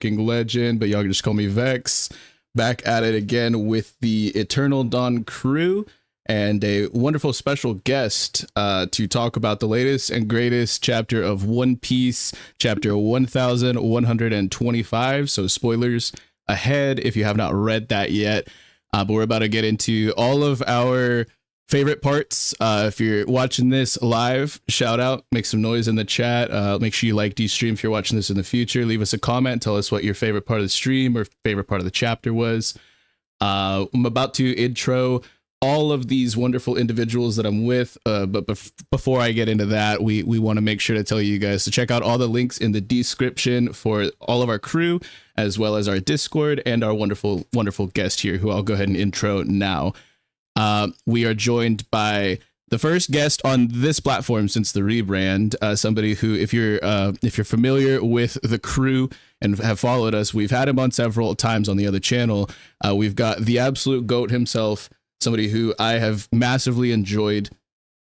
fucking legend, but y'all can just call me Vex. Back at it again with the Eternal Dawn crew and a wonderful special guest to talk about the latest and greatest chapter of One Piece, chapter 1125. So spoilers ahead if you have not read that yet. But we're about to get into all of our favorite parts. If you're watching this live, shout out, make some noise in the chat. Make sure you like the stream if you're watching this in the future. Leave us a comment, tell us what your favorite part of the stream or favorite part of the chapter was. I'm about to intro all of these wonderful individuals that I'm with, but before I get into that, we want to make sure to tell you guys to check out all the links in the description for all of our crew, as well as our Discord and our wonderful guest here, who I'll go ahead and intro now. We are joined by the first guest on this platform since the rebrand, somebody who, if you're familiar with the crew and have followed us, we've had him on several times on the other channel. We've got the absolute GOAT himself, somebody who I have massively enjoyed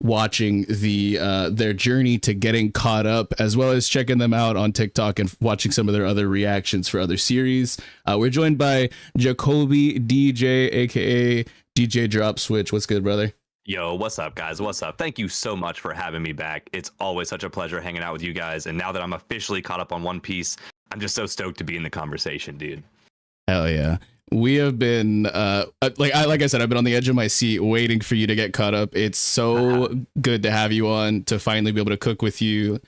watching their journey to getting caught up, as well as checking them out on TikTok and watching some of their other reactions for other series. We're joined by Jacoby DJ, aka DJ Drop Switch. What's good, brother? Yo, what's up, guys? What's up? Thank you so much for having me back. It's always such a pleasure hanging out with you guys. And now that I'm officially caught up on One Piece, I'm just so stoked to be in the conversation, dude. Hell yeah. We have been like I said, I've been on the edge of my seat waiting for you to get caught up. It's so good to have you on, to finally be able to cook with you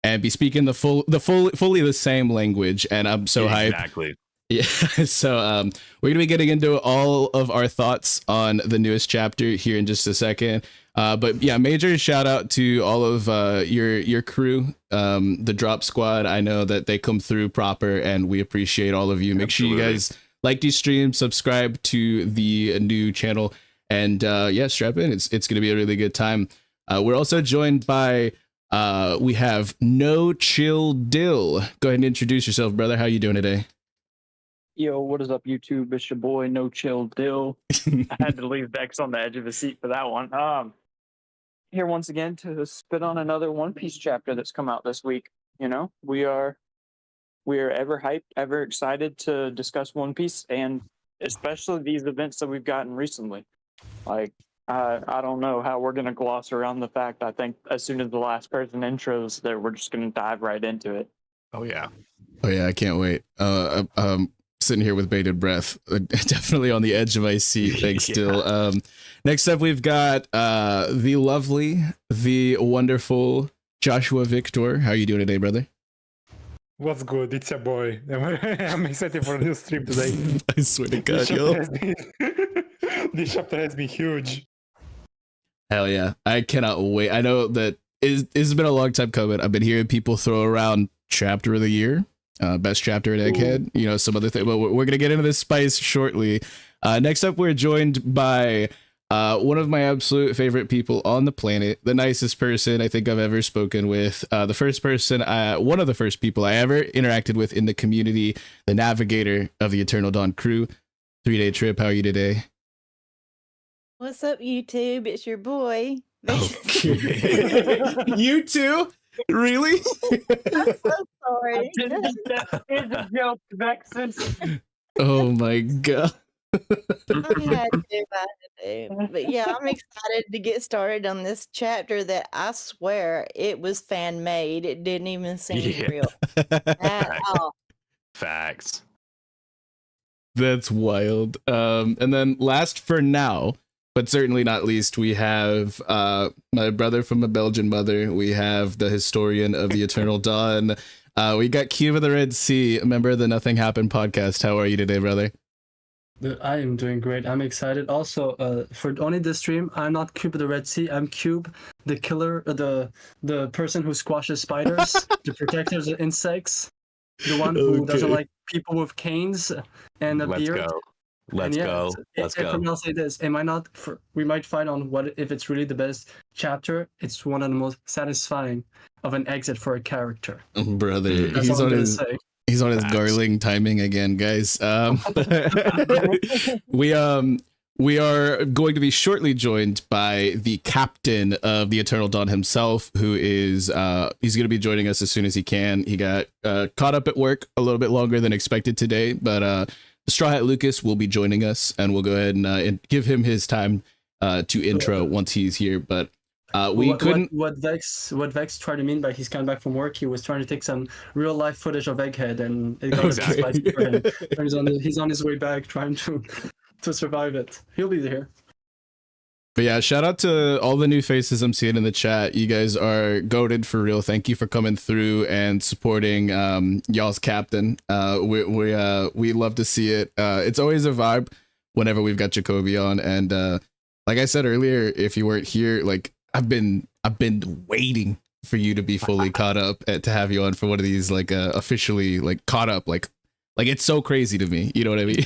and be speaking fully the same language. And I'm so hyped. Exactly. Yeah. So we're gonna be getting into all of our thoughts on the newest chapter here in just a second. But yeah, major shout out to all of your crew, the Drop Squad. I know that they come through proper, and we appreciate all of you. Make sure you guys like these streams, subscribe to the new channel, and yeah, strap in. It's gonna be a really good time. We're also joined by we have NoChillDill. Go ahead and introduce yourself, brother. How you doing today? Yo, what is up, YouTube? It's your boy NoChillDill. I had to leave Vex on the edge of his seat for that one. Here once again to spit on another One Piece chapter that's come out this week. You know, we are ever hyped, ever excited to discuss One Piece, and especially these events that we've gotten recently. Like, I don't know how we're gonna gloss around the fact. I think as soon as the last person intros, that we're just gonna dive right into it. Oh yeah, I can't wait. Sitting here with bated breath, definitely on the edge of my seat. Thanks. Yeah. Still. Next up, we've got the lovely, the wonderful Joshua Vykthor. How are you doing today, brother? What's good? It's your boy. I'm excited for a new stream today. I swear to God, yo. This chapter has been huge. Hell yeah. I cannot wait. I know that it's been a long time coming. I've been hearing people throw around chapter of the year, best chapter in Egghead, you know, some other thing, but we're going to get into this spice shortly. Next up, we're joined by one of my absolute favorite people on the planet, the nicest person I think I've ever spoken with, one of the first people I ever interacted with in the community, the navigator of the Eternal Dawn crew. 3-day trip. How are you today? What's up, YouTube? It's your boy. Okay. You too? Really? I'm so sorry. It's a joke, vexyz. Oh my God. I had to. But yeah, I'm excited to get started on this chapter that I swear it was fan made. It didn't even seem real at all. Facts. That's wild. And then last for now, but certainly not least, we have my brother from a Belgian mother. We have the historian of the Eternal Dawn. We got Kube of the Red Sea, a member of the Nothing Happened podcast. How are you today, brother? I am doing great. I'm excited. Also, for only this stream, I'm not Kube of the Red Sea. I'm Kube, the killer, the person who squashes spiders, the protectors of insects, the one who doesn't like people with canes and a beard. Let's go. I'll say this: we might find on what if it's really the best chapter. It's one of the most satisfying of an exit for a character. Brother, That's all I'm gonna say. He's on his garling timing again, guys. we are going to be shortly joined by the captain of the Eternal Dawn himself, who is he's going to be joining us as soon as he can. He got caught up at work a little bit longer than expected today, but the Straw Hat Lucas will be joining us, and we'll go ahead and give him his time to intro once he's here. But what Vex tried to mean by he's coming back from work. He was trying to take some real life footage of Egghead, and it got spicy for him. He's on his way back, trying to survive it. He'll be here. But yeah, shout out to all the new faces I'm seeing in the chat. You guys are goated for real. Thank you for coming through and supporting y'all's captain. We love to see it. It's always a vibe whenever we've got Jacoby on. And like I said earlier, if you weren't here, like I've been waiting for you to be fully caught up to have you on for one of these like officially like caught up. Like it's so crazy to me. You know what I mean?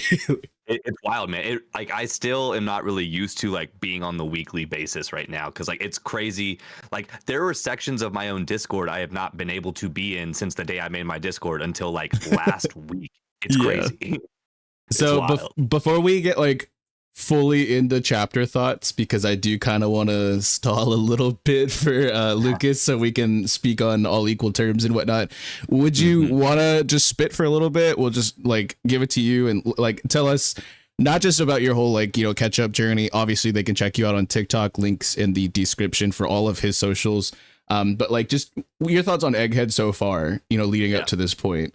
It's wild, man. I still am not really used to like being on the weekly basis right now, because like it's crazy. Like there were sections of my own Discord I have not been able to be in since the day I made my Discord until like last week. It's crazy. So before we get like fully into chapter thoughts, because I do kind of want to stall a little bit for Lucas so we can speak on all equal terms and whatnot. Would you want to just spit for a little bit? We'll just like give it to you and like tell us not just about your whole like, you know, catch up journey. Obviously they can check you out on TikTok, links in the description for all of his socials. But like just your thoughts on Egghead so far, you know, leading up to this point.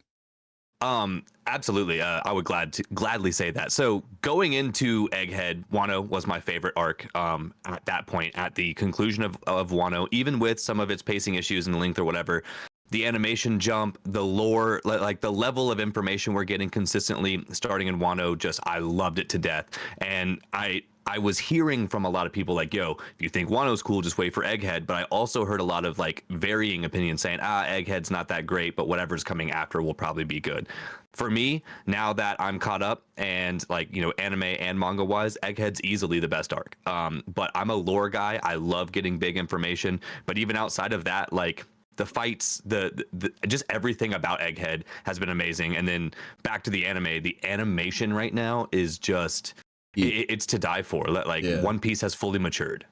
Absolutely. I would gladly say that. So going into Egghead, Wano was my favorite arc. At that point, at the conclusion of Wano, even with some of its pacing issues and length or whatever, the animation jump, the lore, like the level of information we're getting consistently starting in Wano, just I loved it to death. And I was hearing from a lot of people like, yo, if you think Wano's cool, just wait for Egghead. But I also heard a lot of like varying opinions saying, Egghead's not that great, but whatever's coming after will probably be good. For me, now that I'm caught up and like, you know, anime and manga wise, Egghead's easily the best arc. But I'm a lore guy. I love getting big information. But even outside of that, like the fights, the just everything about Egghead has been amazing. And then back to the anime, the animation right now is just... It's to die for. Like One Piece has fully matured.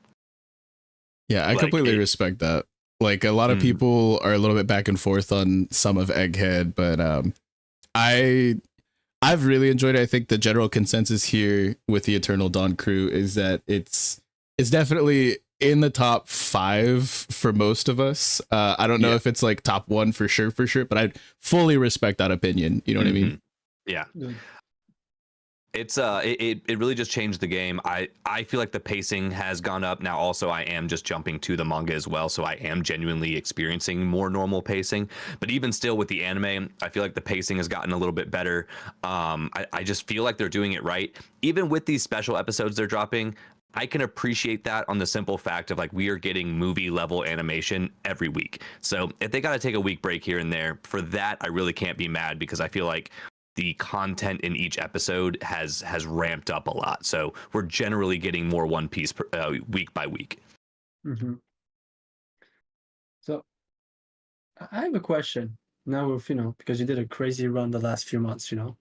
Yeah, I completely respect that. Like a lot of people are a little bit back and forth on some of Egghead, but I've really enjoyed it. I think the general consensus here with the Eternal Dawn crew is that it's definitely in the top 5 for most of us. I don't know if it's like top 1 for sure, but I fully respect that opinion. You know what I mean? Yeah. It's it really just changed the game. I feel like the pacing has gone up. Now also I am just jumping to the manga as well, so I am genuinely experiencing more normal pacing. But even still with the anime, I feel like the pacing has gotten a little bit better. I just feel like they're doing it right. Even with these special episodes they're dropping, I can appreciate that on the simple fact of like we are getting movie level animation every week. So if they got to take a week break here and there, for that I really can't be mad, because I feel like the content in each episode has ramped up a lot. So we're generally getting more One Piece week by week. So I have a question now, if you know, because you did a crazy run the last few months, you know.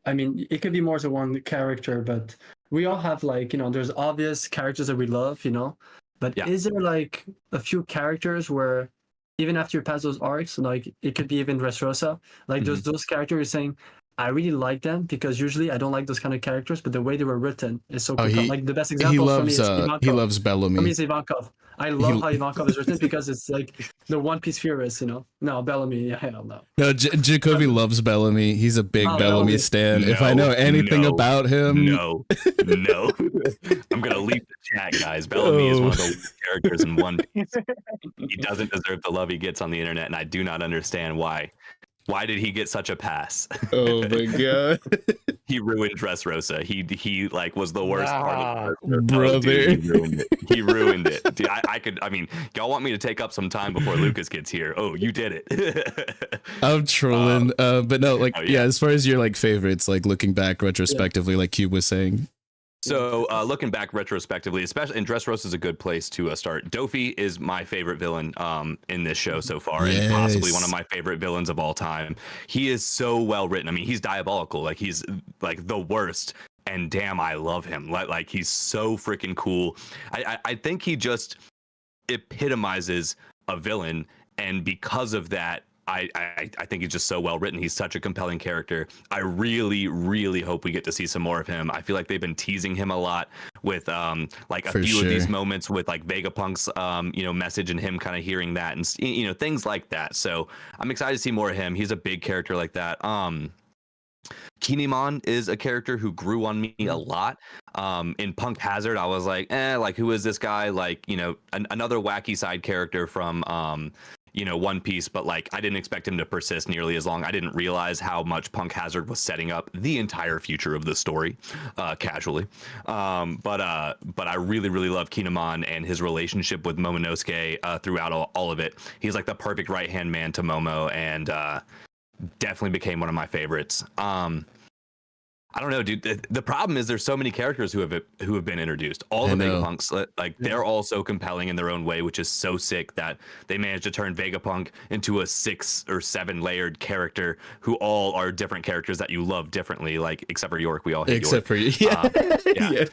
I mean, it could be more than one character, but we all have like, you know, there's obvious characters that we love, you know, but is there like a few characters where even after you pass those arcs, like it could be even Dressrosa, like there's those characters saying, I really like them, because usually I don't like those kind of characters, but the way they were written is so cool. Like the best example for me is Ivankov. He loves Bellamy. For me, it's Ivankov. I love how Ivankov is written, because it's like the One Piece theorist, you know. No, Bellamy, hell no. No, Jacoby loves Bellamy. He's a big Bellamy stan. If I know anything about him, no. I'm gonna leave the chat, guys. Bellamy is one of the worst characters in One Piece. He doesn't deserve the love he gets on the internet, and I do not understand why. Why did he get such a pass? Oh my god. He ruined Dressrosa. He like was the worst part of it. Brother. Dude, he ruined it. Dude, I mean, y'all want me to take up some time before Lucas gets here. Oh, you did it. I'm trolling. But no, like as far as your like favorites, like looking back retrospectively, like Kube was saying. So looking back retrospectively, especially, and Dressrosa is a good place to start. Dofi is my favorite villain in this show so far, and possibly one of my favorite villains of all time. He is so well written. I mean, he's diabolical. Like he's like the worst. and damn, I love him. Like he's so freaking cool. I think he just epitomizes a villain, and because of that, I think he's just so well written. He's such a compelling character. I really, really hope we get to see some more of him. I feel like they've been teasing him a lot with like a For few of these sure. moments with like Vegapunk's message and him kind of hearing that and things like that. So I'm excited to see more of him. He's a big character like that. Kinemon is a character who grew on me a lot. In Punk Hazard, I was like, like who is this guy? Like, another wacky side character from One Piece, but like I didn't expect him to persist nearly as long. I didn't realize how much Punk Hazard was setting up the entire future of the story, casually. But I really, really love Kinemon and his relationship with Momonosuke throughout all of it. He's like the perfect right-hand man to Momo, and definitely became one of my favorites. I don't know, dude. The problem is there's so many characters who have been introduced. All the Vegapunks, like they're all so compelling in their own way, which is so sick that they managed to turn Vegapunk into a 6 or 7 layered character who all are different characters that you love differently. Like except for York, we all hate Except York. for you. Yeah.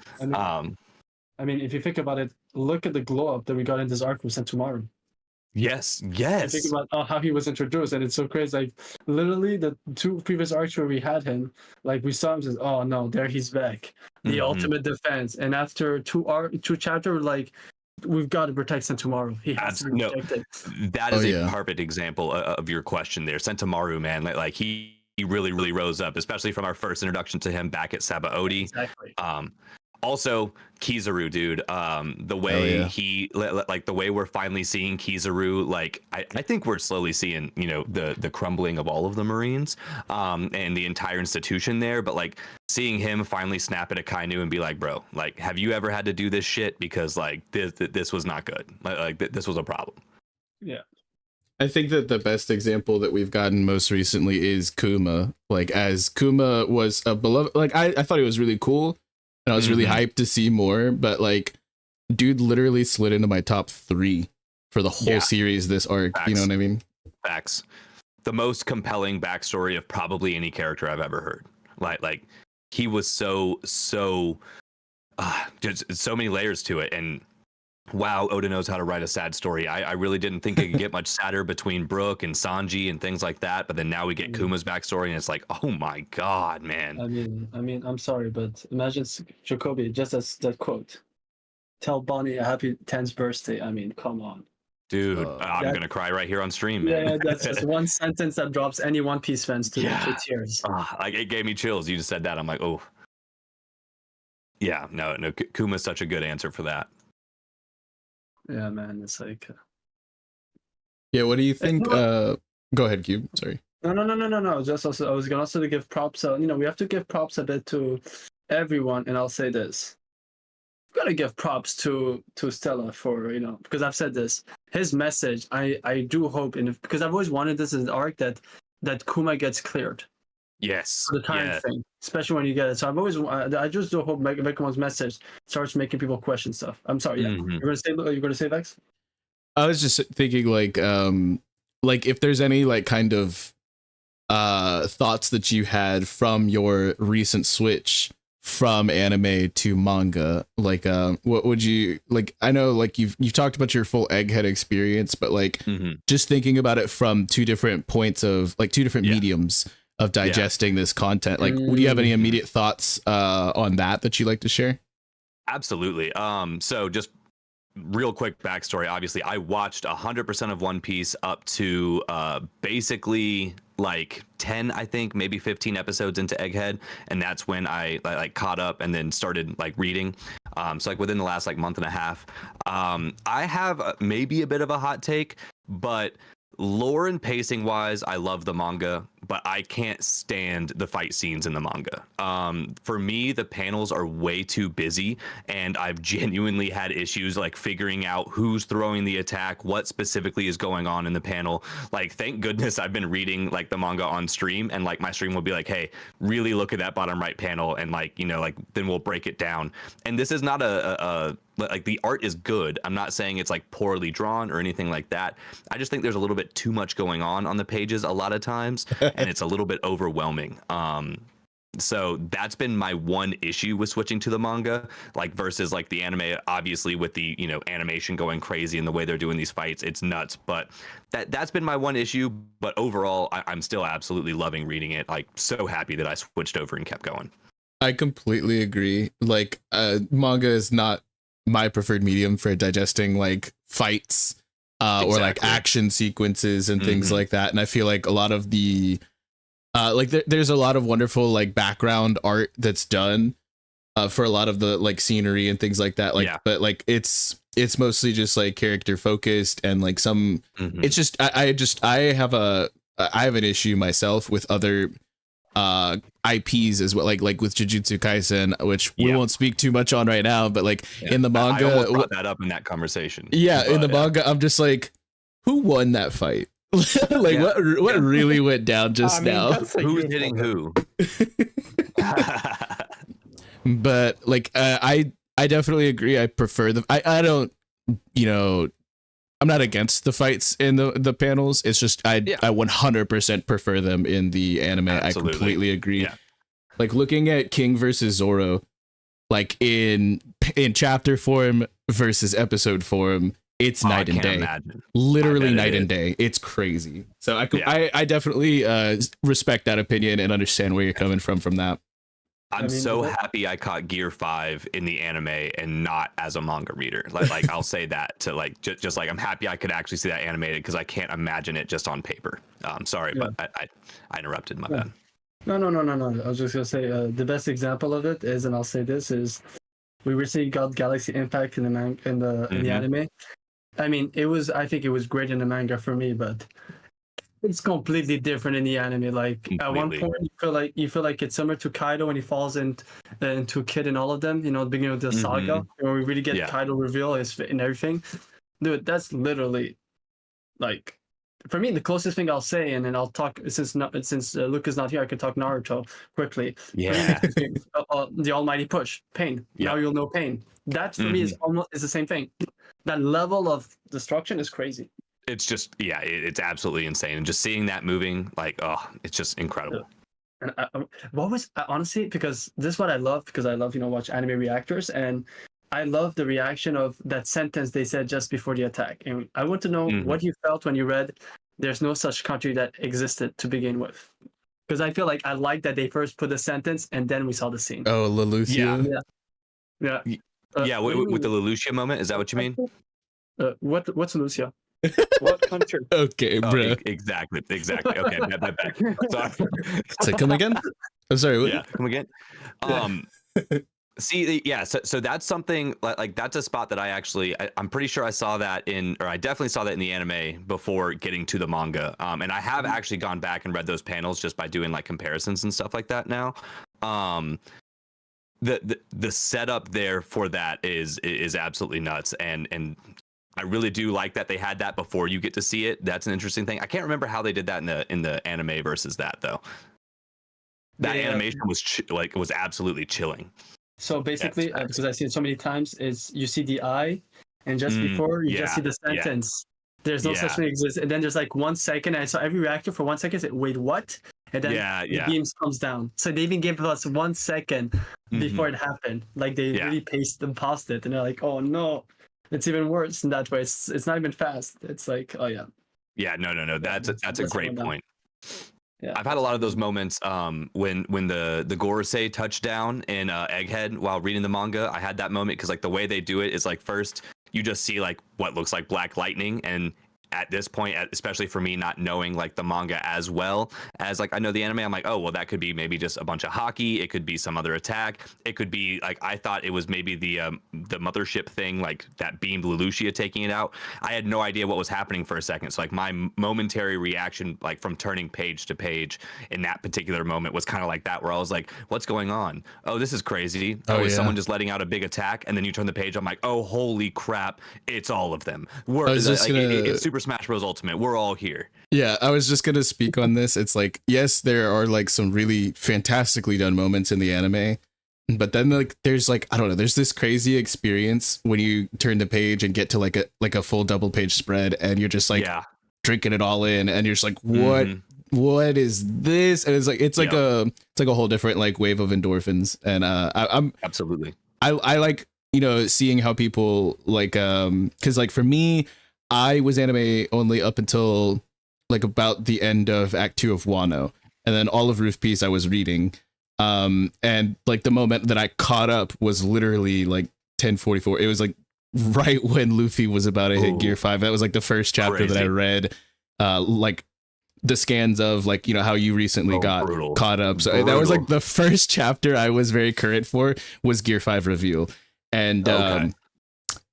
I mean, if you think about it, look at the glow up that we got in this arc from Sentomaru. Yes. Think about how he was introduced, and it's so crazy. Like literally, the 2 previous arcs where we had him, like we saw him, says, "Oh no, there he's back, the ultimate defense." And after 2 chapter, like we've got to protect Sentomaru. He has to be protected. That is a perfect example of your question there. Sentomaru, man, like he really, really rose up, especially from our first introduction to him back at Sabaody. Exactly. Also, Kizaru, dude. The way he, like, the way we're finally seeing Kizaru, like, I think we're slowly seeing, the crumbling of all of the Marines, and the entire institution there. But like, seeing him finally snap at Akainu and be like, bro, like, have you ever had to do this shit? Because like, this was not good. Like, this was a problem. Yeah. I think that the best example that we've gotten most recently is Kuma. Like, as Kuma was a beloved, like, I thought he was really cool. And I was really hyped to see more, but like, dude literally slid into my top 3 for the whole series this arc. Facts. You know what I mean? Facts. The most compelling backstory of probably any character I've ever heard. Like he was so just so many layers to it. And wow, Oda knows how to write a sad story. I really didn't think it could get much sadder between Brook and Sanji and things like that. But then now we get Kuma's backstory, and it's like, oh my god, man. I mean, I'm sorry, but imagine Jacoby just as that quote. Tell Bonnie a happy 10th birthday. I mean, come on. Dude, I'm gonna cry right here on stream, man. Yeah, that's just one sentence that drops any One Piece fans to tears. Like, it gave me chills. You just said that. I'm like, oh. Yeah, no, Kuma's such a good answer for that. Yeah, man, it's like. Yeah, what do you think? Go ahead, Cube. Sorry. No. Just also, I was gonna also give props. We have to give props a bit to everyone, and I'll say this: we've got to give props to Stella for because I've said this. His message, I do hope because I've always wanted this as an arc that Kuma gets cleared. Yes. For the time thing, especially when you get it. So I just do hope Vegamon's message starts making people question stuff. I'm sorry. Yeah, you're gonna say Vex? I was just thinking like if there's any like kind of thoughts that you had from your recent switch from anime to manga, like what would you like? I know like you've talked about your full Egghead experience, but like just thinking about it from 2 different points of like 2 different mediums of digesting this content, like do you have any immediate thoughts on that you'd like to share? Absolutely. So just real quick backstory. Obviously, I watched 100% of One Piece up to basically like 10, I think, maybe 15 episodes into Egghead, and that's when I like caught up and then started like reading. So like within the last like month and a half, I have maybe a bit of a hot take, but lore and pacing wise, I love the manga, but I can't stand the fight scenes in the manga. For me, the panels are way too busy, and I've genuinely had issues like figuring out who's throwing the attack, what specifically is going on in the panel. Like, thank goodness I've been reading like the manga on stream, and like my stream will be like, hey, really look at that bottom right panel, and like, like then we'll break it down. And this is not like the art is good. I'm not saying it's like poorly drawn or anything like that. I just think there's a little bit too much going on the pages a lot of times, and it's a little bit overwhelming. So that's been my one issue with switching to the manga, like versus like the anime. Obviously, with the animation going crazy and the way they're doing these fights, it's nuts. But that's been my one issue. But overall, I'm still absolutely loving reading it. Like, so happy that I switched over and kept going. I completely agree. Like, manga is not my preferred medium for digesting like fights or like action sequences and things like that. And I feel like a lot of the like there's a lot of wonderful like background art that's done for a lot of the like scenery and things like that. Like, but like it's mostly just like character focused and like some. It's just I have an issue myself with other IPs as well, like with Jujutsu Kaisen, which we won't speak too much on right now, but like in the manga, I almost brought that up in that conversation. In the manga, I'm just like, who won that fight? Like what really went down just now? Who's hitting who? But like I definitely agree. I prefer them. I don't, I'm not against the fights in the panels. It's just I 100% prefer them in the anime. Absolutely. I completely agree. Yeah. Like looking at King versus Zoro, like in chapter form versus episode form, it's night and day. Literally night and day. It's crazy. So I definitely respect that opinion and understand where you're coming from that. I'm so happy I caught Gear 5 in the anime and not as a manga reader. Like I'll say that to like just like I'm happy I could actually see that animated because I can't imagine it just on paper. Sorry, but I interrupted. My bad. No. I was just gonna say the best example of it is, and I'll say this is, we recently got Galaxy Impact in the anime. I mean, I think it was great in the manga for me, but it's completely different in the anime. Like at one point, you feel like it's similar to Kaido when he falls into Kid and all of them. The beginning of the saga, where we really get Kaido reveal his fit and everything. Dude, that's literally like, for me, the closest thing I'll say, and then I'll talk since Luke is not here, I can talk Naruto quickly. Yeah. The Almighty Push, pain. Now you'll know pain. That for me is the same thing. That level of destruction is crazy. It's just it's absolutely insane, and just seeing that moving, like, it's just incredible. And what was honestly, because this is what I love, because I love watch anime reactors, and I love the reaction of that sentence they said just before the attack. And I want to know what you felt when you read "There's no such country that existed" to begin with, because I feel like I like that they first put the sentence and then we saw the scene. Oh, Lelouchia. Yeah. With the Lelouchia moment, is that what you mean? What's Lelouchia? What country? Okay, bro. Exactly. Okay, back. Sorry. So come again? I'm sorry. What? Yeah, come again. See, so that's something like that's a spot that I'm pretty sure I saw that I definitely saw that in the anime before getting to the manga. And I have actually gone back and read those panels just by doing like comparisons and stuff like that now. The setup there for that is absolutely nuts, and I really do like that they had that before you get to see it. That's an interesting thing. I can't remember how they did that in the anime versus that though. That animation was absolutely chilling. So basically, because I've seen it so many times, is you see the eye, and just before you just see the sentence. There's no such thing exists, and then there's like 1 second. And I saw every reactor for 1 second. Said, "Wait, what?" And then the beams comes down. So they even gave us 1 second before it happened. Like they really paused it, and they're like, "Oh no." It's even worse in that way. It's not even fast. It's like, oh yeah. Yeah, no. That's a great point. Yeah. I've had a lot of those moments when the Gorosei touchdown in Egghead while reading the manga. I had that moment because like the way they do it is like first you just see like what looks like black lightning, and at this point, especially for me not knowing like the manga as well as like I know the anime, I'm like, oh well, that could be maybe just a bunch of hockey. It could be some other attack. It could be like I thought it was maybe the mothership thing, like that beamed Lelouchia taking it out. I had no idea what was happening for a second. So like my momentary reaction, like from turning page to page in that particular moment, was kind of like that, where I was like, what's going on? Oh, this is crazy. Is someone just letting out a big attack? And then you turn the page, I'm like, oh holy crap, it's all of them. It's Super Smash Bros. Ultimate. We're all here. Yeah, I was just gonna speak on this. It's like, yes, there are like some really fantastically done moments in the anime, but then like there's like, I don't know, there's this crazy experience when you turn the page and get to like a full double page spread, and you're just like drinking it all in, and you're just like, what what is this? And it's like Yeah. a whole different like wave of endorphins. And I'm Absolutely. I like, you know, seeing how people like because like for me, I was anime only up until like about the end of Act 2 of Wano, and then all of Roof Piece I was reading. And like the moment that I caught up was literally like 10:44. It was like right when Luffy was about to hit Gear 5. That was like the first chapter that I read. Like the scans of like, you know, how you recently got caught up. So that was like the first chapter I was very current for was Gear 5 reveal. And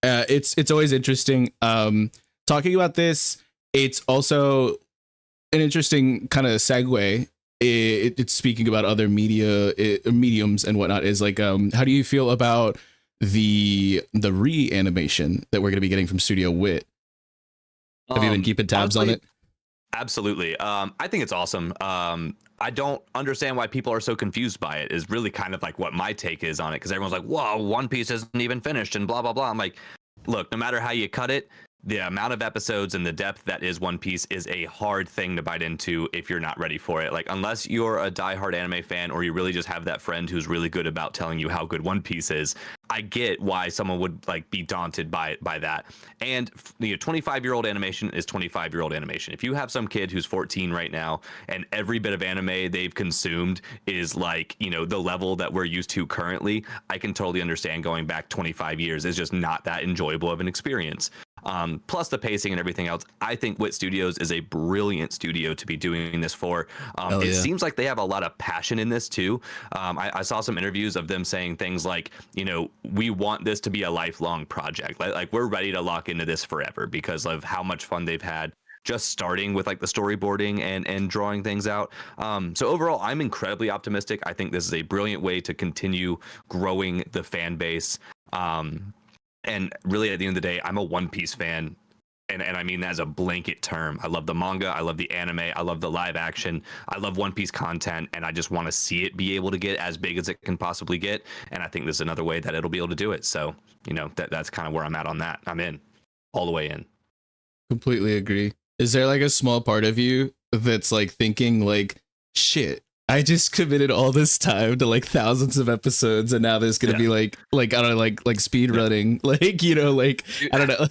it's always interesting talking about this. It's also an interesting kind of segue. It's speaking about other mediums and whatnot, is like how do you feel about the reanimation that we're going to be getting from Studio Wit? Have you been keeping tabs on it? Absolutely. I think it's awesome. I don't understand why people are so confused by it, is really kind of like what my take is on it, because everyone's like, whoa, One Piece isn't even finished and blah, blah, blah. I'm like, look, no matter how you cut it, the amount of episodes and the depth that is One Piece is a hard thing to bite into if you're not ready for it. Like, unless you're a diehard anime fan, or you really just have that friend who's really good about telling you how good One Piece is, I get why someone would like be daunted by that. And you know, 25-year-old animation is 25-year-old animation. If you have some kid who's 14 right now and every bit of anime they've consumed is like, you know, the level that we're used to currently, I can totally understand going back 25 years is just not that enjoyable of an experience. Plus the pacing and everything else. I think Wit Studios is a brilliant studio to be doing this for. It seems like they have a lot of passion in this too. I saw some interviews of them saying things like, you know, we want this to be a lifelong project. Like we're ready to lock into this forever because of how much fun they've had just starting with like the storyboarding and drawing things out. So overall, I'm incredibly optimistic. I think this is a brilliant way to continue growing the fan base. And really, at the end of the day, I'm a One Piece fan. And I mean that as a blanket term. I love the manga. I love the anime. I love the live action. I love One Piece content. And I just want to see it be able to get as big as it can possibly get. And I think this is another way that it'll be able to do it. So, you know, that's kind of where I'm at on that. I'm in. All the way in. Completely agree. Is there like a small part of you that's like thinking like, shit, I just committed all this time to like thousands of episodes, and now there's gonna be like I don't know, like speed running, like, you know, like I don't know.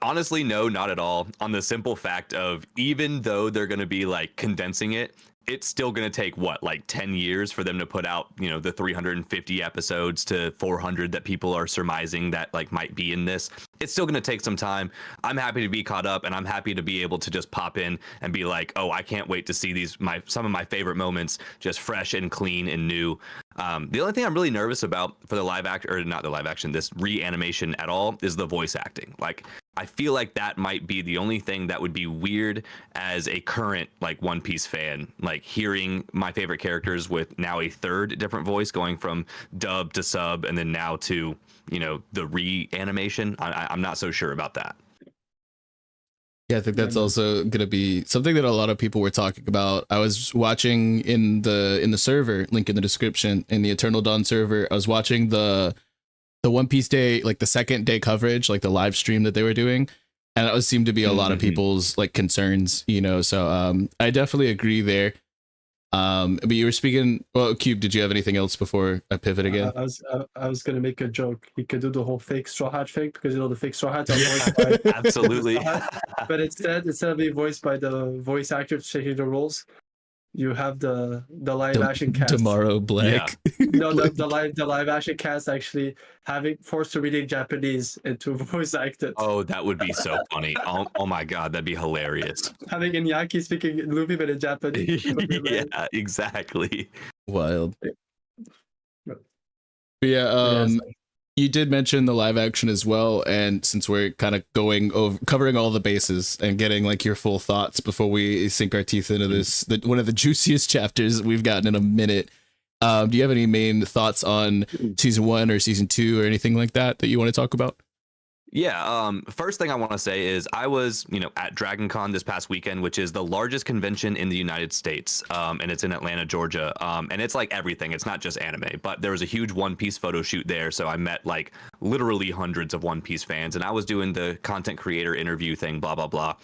Honestly, no, not at all. On the simple fact of, even though they're going to be like condensing it, it's still going to take what, like 10 years for them to put out, you know, the 350 episodes to 400 that people are surmising that like might be in this. It's still going to take some time. I'm happy to be caught up, and I'm happy to be able to just pop in and be like, oh, I can't wait to see these some of my favorite moments just fresh and clean and new. The only thing I'm really nervous about for the live action, or not the live action, this reanimation at all, is the voice acting. Like, I feel like that might be the only thing that would be weird as a current like One Piece fan, like hearing my favorite characters with now a third different voice, going from dub to sub and then now to, you know, the reanimation. I'm not so sure about that. Yeah, I think that's also gonna be something that a lot of people were talking about. I was watching in the server, link in the description, in the Eternal Dawn server. I was watching the One Piece Day, like the second day coverage, like the live stream that they were doing, and that seemed to be a lot of people's like concerns, you know. So I definitely agree there. But you were speaking. Well, Kube, did you have anything else before I pivot again? I was gonna make a joke. You could do the whole fake Straw Hat thing, because you know the fake Straw Hats are voiced by Absolutely. but instead of being voiced by the voice actor taking the roles, you have the live action cast. Tomorrow Black. Yeah. No, the live action cast actually having forced to reading Japanese into voice acted. Oh, that would be so funny. Oh my God, that'd be hilarious. Having Iñaki speaking Luffy but in Japanese. Yeah, exactly. Wild. But yeah, you did mention the live action as well, and since we're kind of covering all the bases and getting like your full thoughts before we sink our teeth into this, one of the juiciest chapters we've gotten in a minute, do you have any main thoughts on season 1 or season 2 or anything like that you want to talk about? Yeah, first thing I want to say is I was, you know, at Dragon Con this past weekend, which is the largest convention in the United States, and it's in Atlanta, Georgia, and it's like everything. It's not just anime, but there was a huge One Piece photo shoot there, so I met like literally hundreds of One Piece fans, and I was doing the content creator interview thing, blah, blah, blah.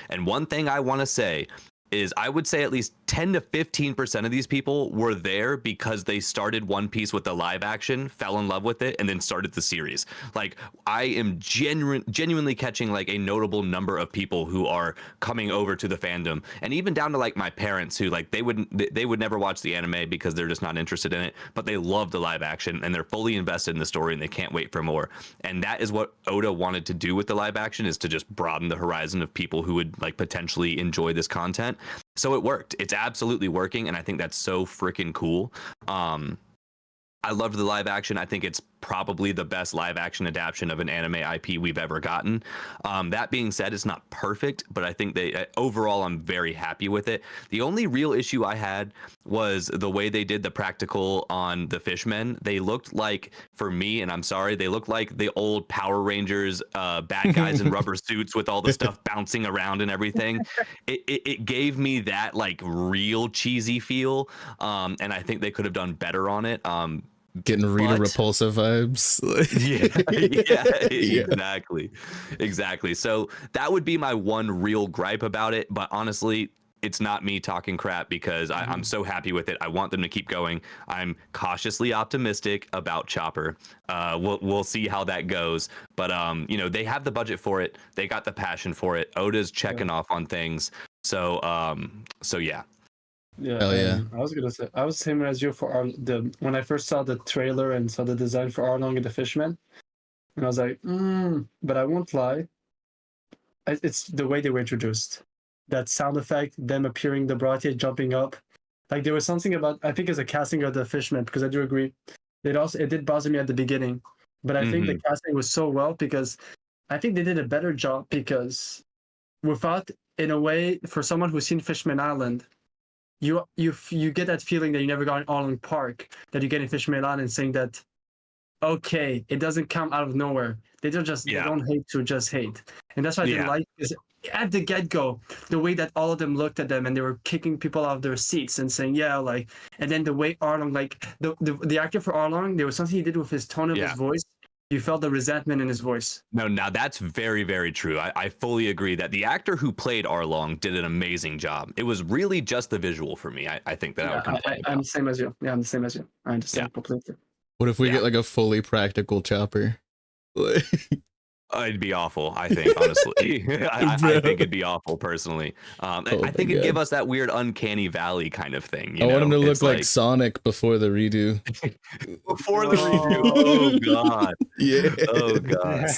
And one thing I want to say is I would say at least 10 to 15% of these people were there because they started One Piece with the live action, fell in love with it, and then started the series. Like, I am genuinely catching like a notable number of people who are coming over to the fandom, and even down to like my parents who like they would never watch the anime because they're just not interested in it, but they love the live action and they're fully invested in the story and they can't wait for more. And that is what Oda wanted to do with the live action, is to just broaden the horizon of people who would like potentially enjoy this content. So it worked. It's absolutely working, and I think that's so freaking cool. I loved the live action. I think it's probably the best live action adaptation of an anime IP we've ever gotten. That being said, it's not perfect, but I think overall I'm very happy with it. The only real issue I had was the way they did the practical on the fishmen. They looked like, for me, and I'm sorry, they looked like the old Power Rangers bad guys in rubber suits with all the stuff bouncing around and everything. It gave me that like real cheesy feel, and I think they could have done better on it. Getting Rita Repulsa vibes. Exactly. So that would be my one real gripe about it. But honestly, it's not me talking crap because I'm so happy with it. I want them to keep going. I'm cautiously optimistic about Chopper. We'll see how that goes. But they have the budget for it. They got the passion for it. Oda's checking off on things. So yeah. Yeah, hell yeah. I was gonna say I was the same as you for when I first saw the trailer and saw the design for Arlong and the Fishman, and I was like, but I won't lie, it's the way they were introduced, that sound effect, them appearing, the Baratie jumping up, like there was something about, I think it's a casting of the Fishman, because I do agree, it did bother me at the beginning, but I think the casting was so well because I think they did a better job, because without, in a way, for someone who's seen Fishman Island, you get that feeling that you never got in Arlong Park, that you get in Fishman Island, and saying that, okay, it doesn't come out of nowhere. They don't just they don't hate to just hate, and that's why I didn't like, is at the get-go the way that all of them looked at them and they were kicking people out of their seats and saying and then the way Arlong, like the actor for Arlong, there was something he did with his tone of his voice. You felt the resentment in his voice. No, now that's very, very true. I fully agree that the actor who played Arlong did an amazing job. It was really just the visual for me. I think that I would complain about. I'm the same as you. Yeah, I'm the same as you. I understand completely. What if we get like a fully practical Chopper? It'd be awful, I think, honestly. I think it'd be awful, personally. I think it'd give us that weird uncanny valley kind of thing. I want him to look like Sonic before the redo. Before the redo. Oh, God. Yeah. Oh, God.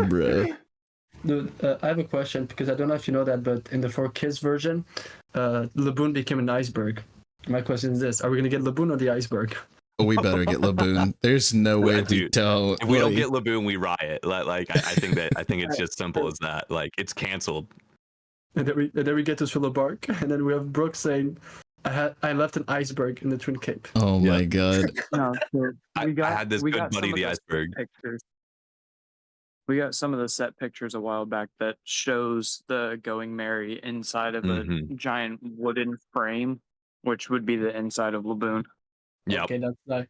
Bro. Dude, I have a question, because I don't know if you know that, but in the 4Kids version, Laboon became an iceberg. My question is this: are we going to get Laboon or the iceberg? We better get Laboon. There's no way to tell. If we don't get Laboon, we riot. Like I think it's just simple as that. Like, it's canceled. And then we get to Thriller Bark, and then we have Brooke saying, I left an iceberg in the Twin Cape. Oh my God. No, I had this good buddy, the iceberg. Pictures. We got some of the set pictures a while back that shows the Going Merry inside of a giant wooden frame, which would be the inside of Laboon. Yeah. Okay, that's nice.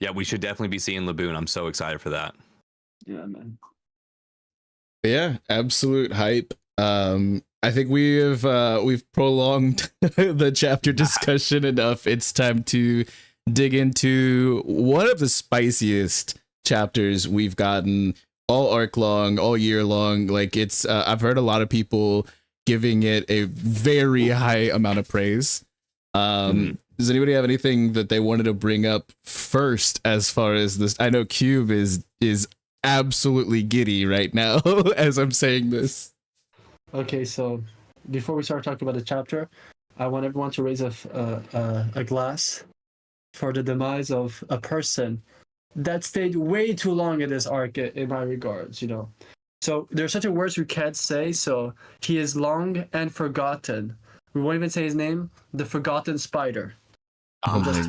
Yeah, we should definitely be seeing Laboon. I'm so excited for that. Yeah, man. Yeah, absolute hype. I think we've prolonged the chapter discussion enough. It's time to dig into one of the spiciest chapters we've gotten all arc long, all year long. Like, it's I've heard a lot of people giving it a very high amount of praise. Does anybody have anything that they wanted to bring up first as far as this? I know Kube is absolutely giddy right now as I'm saying this. Okay, so before we start talking about the chapter, I want everyone to raise a glass for the demise of a person that stayed way too long in this arc, in my regards, So there's certain words we can't say, so he is long and forgotten. We won't even say his name, the Forgotten Spider. I'm just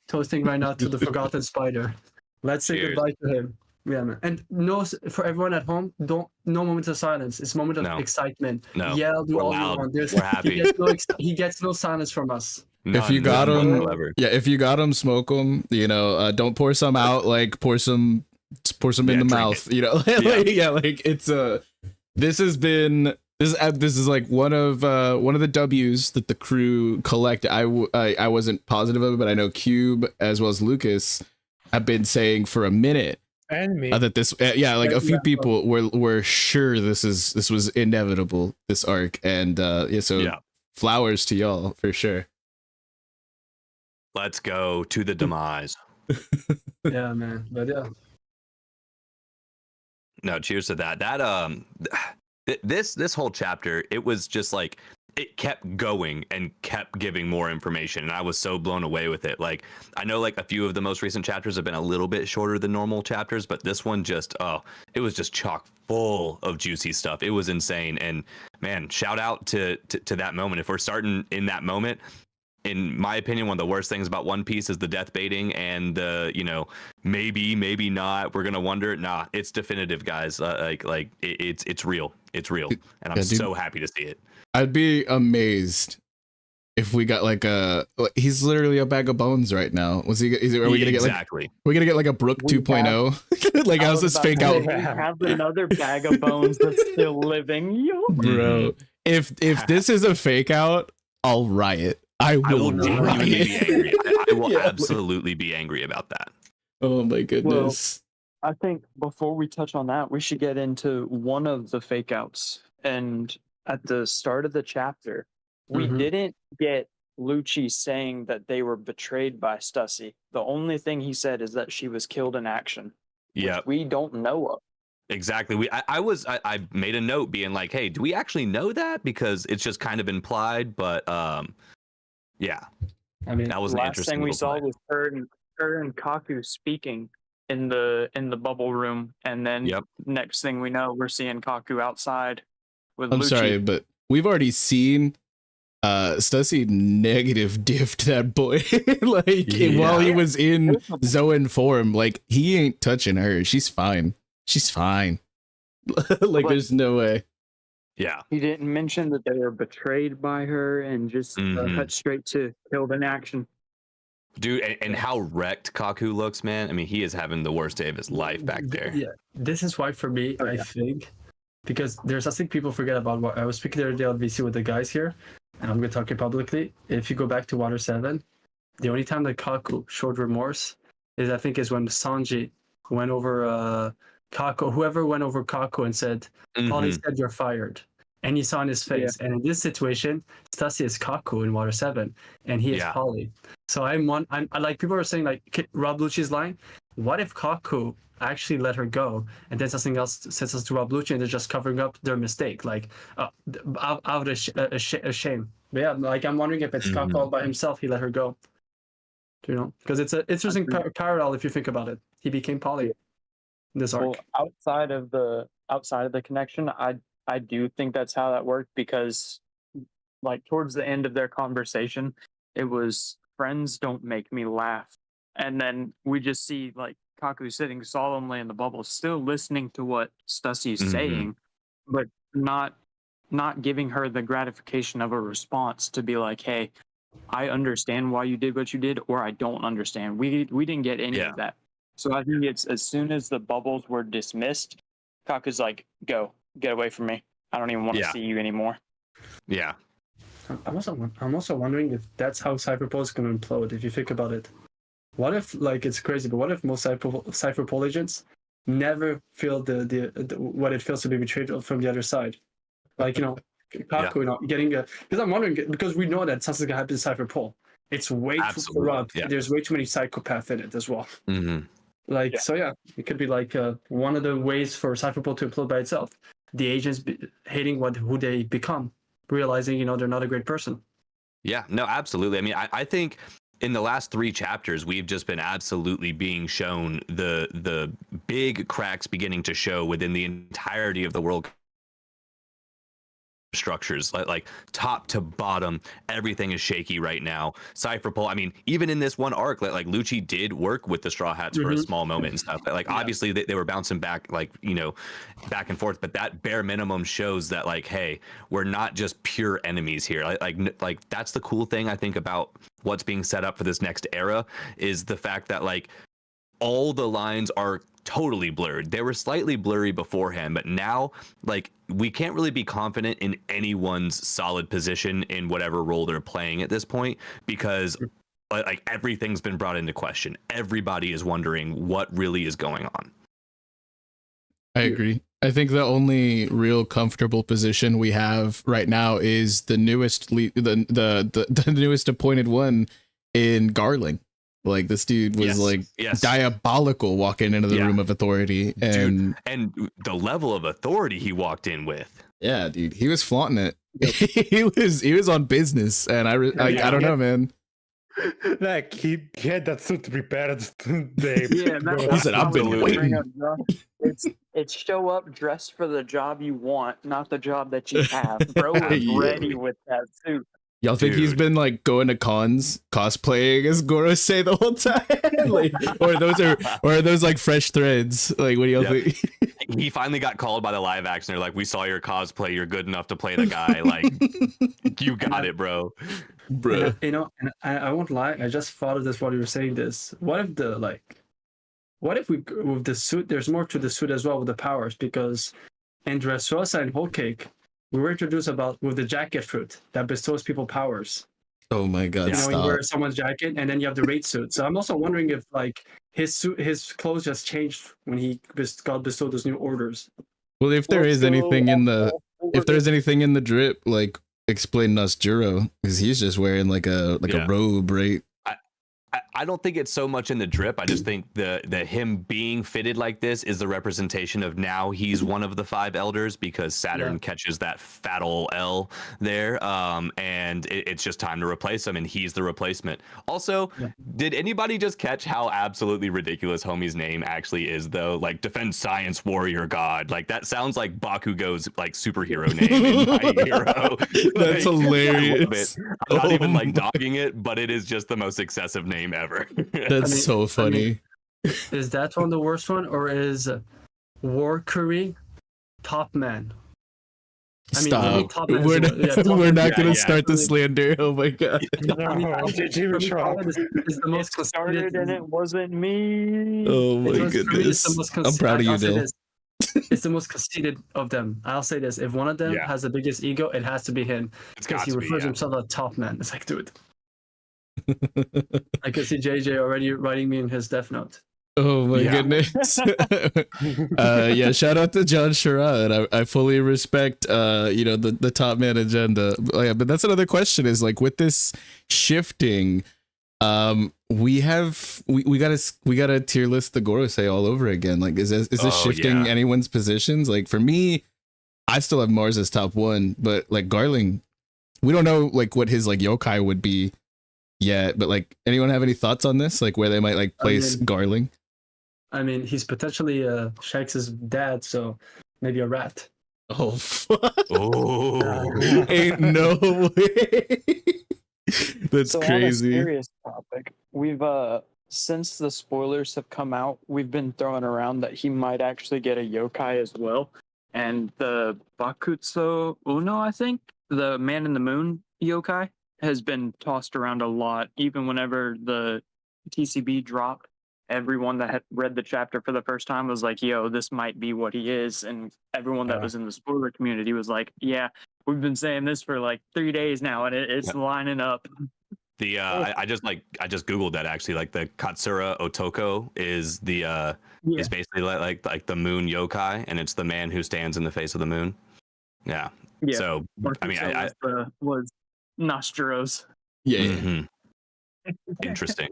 toasting right now to the Forgotten Spider. Let's say goodbye to him. Yeah, man. And for everyone at home, no moment of silence. It's a moment of excitement. No. Yell, do all you want. We're happy. He gets no silence from us. If you got him, smoke him. Don't pour some out. Like, pour some in the mouth. Like it's this has This is like one of the W's that the crew collect. I wasn't positive of it, but I know Kube as well as Lucas have been saying for a minute And me. that this like a few people were sure this was inevitable, this arc, and flowers to y'all for sure. Let's go to the demise. Yeah, man. But yeah. No, cheers to that. This whole chapter, it was just like it kept going and kept giving more information, and I was so blown away with it. Like, I know like a few of the most recent chapters have been a little bit shorter than normal chapters, but this one just it was just chock full of juicy stuff. It was insane. And man, shout out to that moment. If we're starting in that moment, in my opinion, one of the worst things about One Piece is the death baiting and the, maybe not, we're gonna wonder. Nah, it's definitive, guys. It's real. It's real, and I'm so happy to see it. I'd be amazed if we got he's literally a bag of bones right now. Are we gonna get we're gonna get like a Brook 2.0? Like, how's this fake out? We have another bag of bones that's still living. Yo. Bro, if this is a fake out, I'll riot. I will genuinely be angry. I will absolutely be angry about that. Oh my goodness. Well, I think before we touch on that, we should get into one of the fake outs. And at the start of the chapter, we didn't get Lucci saying that they were betrayed by Stussy. The only thing he said is that she was killed in action. Yeah, we don't know of. Exactly. I made a note being like, hey, do we actually know that? Because it's just kind of implied, but yeah. I mean, that was an last interesting thing we saw play. was her and Kaku speaking in the bubble room, and then next thing we know, we're seeing Kaku outside with I'm Lucci. sorry, but we've already seen Stussy negative diffed that boy while he was in Zoan form. Like, he ain't touching her. She's fine. Like, there's no way. Yeah. He didn't mention that they were betrayed by her, and just cut straight to killed in action. Dude, and how wrecked Kaku looks, man. I mean, he is having the worst day of his life back there. Yeah, this is why for me, I think, because there's something people forget about. What I was speaking the other day on VC with the guys here, and I'm going to talk it publicly. If you go back to Water 7, the only time that Kaku showed remorse is when Sanji went over Kaku, whoever went over Kaku and said, Polly said you're fired. And you saw in his face. Yeah. And in this situation, Stussy is Kaku in Water 7, and he is Polly. So I like, people are saying, like, Rob Lucci's line, what if Kaku actually let her go, and then something else sends us to Rob Lucci, and they're just covering up their mistake, like, out of a shame. But yeah, like, I'm wondering if it's Kaku all by himself, he let her go. Because it's an interesting parallel if you think about it. He became Polly in this arc. Well, outside of the connection, I do think that's how that worked, because like towards the end of their conversation, it was friends don't make me laugh. And then we just see like Kaku sitting solemnly in the bubble, still listening to what Stussy's saying, but not giving her the gratification of a response to be like, hey, I understand why you did what you did, or I don't understand. We didn't get any of that. So I think it's as soon as the bubbles were dismissed, Kaku's like, go. Get away from me. I don't even want to see you anymore. Yeah. I'm also wondering if that's how Cypherpole is going to implode, if you think about it. What if, like, it's crazy, but what if most Cypherpole agents never feel the what it feels to be betrayed from the other side? Like, Kaku getting a... Because I'm wondering, because we know that something's going to happen to Cypherpole. It's way too corrupt. Yeah. There's way too many psychopaths in it as well. So it could be like one of the ways for Cypherpole to implode by itself. The agents hating who they become, realizing they're not a great person. Yeah, no, absolutely. I mean, I think in the last 3 chapters, we've just been absolutely being shown the big cracks beginning to show within the entirety of the world structures, like top to bottom, everything is shaky right now. Cypherpole, I mean, even in this one arc, like Lucci did work with the Straw Hats for a small moment and stuff. Like, obviously they were bouncing back, like, back and forth, but that bare minimum shows that, like, hey, we're not just pure enemies here. Like that's the cool thing I think about what's being set up for this next era, is the fact that, like, all the lines are totally blurred. They were slightly blurry beforehand, but now like we can't really be confident in anyone's solid position in whatever role they're playing at this point, because like everything's been brought into question. Everybody is wondering what really is going on. I agree. I think the only real comfortable position we have right now is the newest the newest appointed one in Garling. Like this dude was diabolical walking into the room of authority, and and the level of authority he walked in with. Yeah, dude, he was flaunting it. he was on business, and I don't know, man. Like he had that suit prepared. He said, "I've been waiting." It's show up dressed for the job you want, not the job that you have. Bro is ready with that suit. Y'all think he's been like going to cons cosplaying as Gorosei the whole time? Like, or are those like fresh threads? Like, what do y'all think? He finally got called by the live action. They're like, "We saw your cosplay. You're good enough to play the guy. Like, you got it, bro." Bro, you know, and I won't lie. I just thought of this while you were saying this. What if we with the suit? There's more to the suit as well with the powers, because in Dressrosa and Whole Cake, we were introduced with the jacket fruit that bestows people powers. Oh my god! You know, stop. you wear someone's jacket, and then you have the raid suit. So I'm also wondering if like his clothes just changed when he got bestowed those new orders. Well, if there is anything in the drip, like explain us Juro, because he's just wearing like a robe, right? I don't think it's so much in the drip. I just think the him being fitted like this is the representation of now he's one of the 5 elders, because Saturn catches that fatal L there, and it's just time to replace him, and he's the replacement. Also, did anybody just catch how absolutely ridiculous Homie's name actually is, though? Like, Defense Science Warrior God. Like, that sounds like Bakugo's like superhero name in My Hero. That's hilarious. I'm not even like dogging it, but it is just the most excessive name ever. That's so funny. Is that one the worst one, or is War Curry Top Man? Stop. We're not going to start the slander. Oh my god. Is the most started and it wasn't me. Oh my goodness. I'm proud of you, Dill. It's the most conceited of them. I'll say this: if one of them has the biggest ego, it has to be him, because he refers himself as Top Man. It's like, dude. I can see JJ already writing me in his death note. Oh my goodness. Yeah, shout out to John Sherrod. I fully respect the Top Man agenda. But that's another question, is like, with this shifting, we gotta tier list the Gorosei all over again. Like, is this shifting anyone's positions? Like, for me, I still have Mars as top 1, but like Garling, we don't know like what his like yokai would be yet, but like, anyone have any thoughts on this, like where they might like place Garling? I mean, he's potentially Shanks' dad, so maybe a rat. Oh fuck. Ain't no way. That's so crazy. On a serious topic, we've since the spoilers have come out, we've been throwing around that he might actually get a yokai as well, and the Bakutsu Uno, I think, the Man in the Moon yokai, has been tossed around a lot. Even whenever the TCB dropped, everyone that had read the chapter for the first time was like, yo, this might be what he is. And everyone that was in the spoiler community was like, yeah, we've been saying this for like 3 days now, and it's lining up. The I just googled that, actually. Like, the Katsura Otoko is the is basically like the moon yokai, and it's the man who stands in the face of the moon. Yeah. So I mean, was Nostros. Interesting.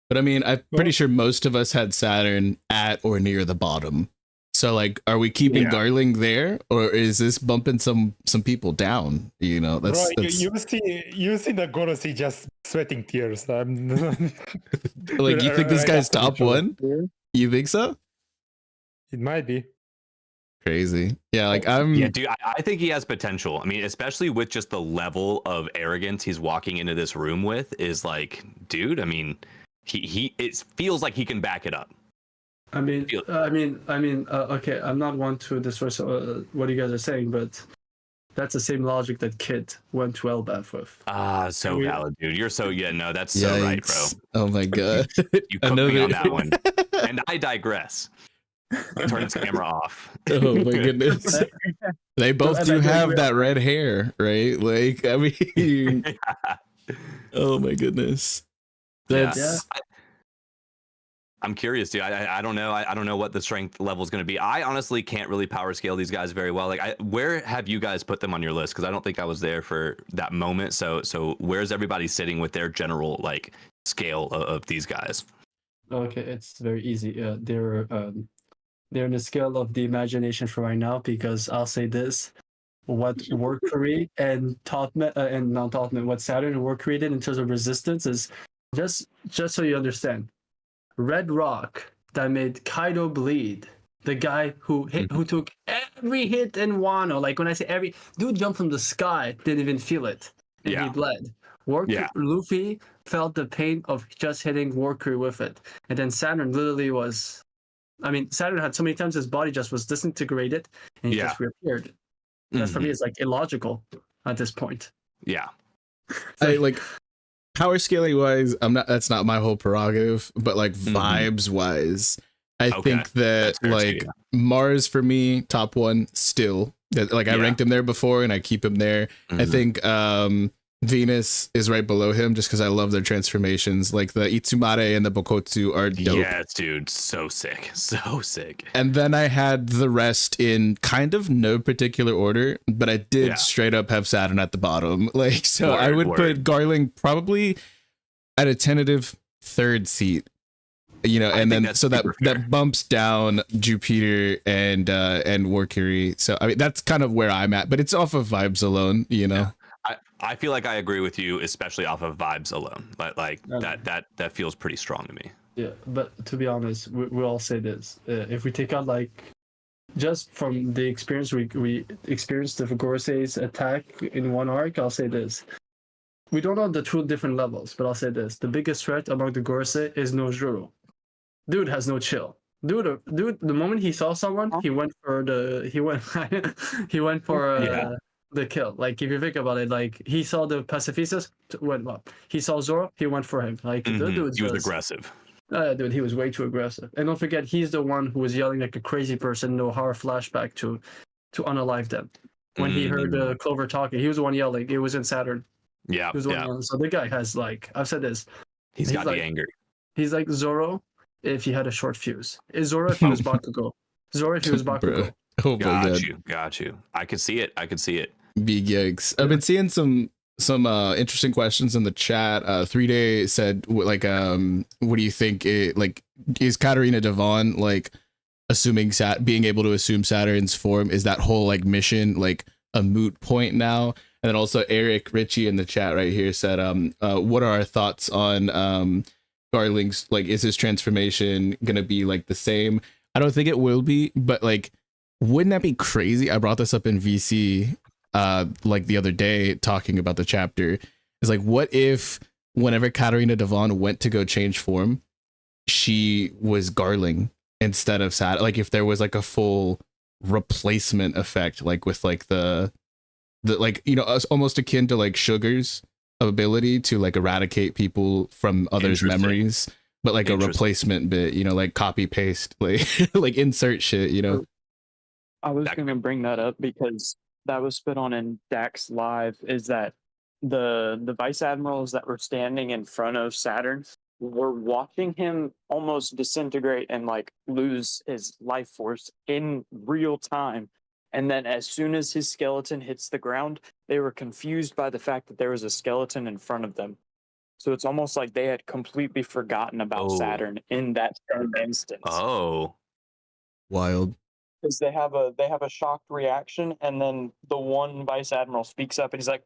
But I mean, I'm pretty sure most of us had Saturn at or near the bottom. So like, are we keeping Garling there, or is this bumping some people down? You know, that's you see the Gorosei just sweating tears. Like, you think this guy's top 1? You think so? It might be. Crazy. Yeah, like dude, I think he has potential. I mean, especially with just the level of arrogance he's walking into this room with, is like, dude, I mean, he it feels like he can back it up. Okay, I'm not one to destroy what you guys are saying, but That's the same logic that Kid went to Elbath with. Ah, so We- valid, dude. You're so no, that's so right, bro. Yikes. Oh my god. You cooked me on that one. And I digress. Turn his camera off. Oh my goodness. They both do have that red hair, right? Like, I mean, oh my goodness. That's I'm curious, dude. I don't know. I don't know what the strength level is going to be. I honestly can't really power scale these guys very well. Like, where have you guys put them on your list? Because I don't think I was there for that moment. So where's everybody sitting with their general like scale of these guys? Okay, it's very easy. They're in the scale of the imagination for right now, because I'll say this: what Warcry and what Saturn and Warcry did in terms of resistance is just so you understand. Red Rock that made Kaido bleed. The guy who took every hit in Wano. Like when I say every, dude jumped from the sky, didn't even feel it, and he bled. Luffy felt the pain of just hitting Warcry with it, and then Saturn literally was. I mean, Saturn had so many times his body just was disintegrated and he just reappeared. That for me is like illogical at this point. Yeah. I like power scaling wise, that's not my whole prerogative, but like vibes wise, I think that like Mars for me, top one still. Like I ranked him there before and I keep him there. I think Venus is right below him just because I love their transformations. Like the Itsumare and the Bokotsu are dope. Yeah, dude, so sick. So sick. And then I had the rest in kind of no particular order, but I did straight up have Saturn at the bottom. Like, so I would put Garling probably at a tentative third seat. You know, and then so that bumps down Jupiter and Warcury. So I mean that's kind of where I'm at, but it's off of vibes alone, you know. I feel like I agree with you, especially off of vibes alone. Like that feels pretty strong to me. Yeah, but to be honest, we all say this. If we take out like just from the experience we experienced the Gorosei's attack in one arc, I'll say this. We don't know the two different levels, but I'll say this: the biggest threat among the Gorosei is NoChillDill. Dude has no chill. Dude, the moment he saw someone, he went for the kill. Like if you think about it, like he saw the pacifistas, went up. He saw Zoro, he went for him. Like the dude he was aggressive. Dude, he was way too aggressive. And don't forget, he's the one who was yelling like a crazy person. No horror flashback to unalive them. When he heard Clover talking, he was the one yelling. It was in Saturn. Yeah, he was the one yelling. So the guy has like I've said this. He's got like, the anger. He's like Zoro if he had a short fuse. Is Zoro if he was Bakugo. Zoro if he was Bakugo. Oh my god. Got you. I could see it. Big yikes. I've been seeing some interesting questions in the chat. 3Day said like what do you think is Katarina Devon like assuming being able to assume Saturn's form, is that whole like mission like a moot point now? And then also Eric Ritchie in the chat right here said what are our thoughts on Garling's, like is his transformation gonna be like the same? I don't think it will be, but like wouldn't that be crazy? I brought this up in VC like the other day talking about the chapter. Is like, what if whenever Katarina Devon went to go change form, she was Garling instead of Saturn? Like if there was like a full replacement effect, like with like the like, you know, almost akin to like Sugar's ability to like eradicate people from others' memories, but like a replacement bit, you know, like copy paste, like like insert shit, you know. I was going to bring that up because that was spit on in Dax Live, is that the vice admirals that were standing in front of Saturn were watching him almost disintegrate and like lose his life force in real time. And then as soon as his skeleton hits the ground, they were confused by the fact that there was a skeleton in front of them. So it's almost like they had completely forgotten about Saturn in that same instance. Oh, wild. Because they have a shocked reaction, and then the one vice admiral speaks up, and he's like,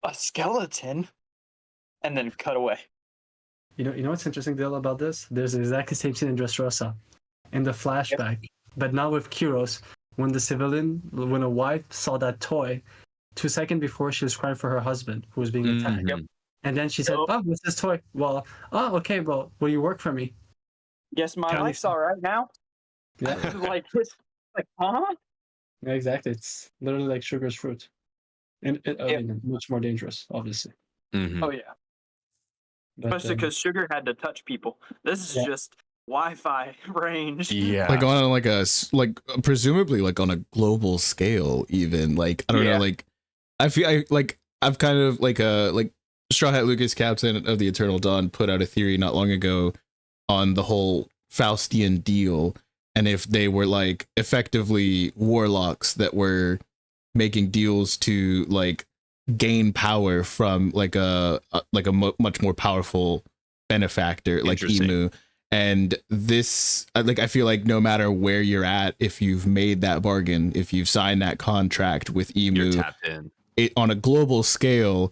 "A skeleton," and then cut away. You know what's interesting, Dill, about this? There's exactly the same scene in Dressrosa, in the flashback, but now with Kyros, when a wife saw that toy, 2 seconds before she was crying for her husband who was being attacked, and then she said, "Oh, what's this toy?" Well, okay, well, will you work for me? Guess my life's all right now. Yeah. like, huh? Yeah, exactly. It's literally like Sugar's fruit. And I mean, much more dangerous, obviously. Mhm. Oh yeah, But, especially because Sugar had to touch people. This is Yeah. just Wi-Fi range. Yeah. Like on like presumably like on a global scale, even like I don't know, Yeah. like I feel I've kind of like Straw Hat Lucas, captain of the Eternal Dawn, put out a theory not long ago on the whole Faustian deal, and if they were like effectively warlocks that were making deals to like gain power from like a much more powerful benefactor like Interesting. Emu. And this, like, I feel like no matter where you're at, if you've made that bargain, if you've signed that contract with You're Emu, tapped in. it on a global scale,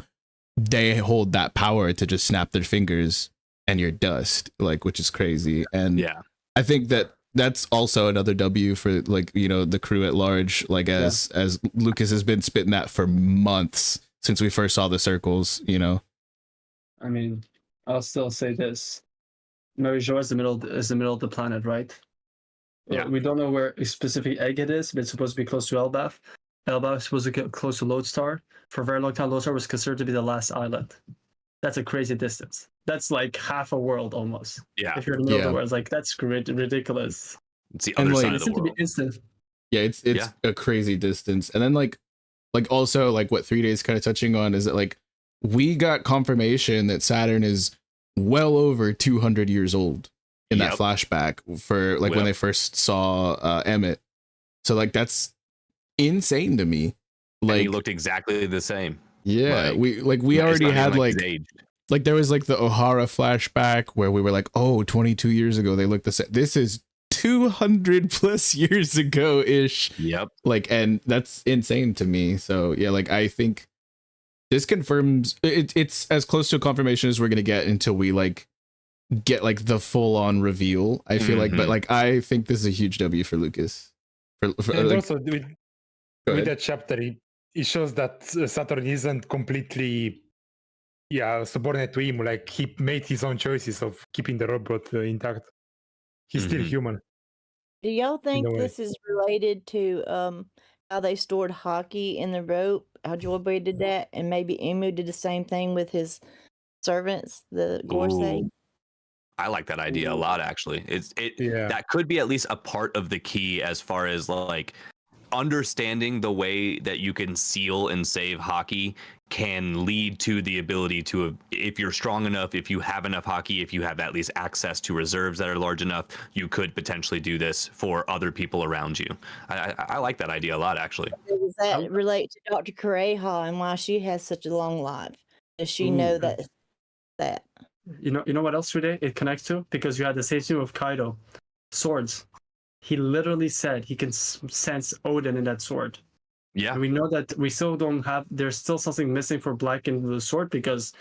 they hold that power to just snap their fingers and you're dust, like, which is crazy. And Yeah. I think that that's also another W for like, you know, the crew at large, like as Lucas has been spitting that for months since we first saw the circles, you know. I mean, I'll still say this: Mary-Jo is the middle of the planet, right? Yeah. We don't know where a specific egg it is, but it's supposed to be close to Elbaf. Elbaf is supposed to get close to Lodestar. For a very long time, Lodestar was considered to be the last island. That's a crazy distance. That's like half a world almost. Yeah. If you're in the middle of Yeah. the world, it's like that's ridiculous. It's the And, other like, side It's of the to be world. instant. Yeah, it's Yeah. a crazy distance. And then like also like what 3 days kind of touching on is that like we got confirmation that Saturn is well over 200 years old in that Yep. flashback for like when Yep. they first saw Emmett. So like that's insane to me. And Like he looked exactly the same. yeah, like, we It's already not even had his like age. there was like the O'Hara flashback where we were like, oh, 22 years ago they looked the same. This is 200 plus years ago ish. Yep. Like, and that's insane to me. So yeah, like I think this confirms it's as close to a confirmation as we're gonna get until we like get like the full on reveal. I feel like, but Mhm. like I think this is a huge W for Lucas. For And like, also go with ahead. that chapter, it shows that Saturn isn't completely subordinate to him. Like he made his own choices of keeping the robot intact. He's still Mhm. human. Do y'all think a way. this is related to how they stored hockey in the rope? How Joyboy did that, and maybe Emu did the same thing with his servants, the Gorsei? Ooh. I like that idea a lot, actually. Yeah. That could be at least a part of the key as far as like understanding the way that you can seal and save hockey can lead to the ability to, if you're strong enough, if you have enough hockey, if you have at least access to reserves that are large enough, you could potentially do this for other people around you. I like that idea a lot, actually. Does that relate to Dr. Kureha and why she has such a long life? Does she know Ooh. that? You know what else today it connects to? Because you had the same thing with Kaido. Swords. He literally said he can sense Odin in that sword. Yeah. And we know that we still don't have, there's still something missing for Black in the sword because,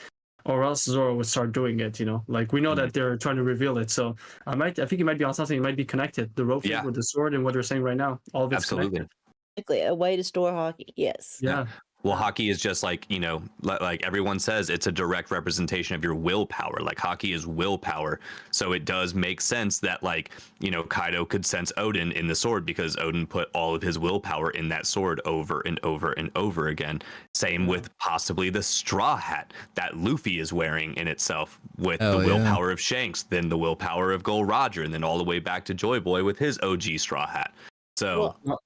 or else Zoro would start doing it, you know? Like we know that they're trying to reveal it. So I think it might be on something, it might be connected. The rope Yeah. with the sword and what they're saying right now. All of it's Absolutely. connected. Basically, a way to store hockey. Yes. Yeah. Well, hockey is just like, you know, like everyone says, it's a direct representation of your willpower. Like hockey is willpower. So it does make sense that like, you know, Kaido could sense Odin in the sword because Odin put all of his willpower in that sword over and over and over again. Same with possibly the straw hat that Luffy is wearing in itself with Hell the yeah. willpower of Shanks, then the willpower of Gold Roger, and then all the way back to Joy Boy with his OG straw hat. So Well,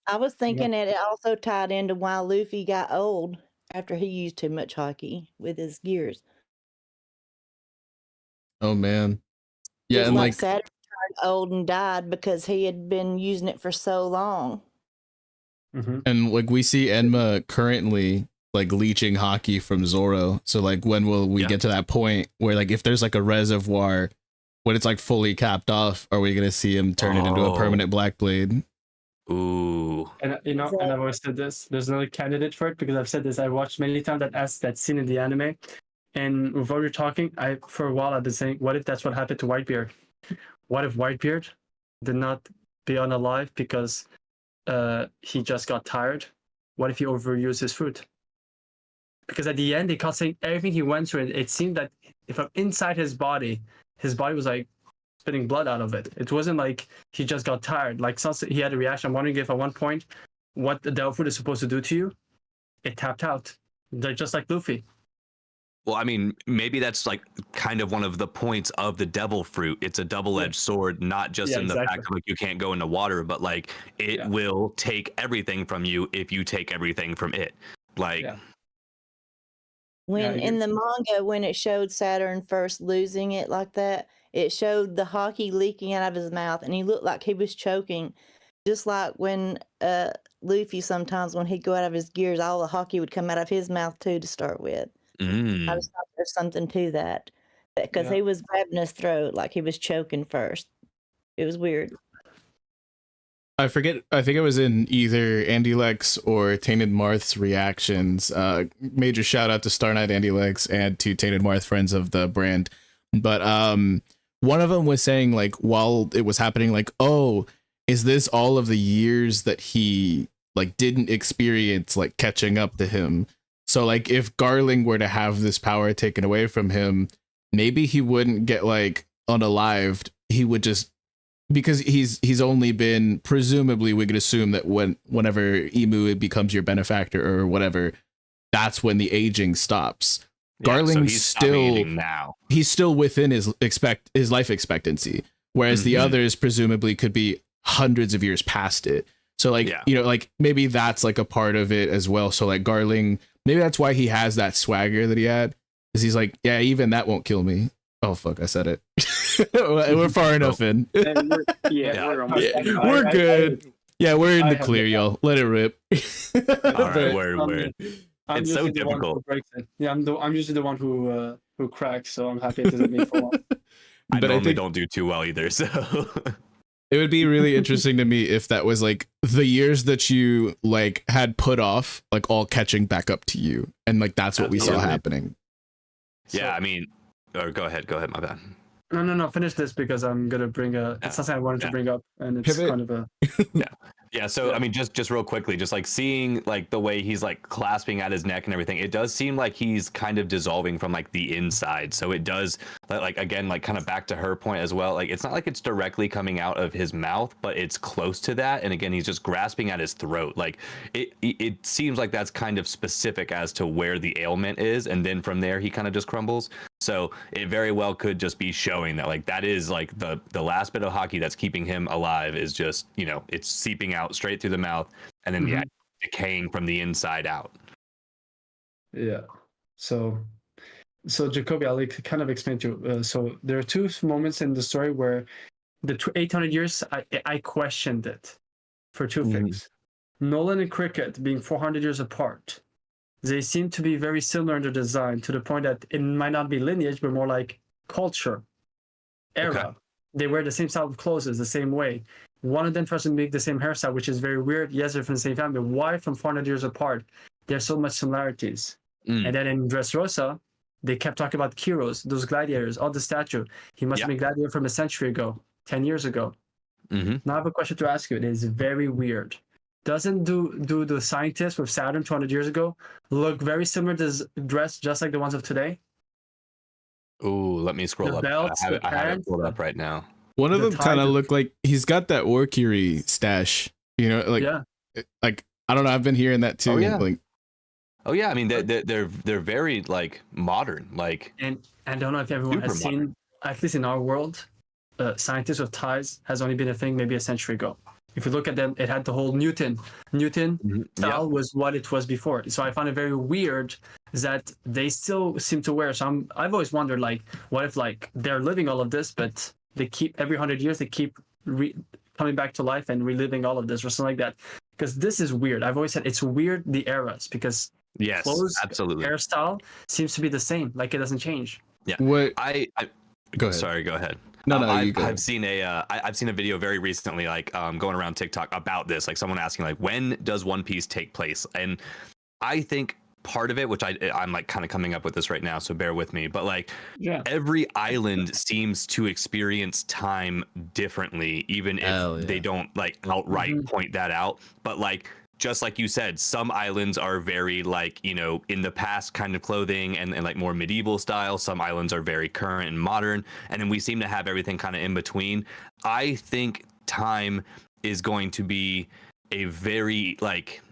I was thinking that it also tied into why Luffy got old after he used too much hockey with his gears. Oh man. Yeah, Just and like like Saturn turned old and died because he had been using it for so long. Mm-hmm. and like we see Enma currently like leeching hockey from Zoro. So like when will we Yeah. get to that point where like if there's like a reservoir when it's like fully capped off, are we gonna see him turn it into a Oh. permanent black blade? ooh. And you know, and I've always said this. There's another candidate for it because I've said this. I watched many times that scene in the anime, and with what you're talking, for a while I've been saying, what if that's what happened to Whitebeard? What if Whitebeard did not be unalive because he just got tired? What if he overused his food? Because at the end, they kept saying everything he went through. It seemed that if I'm inside his body was like spitting blood out of it. It wasn't like he just got tired. Like he had a reaction. I'm wondering if at one point what the devil food is supposed to do to you it tapped out. They're just like Luffy. Well, I mean, maybe that's like kind of one of the points of the devil fruit. It's a double-edged sword, not just in the fact of like you can't go into water, but like it will take everything from you if you take everything from it. Like when in the manga, when it showed Saturn first losing it like that, it showed the hockey leaking out of his mouth, and he looked like he was choking, just like when Luffy sometimes when he'd go out of his gears, all the hockey would come out of his mouth too to start with. I was thought there's something to that because he was grabbing his throat like he was choking first. It was weird. I forget. I think it was in either Andy Lex or Tainted Marth's reactions. Major shout out to Star Knight Andy Lex and to Tainted Marth, friends of the brand. But one of them was saying like while it was happening, like, oh, is this all of the years that he like didn't experience like catching up to him? So like if Garling were to have this power taken away from him, maybe he wouldn't get like unalived. He would just, because he's only been, presumably we could assume that whenever Emu becomes your benefactor or whatever, that's when the aging stops. Garling's so he's still within his life expectancy, whereas the others presumably could be hundreds of years past it. So like you know, like maybe that's like a part of it as well. So like Garling, maybe that's why he has that swagger that he had, because he's like, yeah, even that won't kill me. Oh fuck, I said it. We're far enough in. We're good. Yeah, we're in the clear, y'all. Let it rip. All right, word. It's so difficult. Yeah, I'm usually the one who cracks, so I'm happy it isn't me for once. I normally don't do too well either, so it would be really interesting to me if that was like the years that you like had put off, like all catching back up to you, and like that's what we saw happening. Yeah, I mean, or go ahead, my bad. No, finish this because I'm gonna bring it's something I wanted to bring up, and it's kind of a Yeah, so I mean, just real quickly, just like seeing like the way he's like clasping at his neck and everything, it does seem like he's kind of dissolving from like the inside. So it does like again, like kind of back to her point as well. Like it's not like it's directly coming out of his mouth, but it's close to that. And again, he's just grasping at his throat. Like it seems like that's kind of specific as to where the ailment is, and then from there he kind of just crumbles. So it very well could just be showing that like that is like the last bit of hockey that's keeping him alive is just, you know, it's seeping out straight through the mouth and then decaying from the inside out. Yeah. So Jacoby, I'll kind of explain to you. So there are two moments in the story where the 800 years I questioned it for two things. Nolan and Cricket being 400 years apart. They seem to be very similar in their design to the point that it might not be lineage, but more like culture, era. Okay. They wear the same style of clothes the same way. One of them tries to make the same hairstyle, which is very weird. Yes, they're from the same family. Why from 400 years apart? There's so much similarities. And then in Dressrosa, they kept talking about Kiros, those gladiators, all the statue. He must have been a gladiator from a century ago, 10 years ago. Now I have a question to ask you. It is very weird. Doesn't do the scientists with Saturn 200 years ago look very similar to dress just like the ones of today? Ooh, let me scroll up. Belts, I have it pulled up right now. One of them kind of look like he's got that Orkiri stash, you know, like like I don't know. I've been hearing that too. Oh yeah, like, I mean they're very like modern, like. And I don't know if everyone has seen, at least in our world, scientists with ties has only been a thing maybe a century ago. If you look at them, it had the whole Newton style was what it was before. So I found it very weird that they still seem to wear. So I've always wondered, like, what if like they're living all of this, but they keep every 100 years they keep coming back to life and reliving all of this or something like that. Because this is weird. I've always said it's weird the eras because clothes, absolutely, hairstyle seems to be the same. Like it doesn't change. Yeah. What? Go ahead. Sorry, go ahead. No, I've seen a video very recently, like going around TikTok about this, like someone asking like, when does One Piece take place? And I think part of it, which I'm like kind of coming up with this right now, so bear with me, but like every island seems to experience time differently, even if they don't like outright point that out. But like, just like you said, some islands are very like, you know, in the past kind of clothing and like more medieval style. Some islands are very current and modern. And then we seem to have everything kind of in between. I think time is going to be a very like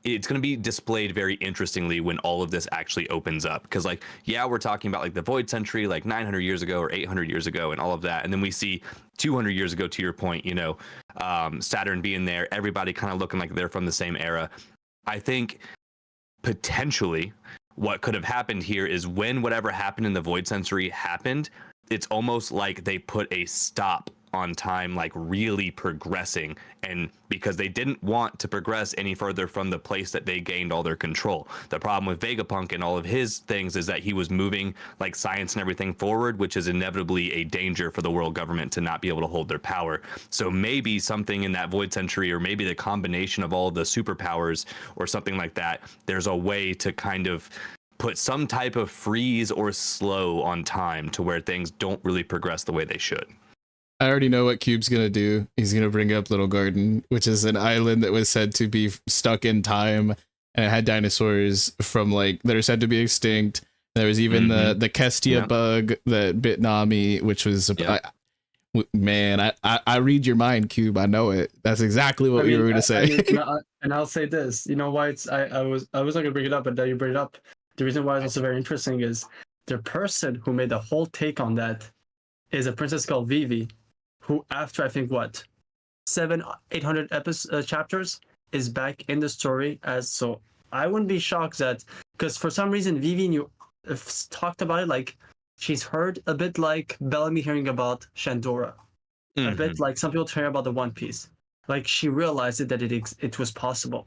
it's going to be displayed very interestingly when all of this actually opens up, because like, yeah, we're talking about like the void century like 900 years ago or 800 years ago and all of that, and then we see 200 years ago, to your point, you know, Saturn being there, everybody kind of looking like they're from the same era. I think potentially what could have happened here is when whatever happened in the void century happened, it's almost like they put a stop on time, like really progressing, and because they didn't want to progress any further from the place that they gained all their control. The problem with Vegapunk and all of his things is that he was moving like science and everything forward, which is inevitably a danger for the world government to not be able to hold their power. So maybe something in that void century, or maybe the combination of all the superpowers or something like that, there's a way to kind of put some type of freeze or slow on time to where things don't really progress the way they should. I already know what Kube's gonna do. He's gonna bring up Little Garden, which is an island that was said to be stuck in time, and it had dinosaurs from like that are said to be extinct. There was even the Kestia bug that bit Nami, which was man. I read your mind, Kube. I know it. That's exactly what we were gonna say. And I'll say this. You know why it's I was not gonna bring it up, but now you bring it up. The reason why it's also very interesting is the person who made the whole take on that is a princess called Vivi, who after I think 700-800 chapters is back in the story as. So I wouldn't be shocked that, because for some reason Vivi talked about it like she's heard a bit like Bellamy hearing about Shandora, a bit like some people hear about the One Piece. Like she realized that it was possible.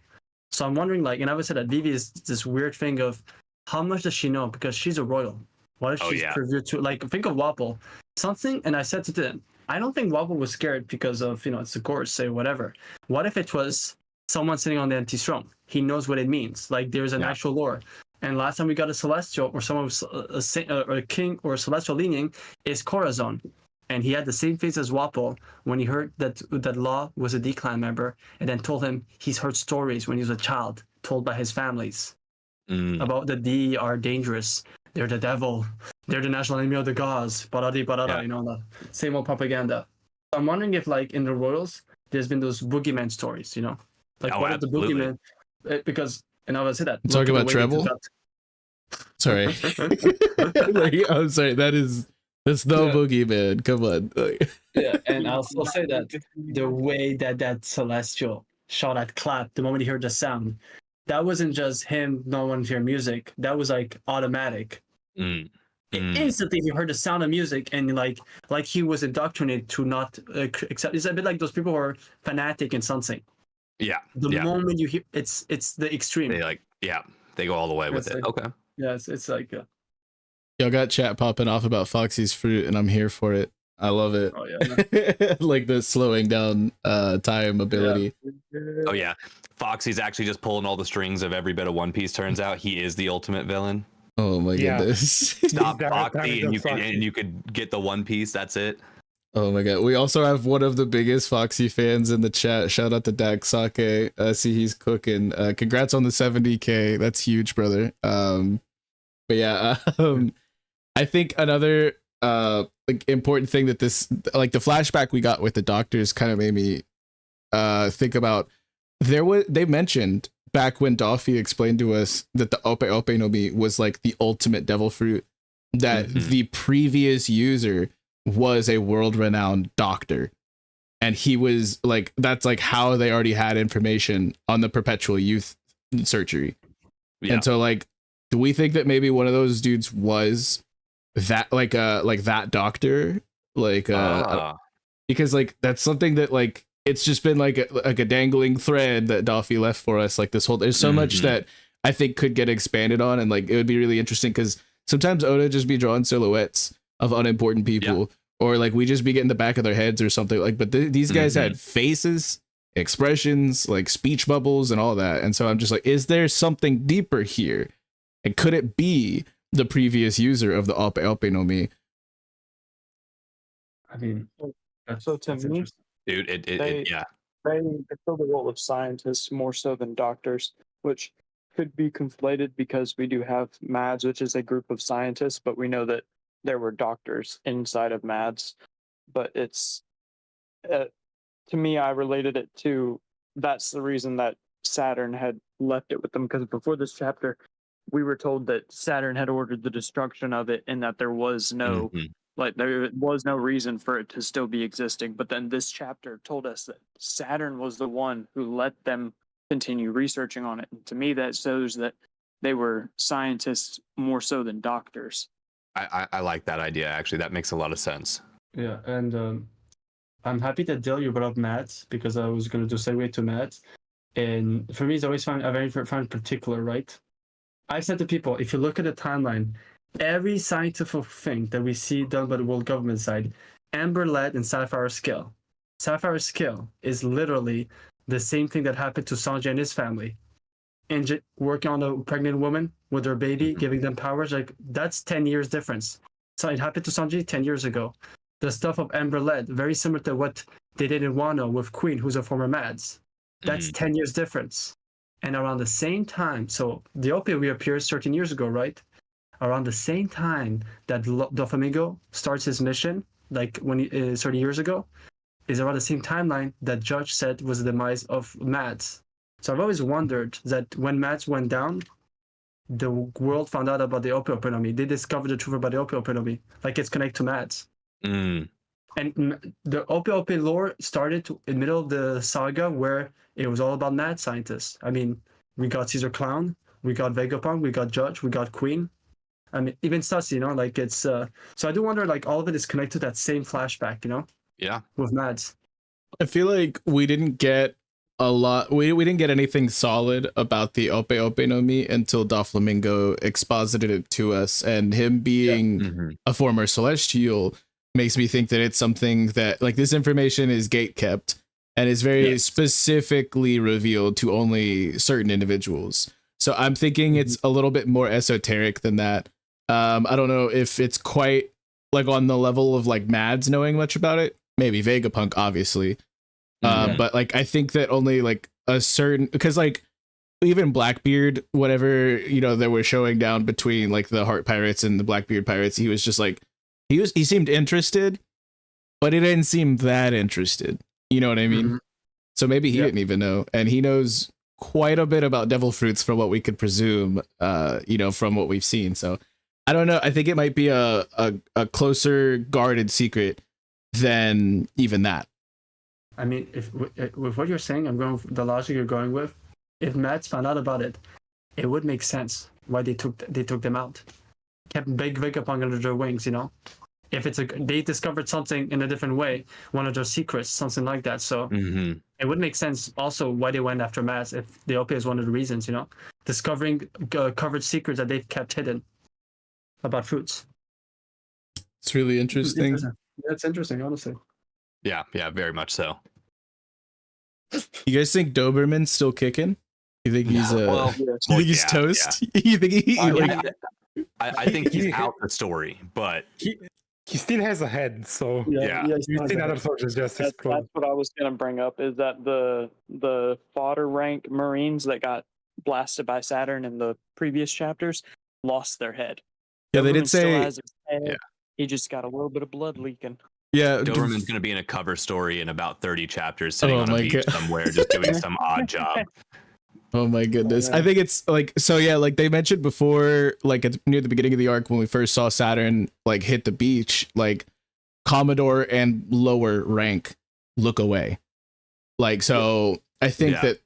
So I'm wondering, like, and I would say that Vivi is this weird thing of how much does she know, because she's a royal. What if she's privy to, like, think of Wapol, something, and I said to them, I don't think Wapol was scared because of, you know, it's the course, say whatever. What if it was someone sitting on the empty throne? He knows what it means. Like there's an actual lore. And last time we got a celestial or someone was a king or a celestial leaning is Corazon. And he had the same face as Wapol when he heard that Law was a D-Clan member, and then told him he's heard stories when he was a child told by his families about the D are dangerous. They're the devil. They're the national enemy of the gods. You know, the same old propaganda. I'm wondering if, like, in the Royals, there's been those boogeyman stories, you know? Like, what if the boogeyman... Because, and I would say that... Talking about Treble? Sorry. Like, I'm sorry, that's no boogeyman. Come on. Yeah, and I'll say that the way that Celestial shot that clap, the moment he heard the sound, that wasn't just him not wanting to hear music. That was like automatic. Instantly, he heard the sound of music, and like he was indoctrinated to not accept. It's a bit like those people who are fanatic in something. Yeah. The moment you hear, it's the extreme. They go all the way with it. Okay. Yeah, it's like. Y'all got chat popping off about Foxy's fruit, and I'm here for it. I love it. Oh yeah. Like the slowing down time ability. Oh yeah. Foxy's actually just pulling all the strings of every bit of One Piece. Turns out he is the ultimate villain. Oh my goodness. Stop Foxy and you could get the One Piece. That's it. Oh my god. We also have one of the biggest Foxy fans in the chat. Shout out to Dak Sake. See he's cooking. Congrats on the 70K. That's huge, brother. But yeah, I think another like important thing that this, like the flashback we got with the doctors kind of made me think about. They mentioned back when Doffy explained to us that the Ope Ope no Mi was like the ultimate devil fruit, that the previous user was a world-renowned doctor, and he was like, that's like how they already had information on the perpetual youth surgery. And so like, do we think that maybe one of those dudes was that like that doctor, like because like that's something that like it's just been like a dangling thread that Doffy left for us, like this whole, there's so much that I think could get expanded on, and like it would be really interesting because sometimes Oda just be drawing silhouettes of unimportant people, or like we just be getting the back of their heads or something like, but these guys had faces, expressions, like speech bubbles and all that, and so I'm just like, is there something deeper here, and could it be the previous user of the Ope Ope no Mi? I mean, so to me, dude, they fill the role of scientists more so than doctors, which could be conflated because we do have MADS, which is a group of scientists, but we know that there were doctors inside of MADS. But it's to me, I related it to, that's the reason that Saturn had left it with them, because before this chapter, we were told that Saturn had ordered the destruction of it, and that there was no there was no reason for it to still be existing. But then this chapter told us that Saturn was the one who let them continue researching on it. And to me, that shows that they were scientists more so than doctors. I like that idea, actually. That makes a lot of sense. Yeah, and I'm happy that Dill, you brought up maths, because I was going to do segue to maths. And for me, it's always found particular, right? I said to people, if you look at the timeline, every scientific thing that we see done by the world government side, Amber Lead and Sapphire Skill. Sapphire Skill is literally the same thing that happened to Sanjay and his family. And working on a pregnant woman with her baby, giving them powers, like that's 10 years difference. So it happened to Sanjay 10 years ago. The stuff of Amber Lead, very similar to what they did in Wano with Queen, who's a former Mads. That's 10 years difference. And around the same time, so the Opio reappears 13 years ago, right? Around the same time that Doflamingo starts his mission, like 30 years ago, is around the same timeline that Judge said was the demise of Mads. So I've always wondered that when Mads went down, the world found out about the Opio Economy. They discovered the truth about the Opio Economy, like it's connected to Mads. And the Opio lore started in the middle of the saga where it was all about mad scientists. I mean, we got Caesar Clown, we got Vegapunk, we got Judge, we got Queen. I mean, even Sus, you know, like it's... so I do wonder, like, all of it is connected to that same flashback, you know? Yeah. With Mads. I feel like we didn't get a lot... We didn't get anything solid about the Ope no Mi until Doflamingo exposited it to us, and him being a former Celestial makes me think that it's something that, like, this information is gate kept and is very specifically revealed to only certain individuals. So I'm thinking it's a little bit more esoteric than that. I don't know if it's quite like on the level of like Mads knowing much about it. Maybe Vegapunk, obviously. But like, I think that only like a certain, because like even Blackbeard, whatever, you know, that we're showing down between like the Heart Pirates and the Blackbeard Pirates, he was just like, he seemed interested, but he didn't seem that interested. You know what I mean? So maybe he didn't even know, and he knows quite a bit about devil fruits from what we could presume, you know, from what we've seen. So I don't know. I think it might be a closer guarded secret than even that. I mean, if with what you're saying, I'm going with the logic you're going with. If Mads found out about it, it would make sense why they took them out, kept Big Vegapunk under their wings, you know. If they discovered something in a different way, one of their secrets, something like that. So it would make sense also why they went after Mads, if the OP is one of the reasons, you know, discovering covered secrets that they've kept hidden about fruits. It's really interesting. That's interesting, honestly. Yeah, very much so. You guys think Doberman's still kicking? You think he's you think he's toast? Yeah. You think he I think he's out the story, but he still has a head, so yeah. You've seen other soldiers just explode. That's what I was going to bring up, is that the fodder rank Marines that got blasted by Saturn in the previous chapters lost their head. Yeah, they did Doberman still say has his head. He just got a little bit of blood leaking. Yeah, Doberman's going to be in a cover story in about 30 chapters, sitting on a beach somewhere, just doing some odd job. Oh my goodness. I think it's like, so yeah, like they mentioned before, like near the beginning of the arc when we first saw Saturn like hit the beach, like Commodore and lower rank look away. Like, so I think that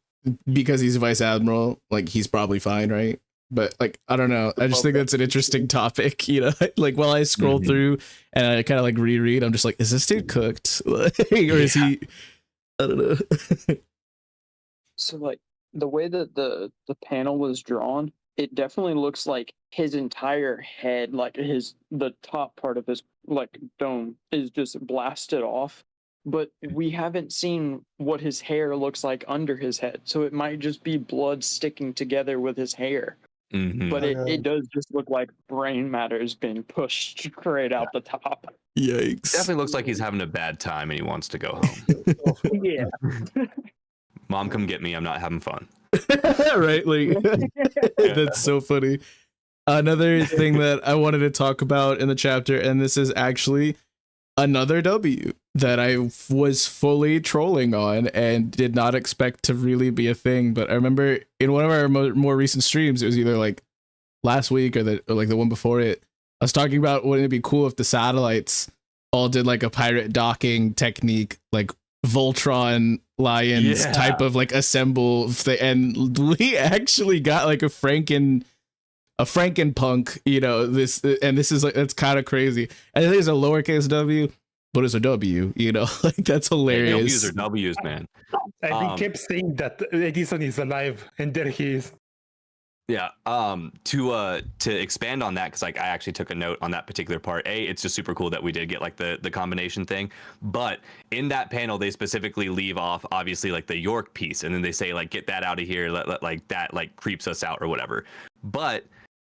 because he's a vice admiral, like he's probably fine, right? But like, I don't know. I just think that's an interesting topic, you know. Like while I scroll through and I kind of like reread, I'm just like, is this dude cooked? Like, or is he? I don't know. So like the way that the panel was drawn, it definitely looks like his entire head, like the top part of his like dome is just blasted off. But we haven't seen what his hair looks like under his head. So it might just be blood sticking together with his hair. But it does just look like brain matter has been pushed straight out the top. Yikes. Definitely looks like he's having a bad time and he wants to go home. Yeah. Mom, come get me. I'm not having fun. Right? Like, that's so funny. Another thing that I wanted to talk about in the chapter, and this is actually another W, that I was fully trolling on and did not expect to really be a thing. But I remember in one of our more recent streams, it was either like last week or like the one before it, I was talking about wouldn't it be cool if the satellites all did like a pirate docking technique, like Voltron Lions type of like assemble, and we actually got like a Frankenpunk, you know, this is like, it's kind of crazy. And I think it's a lowercase w, but it's a w, you know, like that's hilarious. W's are W's, man. And he kept saying that Edison is alive, and there he is. Yeah. To expand on that, because like I actually took a note on that particular part. It's just super cool that we did get like the combination thing. But in that panel, they specifically leave off obviously like the York piece, and then they say like get that out of here, like that like creeps us out or whatever. But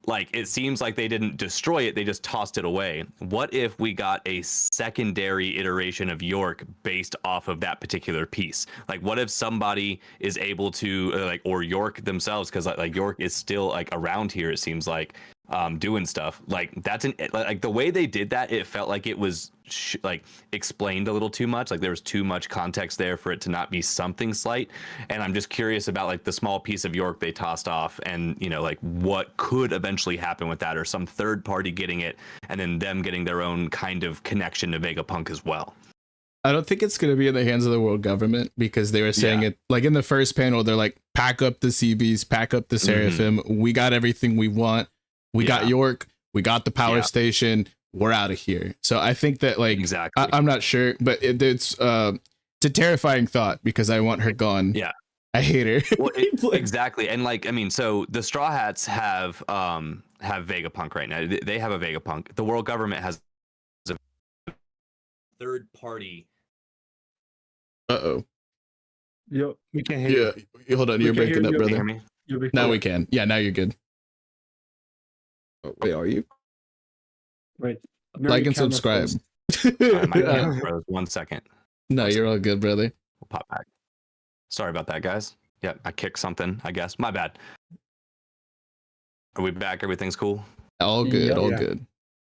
like it seems like they didn't destroy it, they just tossed it away. What if we got a secondary iteration of York based off of that particular piece? Like what if somebody is able to like, or York themselves, because like York is still like around here, it seems like, doing stuff like that's like the way they did that, it felt like it was like explained a little too much, like there was too much context there for it to not be something slight. And I'm just curious about like the small piece of York they tossed off, and you know, like what could eventually happen with that, or some third party getting it and then them getting their own kind of connection to Vegapunk as well. I don't think it's going to be in the hands of the world government, because they were saying it like in the first panel, they're like, pack up the CBs, pack up the Seraphim, we got everything we want. We got York, we got the power station, we're out of here. So I think that like, exactly. I'm not sure, but it's a terrifying thought, because I want her gone. Yeah. I hate her. Well, exactly. And like, I mean, so the Straw Hats have Vegapunk right now. They have a Vegapunk. The world government has a third party. Uh-oh. Yo, we can hear you. Yeah. Hold on, you're breaking up, brother. Now we can. Yeah, now you're good. Oh, wait, are you? Wait. Like and subscribe. My camera froze. 1 second. No, you're all good, brother. We'll pop back. Sorry about that, guys. Yep, I kicked something, I guess. My bad. Are we back? Everything's cool? All good, all good.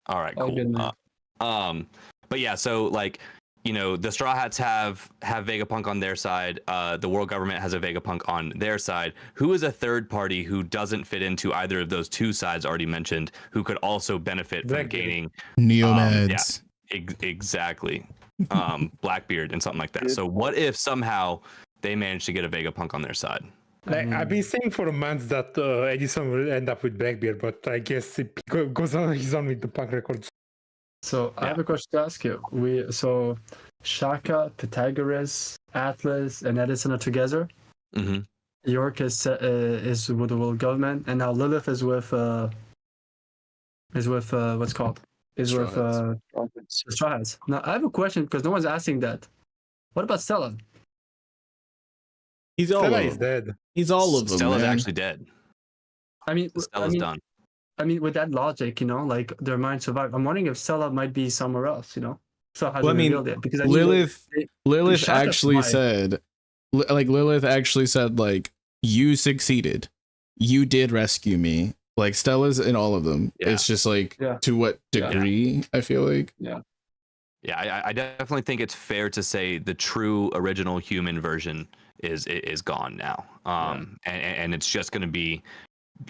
All right, all cool. Good, but yeah, so like, you know, the Straw Hats have Vegapunk on their side. The world government has a Vegapunk on their side. Who is a third party who doesn't fit into either of those two sides already mentioned, who could also benefit from gaining Neomads? Exactly. Blackbeard and something like that. So what if somehow they manage to get a Vegapunk on their side? Like, I've been saying for a month that Edison will end up with Blackbeard, but I guess it goes on. He's on with the punk records. So I have a question to ask you. So Shaka, Pythagoras, Atlas, and Edison are together. Mm-hmm. York is with the world government, and now Lilith is with what's called Straw Hats. Now I have a question, because no one's asking that. What about Stella? Stella is dead. He's all of them. Stella's actually dead. I mean, Stella's done. I mean, with that logic, you know, like their mind survived. I'm wondering if Stella might be somewhere else, you know. So how do we reveal that? Because Lilith actually said, Lilith actually said, like, you succeeded, you did rescue me. Like Stella's in all of them. Yeah. It's just like to what degree? I feel like. Yeah, I definitely think it's fair to say the true original human version is gone now. And it's just going to be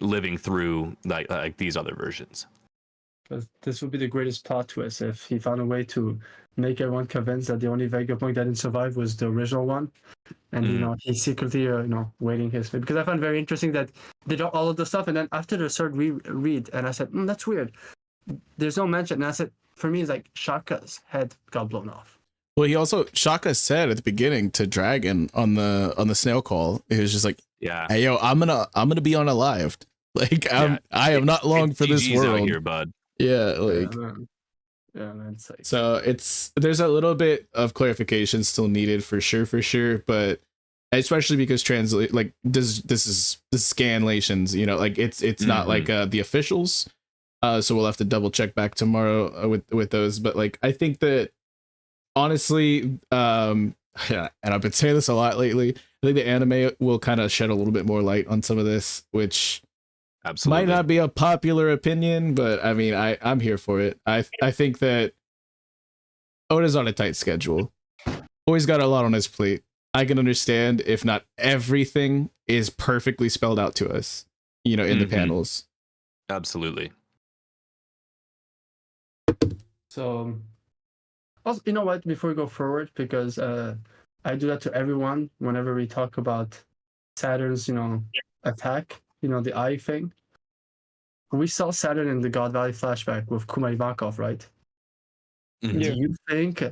living through like these other versions. This would be the greatest plot twist if he found a way to make everyone convinced that the only Vegapunk that didn't survive was the original one, and you know, he's secretly waiting his fate. Because I found very interesting that they did all of the stuff, and then after the third read, and I said, that's weird. There's no mention, and I said, for me, it's like Shaka's head got blown off. Well, Shaka said at the beginning to Dragon on the snail call, he was just like, hey yo, I'm gonna be unalived. Like I am not long for this world. Out here, bud. Yeah, like man, so there's a little bit of clarification still needed for sure, but especially because translate like this is scanlations, you know, like it's not like the officials. So we'll have to double check back tomorrow with those. But like I think that honestly, and I've been saying this a lot lately, I think the anime will kind of shed a little bit more light on some of this, which absolutely might not be a popular opinion, but I mean I'm here for it. I think that Oda's on a tight schedule. Always got a lot on his plate. I can understand if not everything is perfectly spelled out to us, in the panels. Absolutely. So, also, you know what? Before we go forward, because I do that to everyone whenever we talk about Saturn's, attack, the eye thing. We saw Saturn in the God Valley flashback with Kuma Ivankov, right? Mhm. Do you think?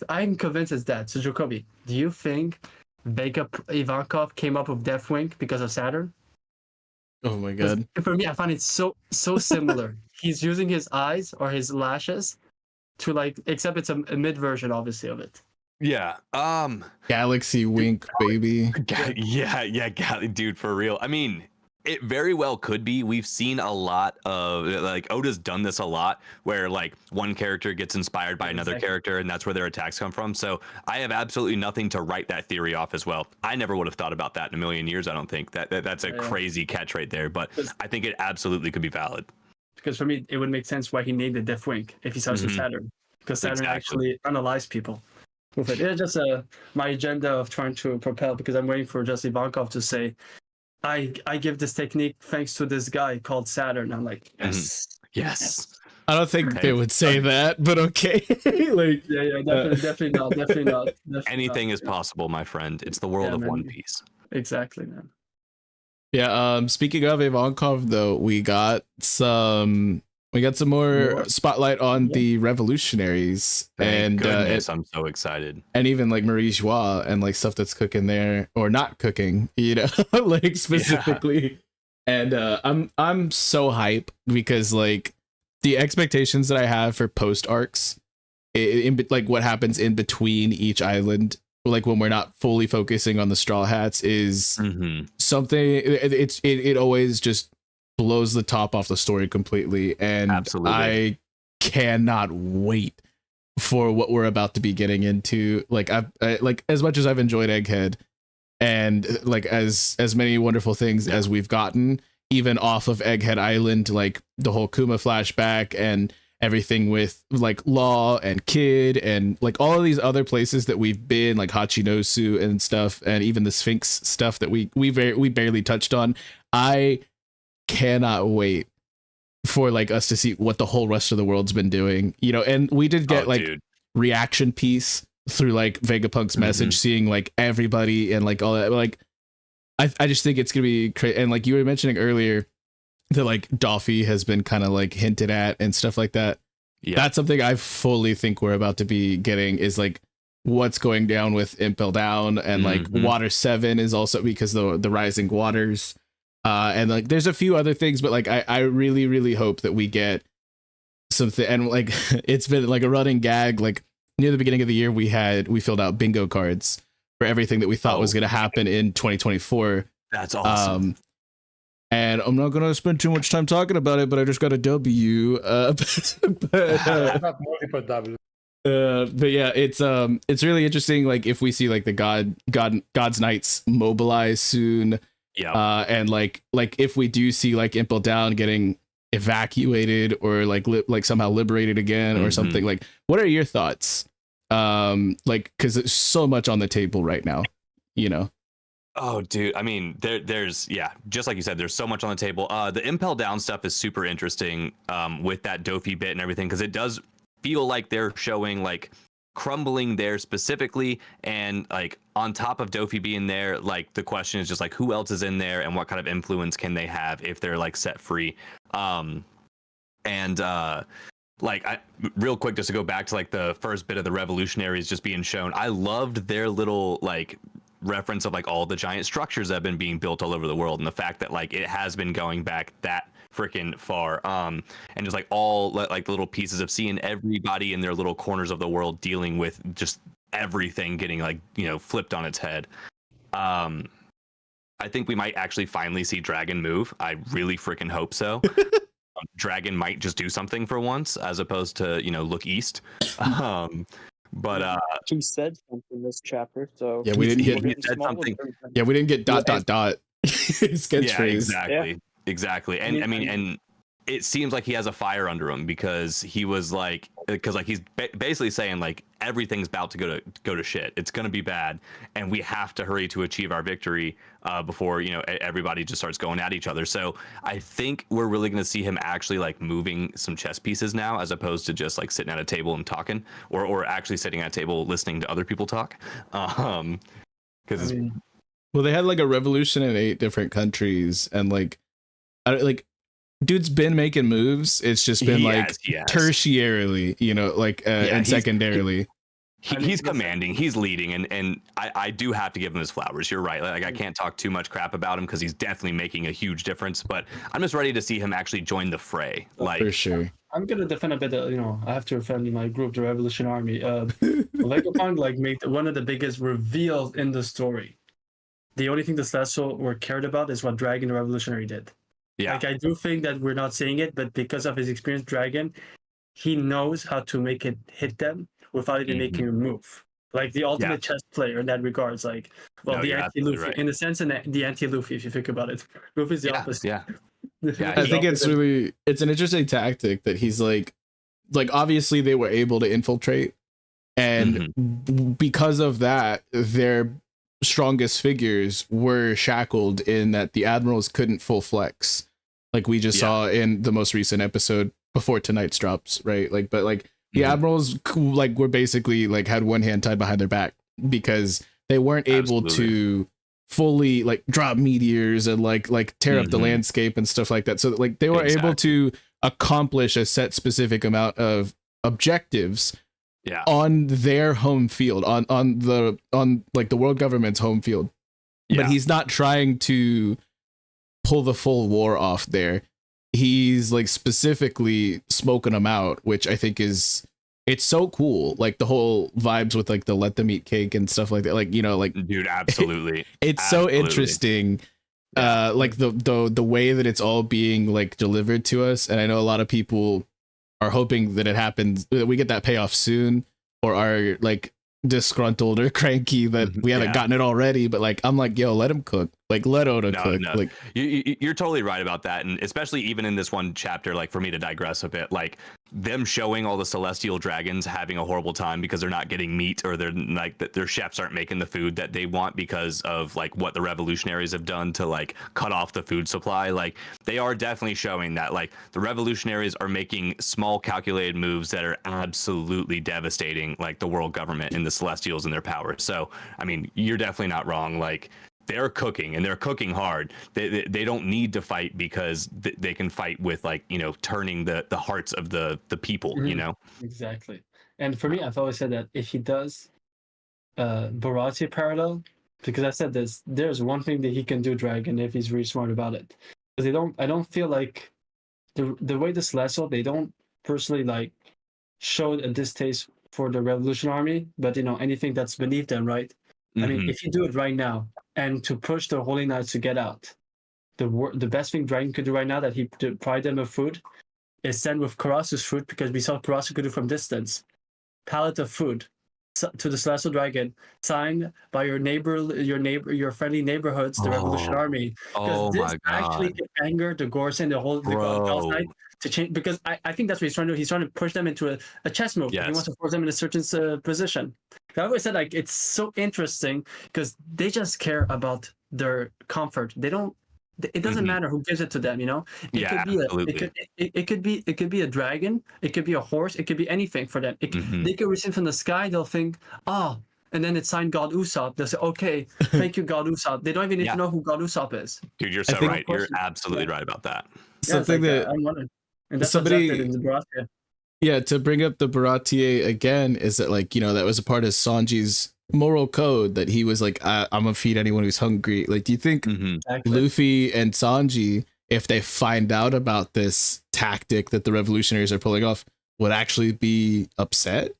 I'm convinced it's that. So, Jacoby, do you think Ivankov came up with Deathwing because of Saturn? Oh my god. For me, I find it so similar. He's using his eyes or his lashes to except it's a mid version, obviously, of it. Yeah. Galaxy wink, baby. Yeah, dude, for real. I mean, it very well could be. We've seen a lot of Oda's done this a lot, where one character gets inspired by another character, and that's where their attacks come from. So I have absolutely nothing to write that theory off as well. I never would have thought about that in a million years. I don't think that's a crazy catch right there, but I think it absolutely could be valid. Because for me, it would make sense why he named it Deathwing if he starts with Saturn, because Saturn actually analyzed people with it. It's just my agenda of trying to propel, because I'm waiting for just Ivankov to say, I give this technique thanks to this guy called Saturn. I'm like, yes. Yes. I don't think they would say that, but okay. Definitely not. Anything is possible, my friend. It's the world of One Piece. Exactly, man. Yeah. Speaking of Ivankov, though, we got some more spotlight on the revolutionaries. Thank goodness, I'm so excited. And even Marie Joie and stuff that's cooking there or not cooking, specifically. Yeah. And I'm so hype because the expectations that I have for post arcs, what happens in between each island, when we're not fully focusing on the Straw Hats, is something. It always just blows the top off the story completely, and absolutely. I cannot wait for what we're about to be getting into. As much as I've enjoyed Egghead, and as many wonderful things as we've gotten, even off of Egghead Island, the whole Kuma flashback and everything with Law and Kid and all of these other places that we've been, Hachinosu and stuff, and even the Sphinx stuff that we barely touched on. I cannot wait for us to see what the whole rest of the world's been doing, and we did get reaction piece through Vegapunk's message, seeing everybody and all that. I just think it's gonna be crazy. And you were mentioning earlier that Doffy has been kind of hinted at and stuff like that. Yeah, that's something I fully think we're about to be getting, is what's going down with Impel Down, and Water 7 is also because the rising waters. And there's a few other things, but I really, really hope that we get something. And it's been a running gag. Near the beginning of the year, we filled out bingo cards for everything that we thought was going to happen in 2024. That's awesome. And I'm not going to spend too much time talking about it, but I just got a W. Not multiple W. But yeah, it's really interesting. If we see the God's Knights mobilize soon. Yeah. And if we do see Impel Down getting evacuated or somehow liberated again or something, what are your thoughts? Because there's so much on the table right now, Oh, dude. I mean, there's just like you said, there's so much on the table. The Impel Down stuff is super interesting with that Dofi bit and everything, because it does feel like they're showing crumbling there specifically, and on top of Dofi being there, the question is just who else is in there and what kind of influence can they have if they're set free. Real quick, just to go back to the first bit of the revolutionaries just being shown, I loved their little reference of all the giant structures that have been being built all over the world, and the fact that it has been going back that freaking far, and just all the little pieces of seeing everybody in their little corners of the world dealing with just everything getting flipped on its head. I think we might actually finally see Dragon move. I really freaking hope so. Dragon might just do something for once, as opposed to look east. But he said something this chapter, so yeah, we didn't get he said something. Yeah, we didn't get ... His catchphrase. Exactly. And I mean, and it seems like he has a fire under him because he's basically saying like everything's about to go to shit. It's going to be bad, and we have to hurry to achieve our victory before everybody just starts going at each other. So I think we're really going to see him actually like moving some chess pieces now, as opposed to just like sitting at a table and talking, or actually sitting at a table listening to other people talk. Because well, they had like a revolution in 8 different countries, and like dude's been making moves. It's just been tertiarily, and secondarily. He's commanding, he's leading, and I do have to give him his flowers. You're right. Like I can't talk too much crap about him because he's definitely making a huge difference. But I'm just ready to see him actually join the fray. Like for sure. I'm gonna defend a bit. I have to defend my group, the Revolution Army. Vegapunk like made one of the biggest reveals in the story. The only thing the Celestial were cared about is what Dragon the Revolutionary did. Yeah. Like I do think that we're not saying it, but because of his experience, Dragon, he knows how to make it hit them without even making a move. Like the ultimate chess player in that regards. Like, well, the anti-Luffy, right. In a sense, the anti-Luffy, if you think about it. Luffy's the opposite. Yeah. I think it's an interesting tactic that he's like obviously they were able to infiltrate, and because of that, their strongest figures were shackled in that the admirals couldn't full flex, like we just saw in the most recent episode before tonight's drops, right? Like, but like the admirals like were basically like had one hand tied behind their back because they weren't able to fully like drop meteors and like tear up the landscape and stuff like that. So like they were able to accomplish a set specific amount of objectives on their home field, on like the world government's home field. But he's not trying to pull the full war off there. He's like specifically smoking them out, which I think it's so cool. Like the whole vibes with like the let them eat cake and stuff like that. Like, like dude, absolutely. It's so interesting. Like the way that it's all being like delivered to us. And I know a lot of people are hoping that it happens, that we get that payoff soon, or are like disgruntled or cranky that we haven't gotten it already. But like, I'm like, yo, let him cook. Like, let Oda cook. No. Like, you're totally right about that. And especially even in this one chapter, like for me to digress a bit, like them showing all the celestial dragons having a horrible time because they're not getting meat, or they're like their chefs aren't making the food that they want because of like what the revolutionaries have done to like cut off the food supply. Like they are definitely showing that like the revolutionaries are making small calculated moves that are absolutely devastating like the world government and the celestials and their power. So I mean, you're definitely not wrong. Like they're cooking, and they're cooking hard. They don't need to fight because they can fight with like, turning the hearts of the people, Exactly. And for me, I've always said that if he does Baratie parallel, because I said this, there's one thing that he can do, Dragon, if he's really smart about it. Because I don't feel like the way the Celestial, they don't personally like show a distaste for the Revolution Army, but anything that's beneath them, right? I mean, if you do it right now, and to push the Holy Knights to get out, the best thing Dragon could do right now, that he deprived them of food, is send with Karasu's food, because we saw Karasu could do from distance. Pallet of food to the Celestial Dragon, signed by your friendly neighborhoods, the Revolution Army. Because this actually can anger the Gorson, the Gauss Knight, to change. Because I think that's what he's trying to do. He's trying to push them into a chess move. Yes. He wants to force them in a certain position. I always said like it's so interesting because they just care about their comfort. They don't. It doesn't matter who gives it to them. It could be a dragon. It could be a horse. It could be anything for them. They could receive from the sky. They'll think, and then it's signed God Usopp. They'll say, okay, thank you, God Usopp. They don't even need to know who God Usopp is. Dude, you're so right. You're absolutely right about that. Something that I'm wondering. And that's somebody. In the Baratie. Yeah, to bring up the Baratie again, is that like, that was a part of Sanji's moral code, that he was like, I'm gonna feed anyone who's hungry. Like, do you think Luffy and Sanji, if they find out about this tactic that the revolutionaries are pulling off, would actually be upset?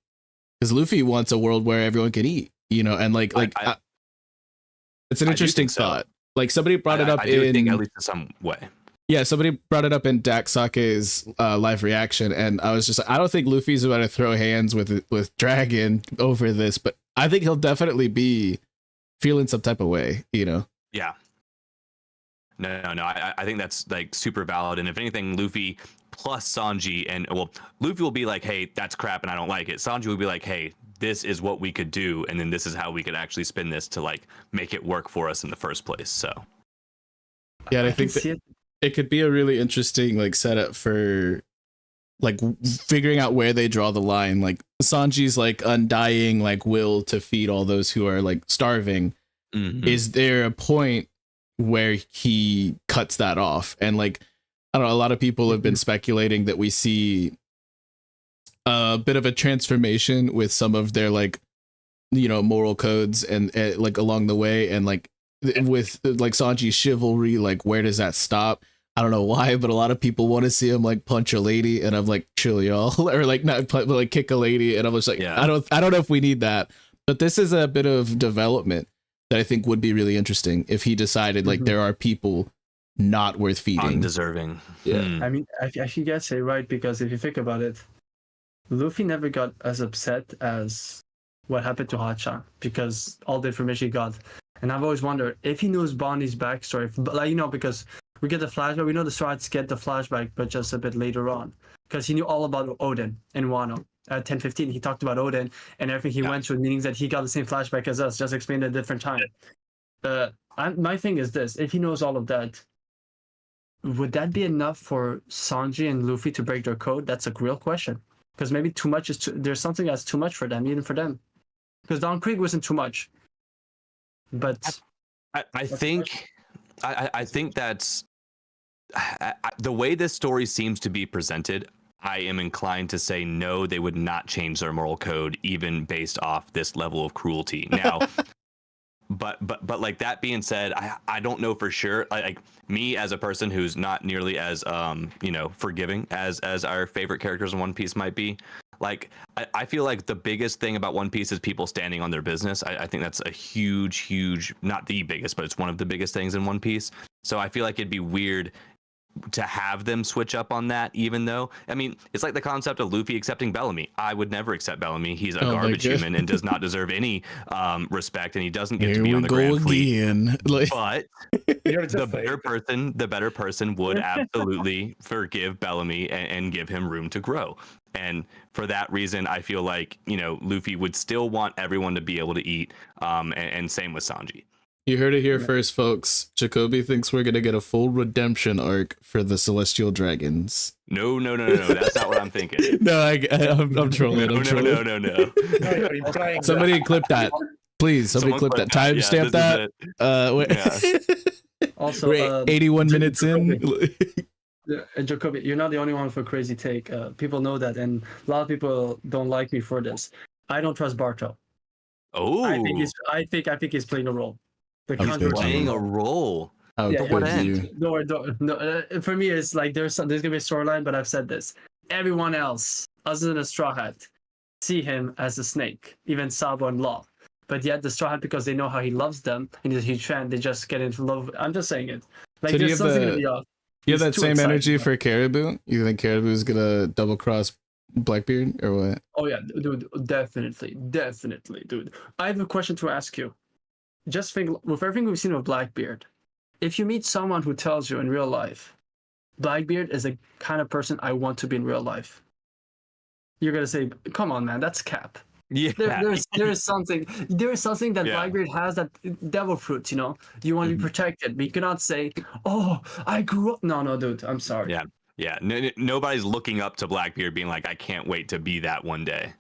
Because Luffy wants a world where everyone can eat, and it's an interesting thought. Like somebody brought it up I do think at least in some way. Yeah, somebody brought it up in Daksake's live reaction, and I was just like, I don't think Luffy's about to throw hands with Dragon over this, but I think he'll definitely be feeling some type of way, Yeah. No. I think that's like super valid. And if anything, Luffy plus Sanji, and well, Luffy will be like, hey, that's crap and I don't like it. Sanji will be like, hey, this is what we could do, and then this is how we could actually spin this to like make it work for us in the first place. So Yeah, and I can think see that it. it could be a really interesting like setup for like figuring out where they draw the line. Like Sanji's like undying like will to feed all those who are like starving. Mhm. Is there a point where he cuts that off? And like, I don't know, a lot of people have been speculating that we see a bit of a transformation with some of their like, you know, moral codes and like along the way, and like with like Sanji's chivalry, like where does that stop? I don't know why, but a lot of people want to see him like punch a lady, and I'm like, chill, y'all, or like not but like kick a lady, and I was like, Yeah. I don't know if we need that, but this is a bit of development that I think would be really interesting if he decided like there are people not worth feeding. Undeserving. Yeah. I mean, I think you guys say right, because if you think about it, Luffy never got as upset as what happened to Hachan, because all the information he got. And I've always wondered if he knows Bonnie's backstory, like, you know, because we get the flashback, we know the Strides get the flashback, but just a bit later on, because he knew all about Odin and Wano. At 10:15, he talked about Odin and everything he went through, meaning that he got the same flashback as us, just explained at a different time. My thing is this: if he knows all of that, would that be enough for Sanji and Luffy to break their code? That's a real question. Because maybe too much is there's something that's too much for them, even for them. Because Don Krieg wasn't too much. But I think that's the way this story seems to be presented. I am inclined to say no, they would not change their moral code even based off this level of cruelty. Now, but like that being said, I don't know for sure. Like me as a person who's not nearly as you know, forgiving as our favorite characters in One Piece might be. Like I feel like the biggest thing about One Piece is people standing on their business. I think that's a huge, not the biggest, but it's one of the biggest things in One Piece. So I feel like it'd be weird to have them switch up on that, even though, I mean, it's like the concept of Luffy accepting Bellamy. I would never accept Bellamy. He's a garbage human and does not deserve any respect, and he doesn't get to be on the Grand Fleet. Like, But the better person would absolutely forgive Bellamy and give him room to grow. And for that reason, I feel like, you know, Luffy would still want everyone to be able to eat, and same with Sanji. you heard it here first, folks. Jacoby thinks we're gonna get a full redemption arc for the Celestial Dragons. No. That's not what I'm thinking. No, I'm trolling. I'm trolling. No. No, you're implying Somebody clip that, please. Somebody clip that. Timestamp that. Yeah. also, We're 81 minutes in. Jacoby, you're not the only one for crazy take. People know that, and a lot of people don't like me for this. I don't trust Barto. Oh, I think he's playing a role. The He's controversy- playing a role. How Yeah, could what end? you? No. For me, it's like there's gonna be a storyline, but I've said this. Everyone else, other than a Straw Hat, see him as a snake. Even Sabo and Law. But yet the Straw Hat, because they know how he loves them and he's a huge fan, they just get into love. I'm just saying it. Like So do you there's have something the- to be off. You have He's that too same excited, energy bro. for Caribou? You think Caribou's gonna double cross Blackbeard or what? Oh yeah, dude, definitely, dude. I have a question to ask you. Just think, with everything we've seen of Blackbeard, if you meet someone who tells you in real life, Blackbeard is the kind of person I want to be in real life, you're gonna say, "Come on, man, that's cap." Yeah. There is something that Yeah. Blackbeard has, that devil fruit. You know, you want to be protected, but you cannot say, "Oh, I grew up." No, dude, I'm sorry. Yeah. Yeah. Nobody's looking up to Blackbeard being like, I can't wait to be that one day.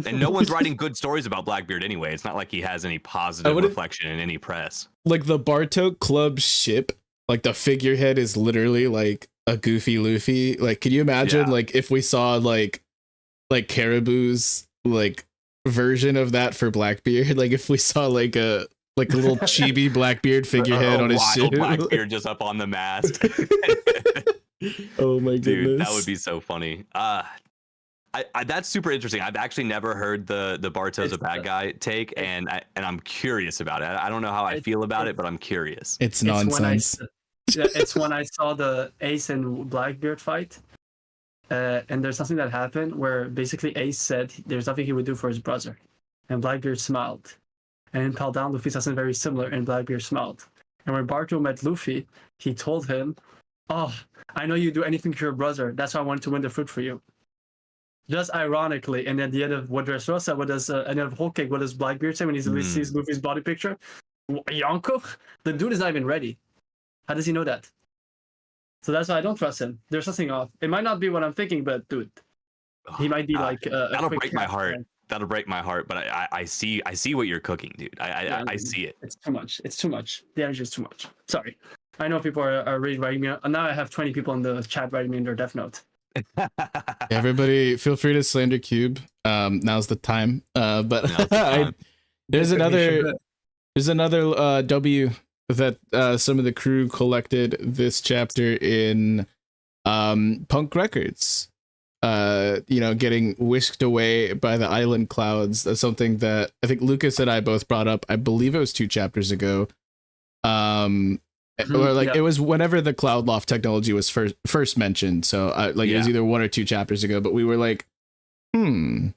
And no one's writing good stories about Blackbeard anyway. It's not like he has any positive wouldn't- reflection in any press. Like the Barto Club ship, like the figurehead is literally like a goofy Luffy. Like, can you imagine Yeah. like if we saw like Caribou's like version of that for Blackbeard? Like if we saw like a little chibi Blackbeard figurehead A on his wild ship. Blackbeard just up on the mast. Oh my goodness. Dude, that would be so funny. That's super interesting. I've actually never heard the Barto's a bad guy take, and I'm curious about it. I don't know how I feel about it, but I'm curious. It's It's when nonsense. it's when I saw the Ace and Blackbeard fight. And there's something that happened where basically Ace said there's nothing he would do for his brother. And Blackbeard smiled. And in Pal Down, Luffy said something very similar, and Blackbeard smiled. And when Barto met Luffy, he told him, "Oh, I know you do anything for your brother. That's why I wanted to win the fruit for you." Just ironically, and at the end of what Dressrosa, what does at the end of Whole Cake, what does Blackbeard say when he sees Luffy's body picture? Yonko? The dude is not even ready. How does he know that? So that's why I don't trust him. There's something off. It might not be what I'm thinking, but dude, he might be like that'll break my heart. That'll break my heart, but I see what you're cooking, dude. I see it. It's too much. It's too much. The energy is too much. Sorry. I know people are already writing me. Now I have 20 people in the chat writing me in their death note. Everybody, feel free to slander Kube. Now's the time. But Now's the time. there's another W that some of the crew collected this chapter in Punk Records. Getting whisked away by the island clouds. That's something that I think Lucas and I both brought up. I believe it was 2 chapters ago. Or like it was whenever the Cloud Loft technology was first mentioned. So it was either 1 or 2 chapters ago, but we were like, I mean,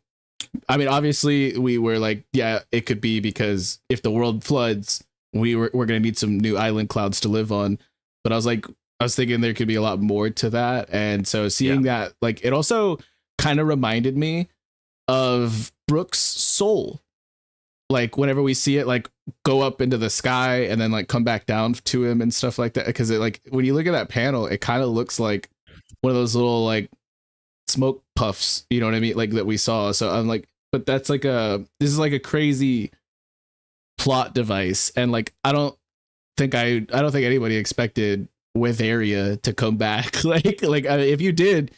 obviously we were like, yeah, it could be because if the world floods, we're going to need some new island clouds to live on. But I was thinking there could be a lot more to that. And so seeing that, like, it also kind of reminded me of Brooke's soul. Like whenever we see it, like go up into the sky and then like come back down to him and stuff like that. Because it, like, when you look at that panel, it kind of looks like one of those little like smoke puffs, you know what I mean? Like that we saw. So I'm like, but that's like this is like a crazy plot device. And like, I don't think anybody expected Witharia to come back. like if you did,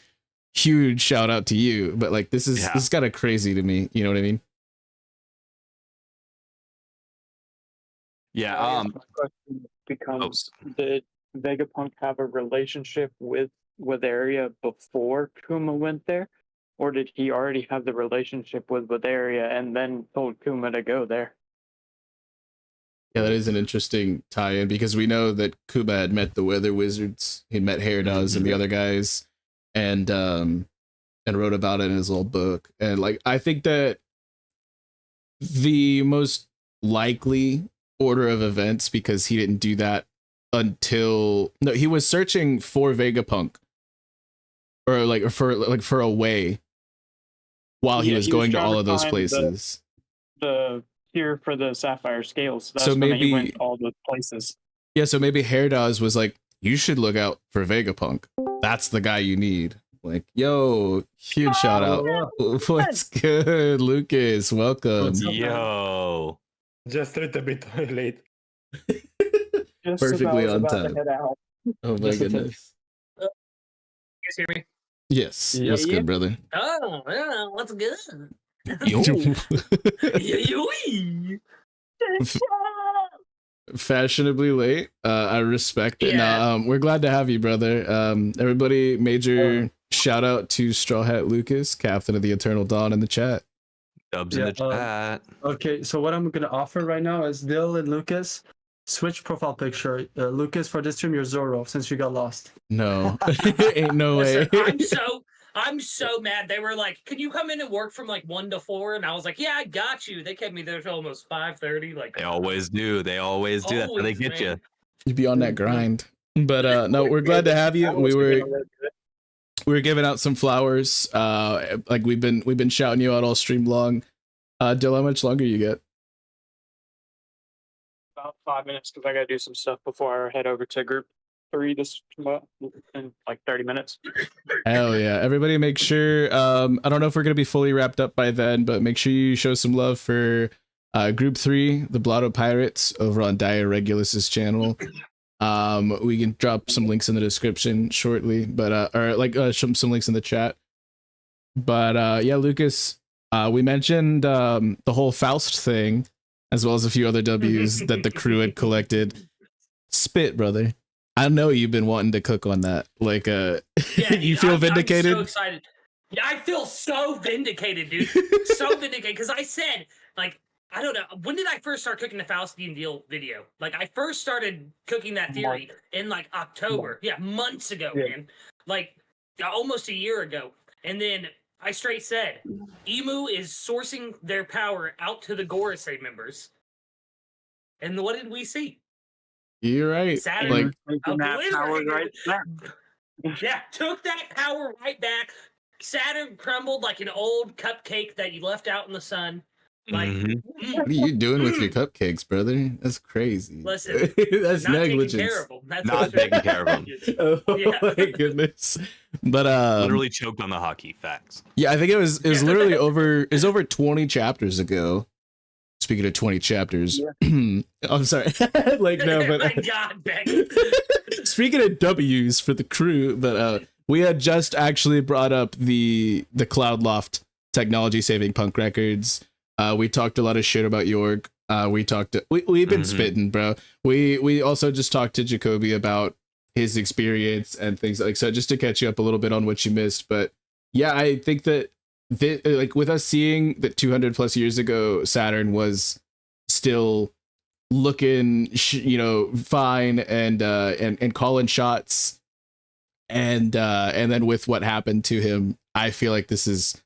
huge shout out to you. But like, this is kind of crazy to me. You know what I mean? Yeah. My question becomes: did Vegapunk have a relationship with Witharia before Kuma went there, or did he already have the relationship with Witharia and then told Kuma to go there? Yeah, that is an interesting tie-in because we know that Kube had met the Weather Wizards. He'd met Hairdoz and the other guys, and wrote about it in his little book. And like, I think that the most likely order of events, because he didn't do that until he was searching for Vegapunk, or for a way while he was going to all of those places. The here for the sapphire scales. That's so when maybe he went to all those places. Yeah, so maybe Hairdoz was like, you should look out for Vegapunk. That's the guy you need. Like, yo, huge shout out. What's good, Lucas? Welcome. Yo. Just a little bit late. Just Perfectly on about to time. head out. Oh my goodness. You guys hear me? Yes, Yeah, what's good, brother? Oh, yeah, what's good? Yo. Fashionably late. I respect it. Yeah. No, we're glad to have you, brother. Everybody, major shout out to Straw Hat Lucas, Captain of the Eternal Dawn, in the chat. Dubs in the chat. Okay, so what I'm gonna offer right now is Dill and Lucas switch profile picture. Lucas, for this stream, you're Zoro since you got lost. No, ain't no way. Listen, I'm so mad. They were like, "Can you come in and work from like 1 to 4?" And I was like, "Yeah, I got you." They kept me there till almost 5:30. Like They always do. That's how they get you. You be on that grind. But no, we're glad to have you. We were giving out some flowers. Like we've been shouting you out all stream long. Dill, how much longer you get? About 5 minutes because I got to do some stuff before I head over to group 3 in like 30 minutes. Hell yeah. Everybody make sure, I don't know if we're going to be fully wrapped up by then, but make sure you show some love for group 3, the Blotto Pirates, over on Dire Regulus's channel. We can drop some links in the description shortly, but some links in the chat. But yeah, Lucas, we mentioned the whole Faust thing, as well as a few other W's that the crew had collected. Spit, brother. I know you've been wanting to cook on that. Like, you feel vindicated? I'm so excited. Yeah, I feel so vindicated, dude. So vindicated because I said, like, I don't know. When did I first start cooking the Faustian deal video? Like, I first started cooking that theory in like October. Yeah, months ago, man. Like, almost a year ago. And then I straight said, Emu is sourcing their power out to the Gorosei members. And what did we see? You're right. Saturn, Like, Taking that power right back. yeah, took that power right back. Saturn crumbled like an old cupcake that you left out in the sun. Like, Mhm. what are you doing with your cupcakes, brother? That's crazy. Listen, That's not taking negligence. care of them. That's Not for sure. taking care of 'em. Oh Yeah. my goodness. But Literally choked on the hockey. Facts. yeah, I think it was literally over 20 chapters ago. Speaking of 20 chapters, I'm sorry. Like no, but My God, Beck. speaking of W's for the crew, but we had just actually brought up the Cloud Loft technology saving punk records. We talked a lot of shit about York. We've been spitting, bro. We also just talked to Jacoby about his experience and things like so, just to catch you up a little bit on what you missed. But yeah, I think that like with us seeing that 200 plus years ago, Saturn was still looking, fine and calling shots, and then with what happened to him, I feel like this is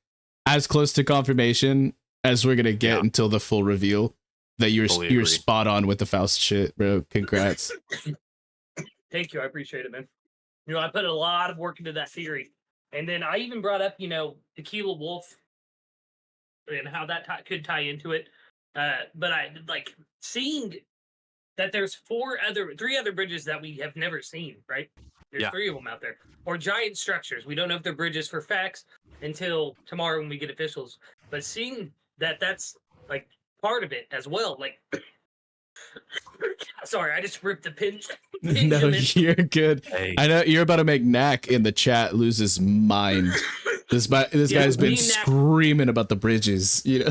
as close to confirmation as we're gonna get until the full reveal that you're spot on with the Faust shit, bro. Congrats. Thank you. I appreciate it, man. I put a lot of work into that theory. And then I even brought up, Tequila Wolf and how that could tie into it. But I like seeing that there's three other bridges that we have never seen, right? There's three of them out there. Or giant structures. We don't know if they're bridges for facts until tomorrow when we get officials. But seeing that that's like part of it as well. Like, sorry, I just ripped the pinch. No, you're good. Hey. I know you're about to make Knack in the chat lose his mind. This guy's been screaming about the bridges. Dude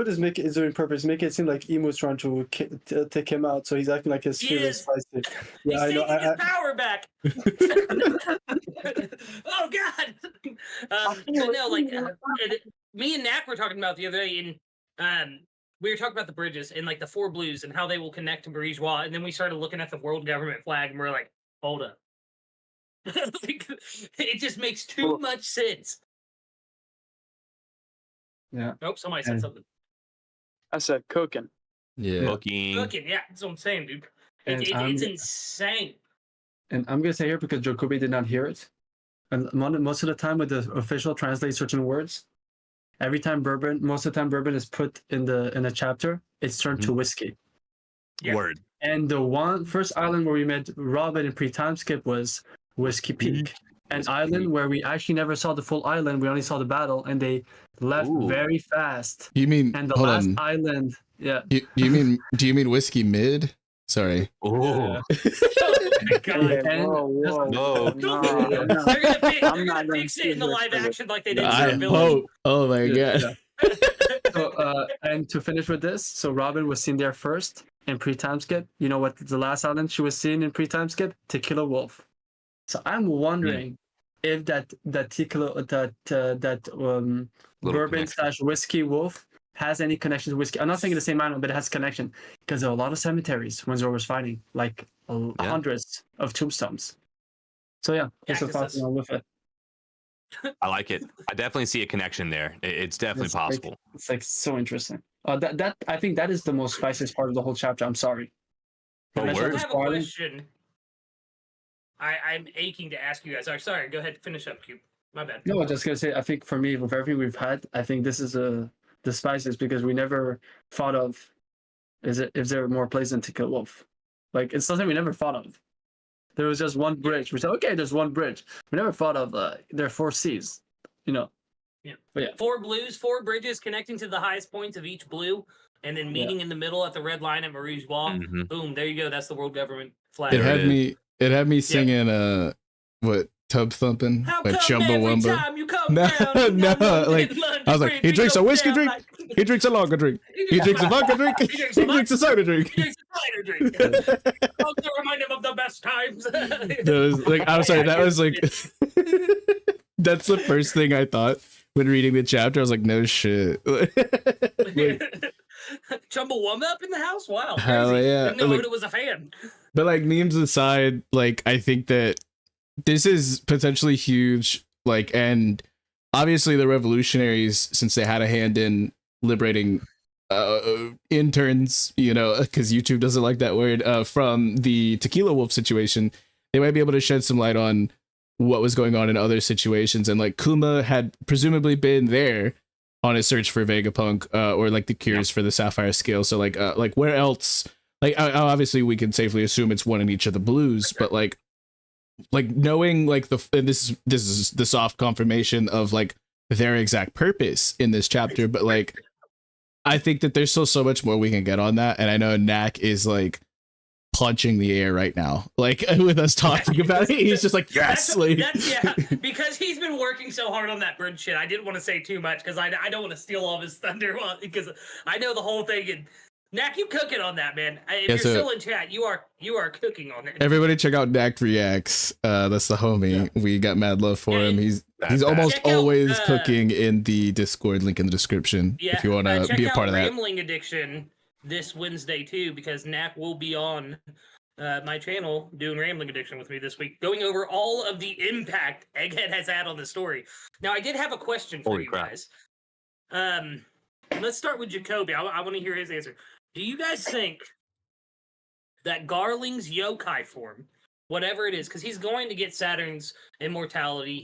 is making is doing purpose, make it seem like Emu's trying to take him out, so he's acting like his fear is spicy. Yeah, he's taking his power back. Oh God! But no, like me and Knack were talking about the other day, and we were talking about the bridges and like the four blues and how they will connect to Bourgeois, and then we started looking at the world government flag, and we're like, hold up. Like, it just makes too much sense. Yeah. Nope, somebody said something. I said cooking. Yeah. Cooking. Yeah, that's what I'm saying, dude. And It's insane. And I'm gonna say here because Jacoby did not hear it. And most of the time, with the official translate certain words, most of the time bourbon is put in a chapter, it's turned to whiskey. Yeah. Word. And the first island where we met Robin in pre-time skip was Whiskey Peak, an island where we actually never saw the full island. We only saw the battle, and they left very fast. You mean? And the hold last on. island, yeah. Do you mean Whiskey Mid? Sorry. Oh. Oh my God. No. They're gonna fix it in the live action like they did I in the Village. hope. Oh my god. So, and to finish with this, so Robin was seen there first in pre-time skip. You know what? The last island she was seen in pre-time skip, Tequila Wolf. So I'm wondering if that bourbon / whiskey wolf has any connection to whiskey. I'm not saying the same island, but it has connection because there are a lot of cemeteries when Zor was fighting, like hundreds of tombstones. So yeah, it's a thought with it. I like it. I definitely see a connection there. It's definitely possible. It's like so interesting. That I think that is the most spiciest part of the whole chapter. I'm sorry. Oh, I word. have a question. I'm aching to ask you guys. Sorry, go ahead, finish up, Cube. My bad. No, I was just gonna say, I think for me, with everything we've had, I think this is the spiciest because we never thought of if there were more plays than Tequila Wolf. Like it's something we never thought of. There was just one bridge. We said, okay, there's one bridge. We never thought of there are 4 Cs. Yeah. But yeah. 4 blues, 4 bridges connecting to the highest points of each blue, and then meeting in the middle at the red line at Marie's Wall. Mm-hmm. Boom, there you go. That's the world government flag. It had me singing what tub thumping How like come Chumbawamba. every time you come No, down, no, London, like London, I was like, Bridge, he we drinks a go whiskey down drink, like- he drinks a lager drink, he drinks a vodka drink, he drinks a drinks a soda drink. He drinks a cider drink. Oh, to remind him of the best times. That was like, I'm sorry, that was like, that's the first thing I thought when reading the chapter. I was like, no shit. Chumbawamba up in the house? Wow. Hell crazy. yeah. Didn't know Like- it was a fan. But like memes aside, like I think that this is potentially huge. Like, and obviously the revolutionaries, since they had a hand in liberating interns, you know, because YouTube doesn't like that word, from the Tequila Wolf situation, they might be able to shed some light on what was going on in other situations. And like Kuma had presumably been there on his search for Vegapunk, or like the cures for the Sapphire Scale. So like where else? Like obviously we can safely assume it's one in each of the blues, but like knowing like this is the soft confirmation of like their exact purpose in this chapter, but like I think that there's still so much more we can get on that, and I know Knack is like punching the air right now, like with us talking about it. He's just like, yes, yeah, because he's been working so hard on that bridge shit. I didn't want to say too much because I don't want to steal all of his thunder, because I know the whole thing. And Knack, you cooking on that, man. If you're still in chat, you are cooking on it. Everybody check out Knack Reacts. That's the homie. Yeah. We got mad love for him. He's almost always cooking in the Discord, link in the description. Yeah, if you want to be a part of that. Rambling Addiction this Wednesday too, because Knack will be on my channel doing Rambling Addiction with me this week, going over all of the impact Egghead has had on the story. Now, I did have a question for you guys. Let's start with Jacoby. I want to hear his answer. Do you guys think that Garling's yokai form, whatever it is, because he's going to get Saturn's immortality,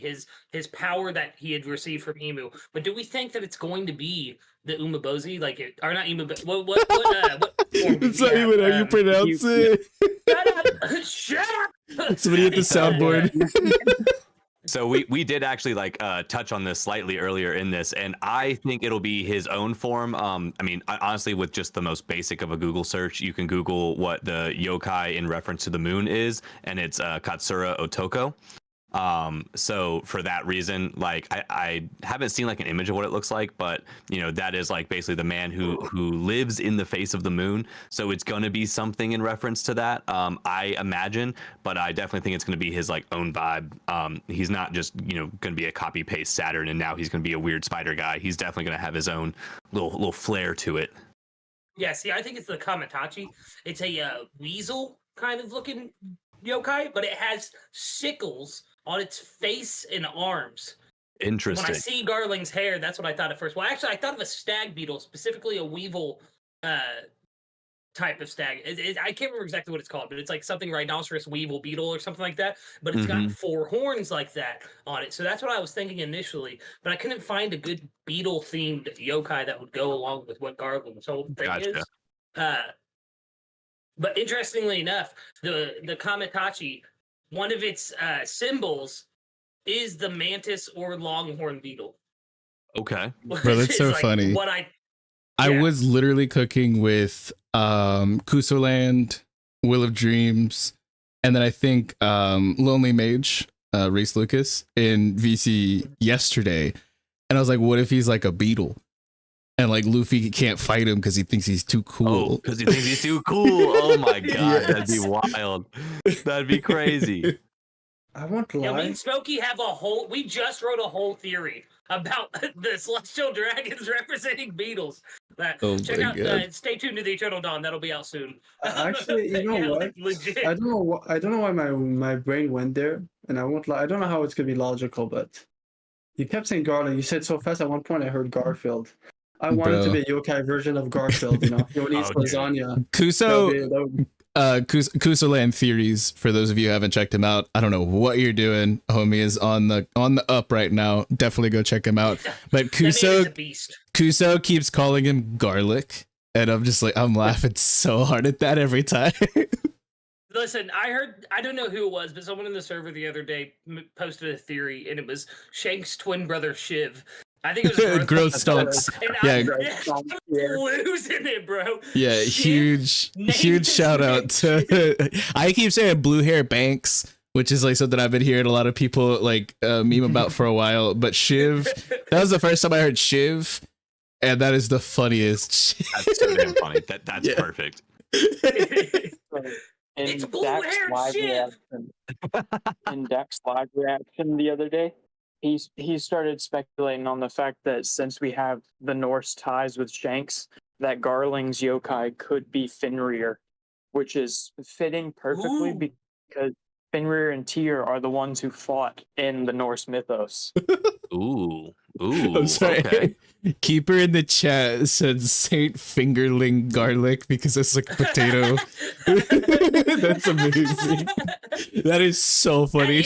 his power that he had received from Emu, but do we think that it's going to be the Umabozi, like it, or not Umabozi? What form it's not even how you pronounce it. Shut up! Somebody hit the soundboard. So we did actually like touch on this slightly earlier in this, and I think it'll be his own form. I mean, honestly, with just the most basic of a Google search, you can Google what the yokai in reference to the moon is, and it's Katsura Otoko. So for that reason, like I haven't seen like an image of what it looks like, but you know, that is like basically the man who lives in the face of the moon. So it's going to be something in reference to that, I imagine, but I definitely think it's going to be his like own vibe. He's not just, you know, going to be a copy paste Saturn and now he's going to be a weird spider guy. He's definitely going to have his own little flair to it. Yeah, see, I think it's the Kamatachi. It's a weasel kind of looking yokai, but it has sickles on its face and arms. Interesting. When I see Garling's hair, that's what I thought at first. Well, actually, I thought of a stag beetle, specifically a weevil type of stag. I can't remember exactly what it's called, but it's like something rhinoceros weevil beetle or something like that. But it's got 4 horns like that on it. So that's what I was thinking initially. But I couldn't find a good beetle-themed yokai that would go along with what Garling's whole thing is. But interestingly enough, the Kamatachi, one of its symbols is the mantis or longhorn beetle. Okay. Bro, that's so like funny. I was literally cooking with Kusoland, Will of Dreams, and then I think Lonely Mage, Reese Lucas in VC yesterday. And I was like, what if he's like a beetle? And like Luffy can't fight him because he thinks he's too cool. Oh, because he thinks he's too cool. Oh my god, that'd be wild. That'd be crazy. I won't lie. Yeah, me and Smokey have we just wrote a whole theory about the celestial dragons representing beetles. Check out, stay tuned to the Eternal Dawn. That'll be out soon. Actually, you know what? Legit. I don't know why my brain went there, and I won't lie. I don't know how it's gonna be logical, but you kept saying Garland. You said so fast. At one point, I heard Garfield. I wanted to be a yokai version of Garfield, you know. He only eats lasagna. Kusoland Theories, for those of you who haven't checked him out, I don't know what you're doing. Homie is on the up right now. Definitely go check him out. But Kuso keeps calling him garlic, and I'm just like, I'm laughing so hard at that every time. Listen, I don't know who it was, but someone in the server the other day posted a theory, and it was Shank's twin brother Shiv. I think it was growth stunts. Yeah, losing it, bro. Yeah, huge shout out to. I keep saying Blue Hair Banks, which is like something I've been hearing a lot of people like meme about for a while. But Shiv, that was the first time I heard Shiv, and that is the funniest. That's so damn funny. That's perfect. It's Blue Hair Shiv. In Dex live reaction the other day, he started speculating on the fact that since we have the Norse ties with Shanks, that Garling's yokai could be Fenrir, which is fitting perfectly because Fenrir and Tyr are the ones who fought in the Norse mythos. Ooh. Ooh, I'm sorry. okay. Keeper in the chat said Saint Fingerling garlic because it's like a potato. That's amazing. That is so funny.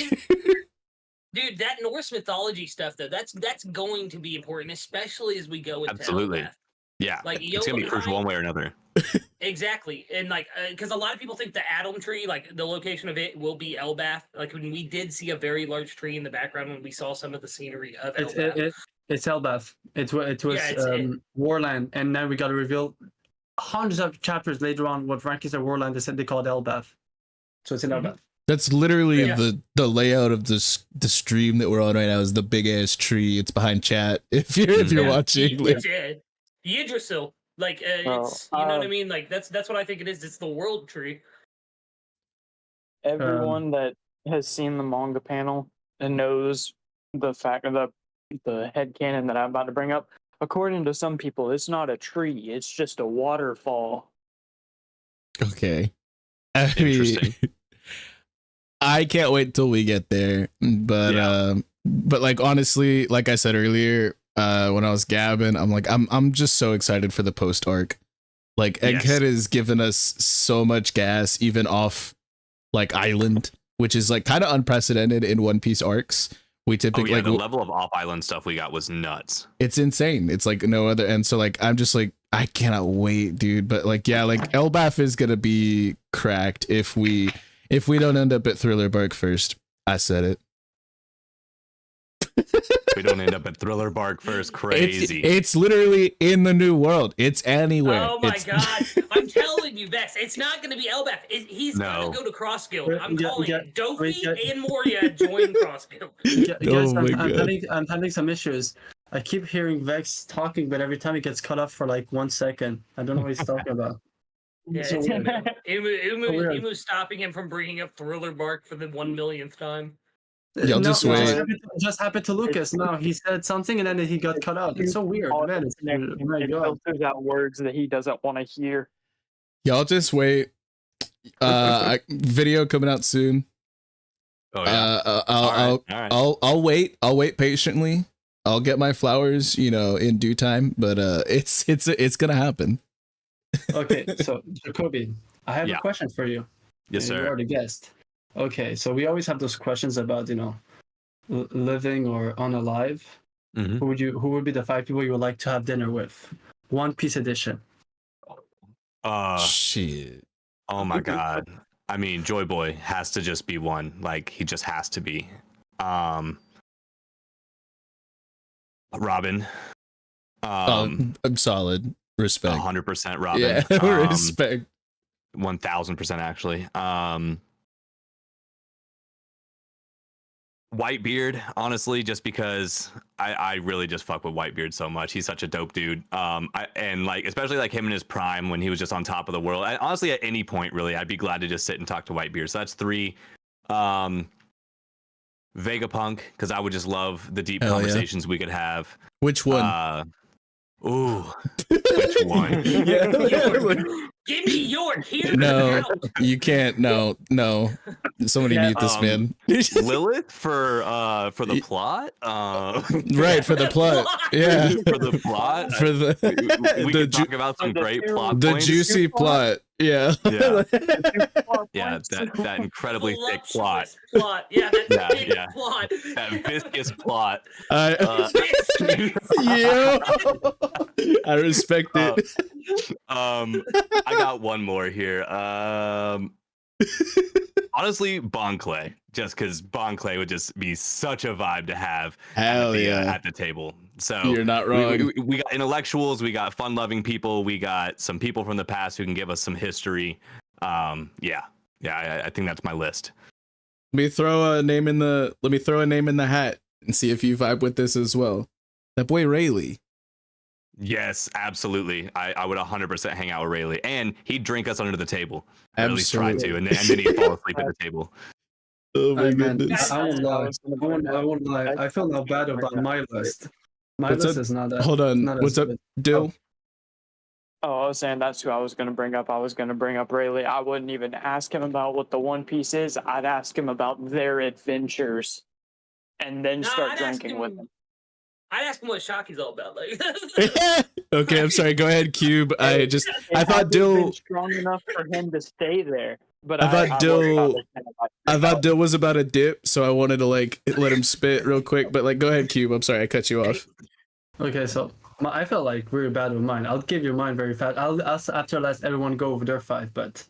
Dude, that Norse mythology stuff though, that's going to be important, especially as we go into Absolutely. Elbath. Yeah, Like, it's gonna be crucial one way or another. Exactly, and like, because a lot of people think the Atom Tree, like the location of it, will be Elbath. Like when we did see a very large tree in the background when we saw some of the scenery of Elbath. It's Elbath. It was it's Warland, and then we got to reveal hundreds of chapters later on what Frankie's are Warland. They said they called Elbath, so it's in Elbath. That's literally Yeah. the layout of the stream that we're on right now is the big ass tree. It's behind chat. If you're watching, Yggdrasil. Like it's you know what I mean. Like that's what I think it is. It's the world tree. Everyone that has seen the manga panel and knows the fact of the headcanon that I'm about to bring up. According to some people, it's not a tree; it's just a waterfall. okay. I mean, Interesting. I can't wait till we get there. But like honestly, like I said earlier, when I was gabbing, I'm like, I'm just so excited for the post arc. Like Egghead has given us so much gas, even off like Island, which is like kind of unprecedented in One Piece arcs. We typically like the level of off island stuff we got was nuts. It's insane. It's like no other. And so like I'm just like I cannot wait, dude. But like yeah, like Elbath is gonna be cracked if we don't end up at Thriller Bark first. I said it. We don't end up at Thriller Bark first. Crazy. It's literally in the new world. It's anywhere. Oh my god! I'm telling you, Vex, it's not going to be Elbath. He's going to go to Cross Guild. I'm calling it. Dofi and Moria join Cross Guild. Guys, I'm having some issues. I keep hearing Vex talking, but every time he gets cut off for like 1 second. I don't know what he's talking about. Yeah, So Imu's stopping him from bringing up Thriller Bark for the 1,000,000th time. Y'all just wait. Just happened to Lucas. No, he said something and then he got cut out. It's so weird, man. It filters out words that he doesn't want to hear. Y'all just wait. Video coming out soon. Oh yeah. I'll All right. I'll wait. I'll wait patiently. I'll get my flowers, in due time. But it's gonna happen. Okay, so Jacoby, I have a question for you. Yes, You sir. are the guest. Okay, so we always have those questions about living or unalive. Mhm. Who would be the 5 people you would like to have dinner with? One Piece edition. Shit. Oh my god. I mean, Joy Boy has to just be one. Like he just has to be. Robin. I'm solid. Respect. 100% Robin. Yeah, respect. 1000% actually. Whitebeard, honestly, just because I really just fuck with Whitebeard so much. He's such a dope dude. And like especially like him in his prime when he was just on top of the world. Honestly, at any point, really, I'd be glad to just sit and talk to Whitebeard. So that's 3. Vegapunk, because I would just love the deep conversations we could have. Which one? Which one? Give me York here. No, you can't. No. Somebody mute this man. Lilith for the plot. Right, for the plot. Yeah, for the plot. For the we can talk about some great plot. The points. juicy plot. Yeah. Yeah, that incredibly thick plot. Yeah, that thick yeah. plot. That viscous plot. Yeah. I respect it. I got one more here. Honestly, Bon Clay, just because Bon Clay would just be such a vibe to have at the table. So you're not wrong. We got intellectuals, we got fun-loving people, we got some people from the past who can give us some history. I think that's my list. Let me throw a name in the hat and see if you vibe with this as well. That boy Rayleigh. Yes, absolutely. I would 100% hang out with Rayleigh, and he'd drink us under the table. Or at least try to, and then he'd fall asleep at the table. Oh my goodness! I won't lie. I feel not bad about my list. My list is not that. Hold on. What's up, Dill? Oh, I was saying that's who I was going to bring up. I was going to bring up Rayleigh. I wouldn't even ask him about what the One Piece is. I'd ask him about their adventures, and then start drinking with him. I'd ask him what Shockey's all about. Like, Okay, I'm sorry. Go ahead, Cube. I It thought hasn't been Dill. strong enough for him to stay there. But I thought worry Dill- about this in about I 3 thought Dill was about a dip, so I wanted to like let him spit real quick. But like, go ahead, Cube. I'm sorry, I cut you off. Okay, so I felt like really bad with mine. I'll give you mine very fast. I'll after let everyone go over their fight, but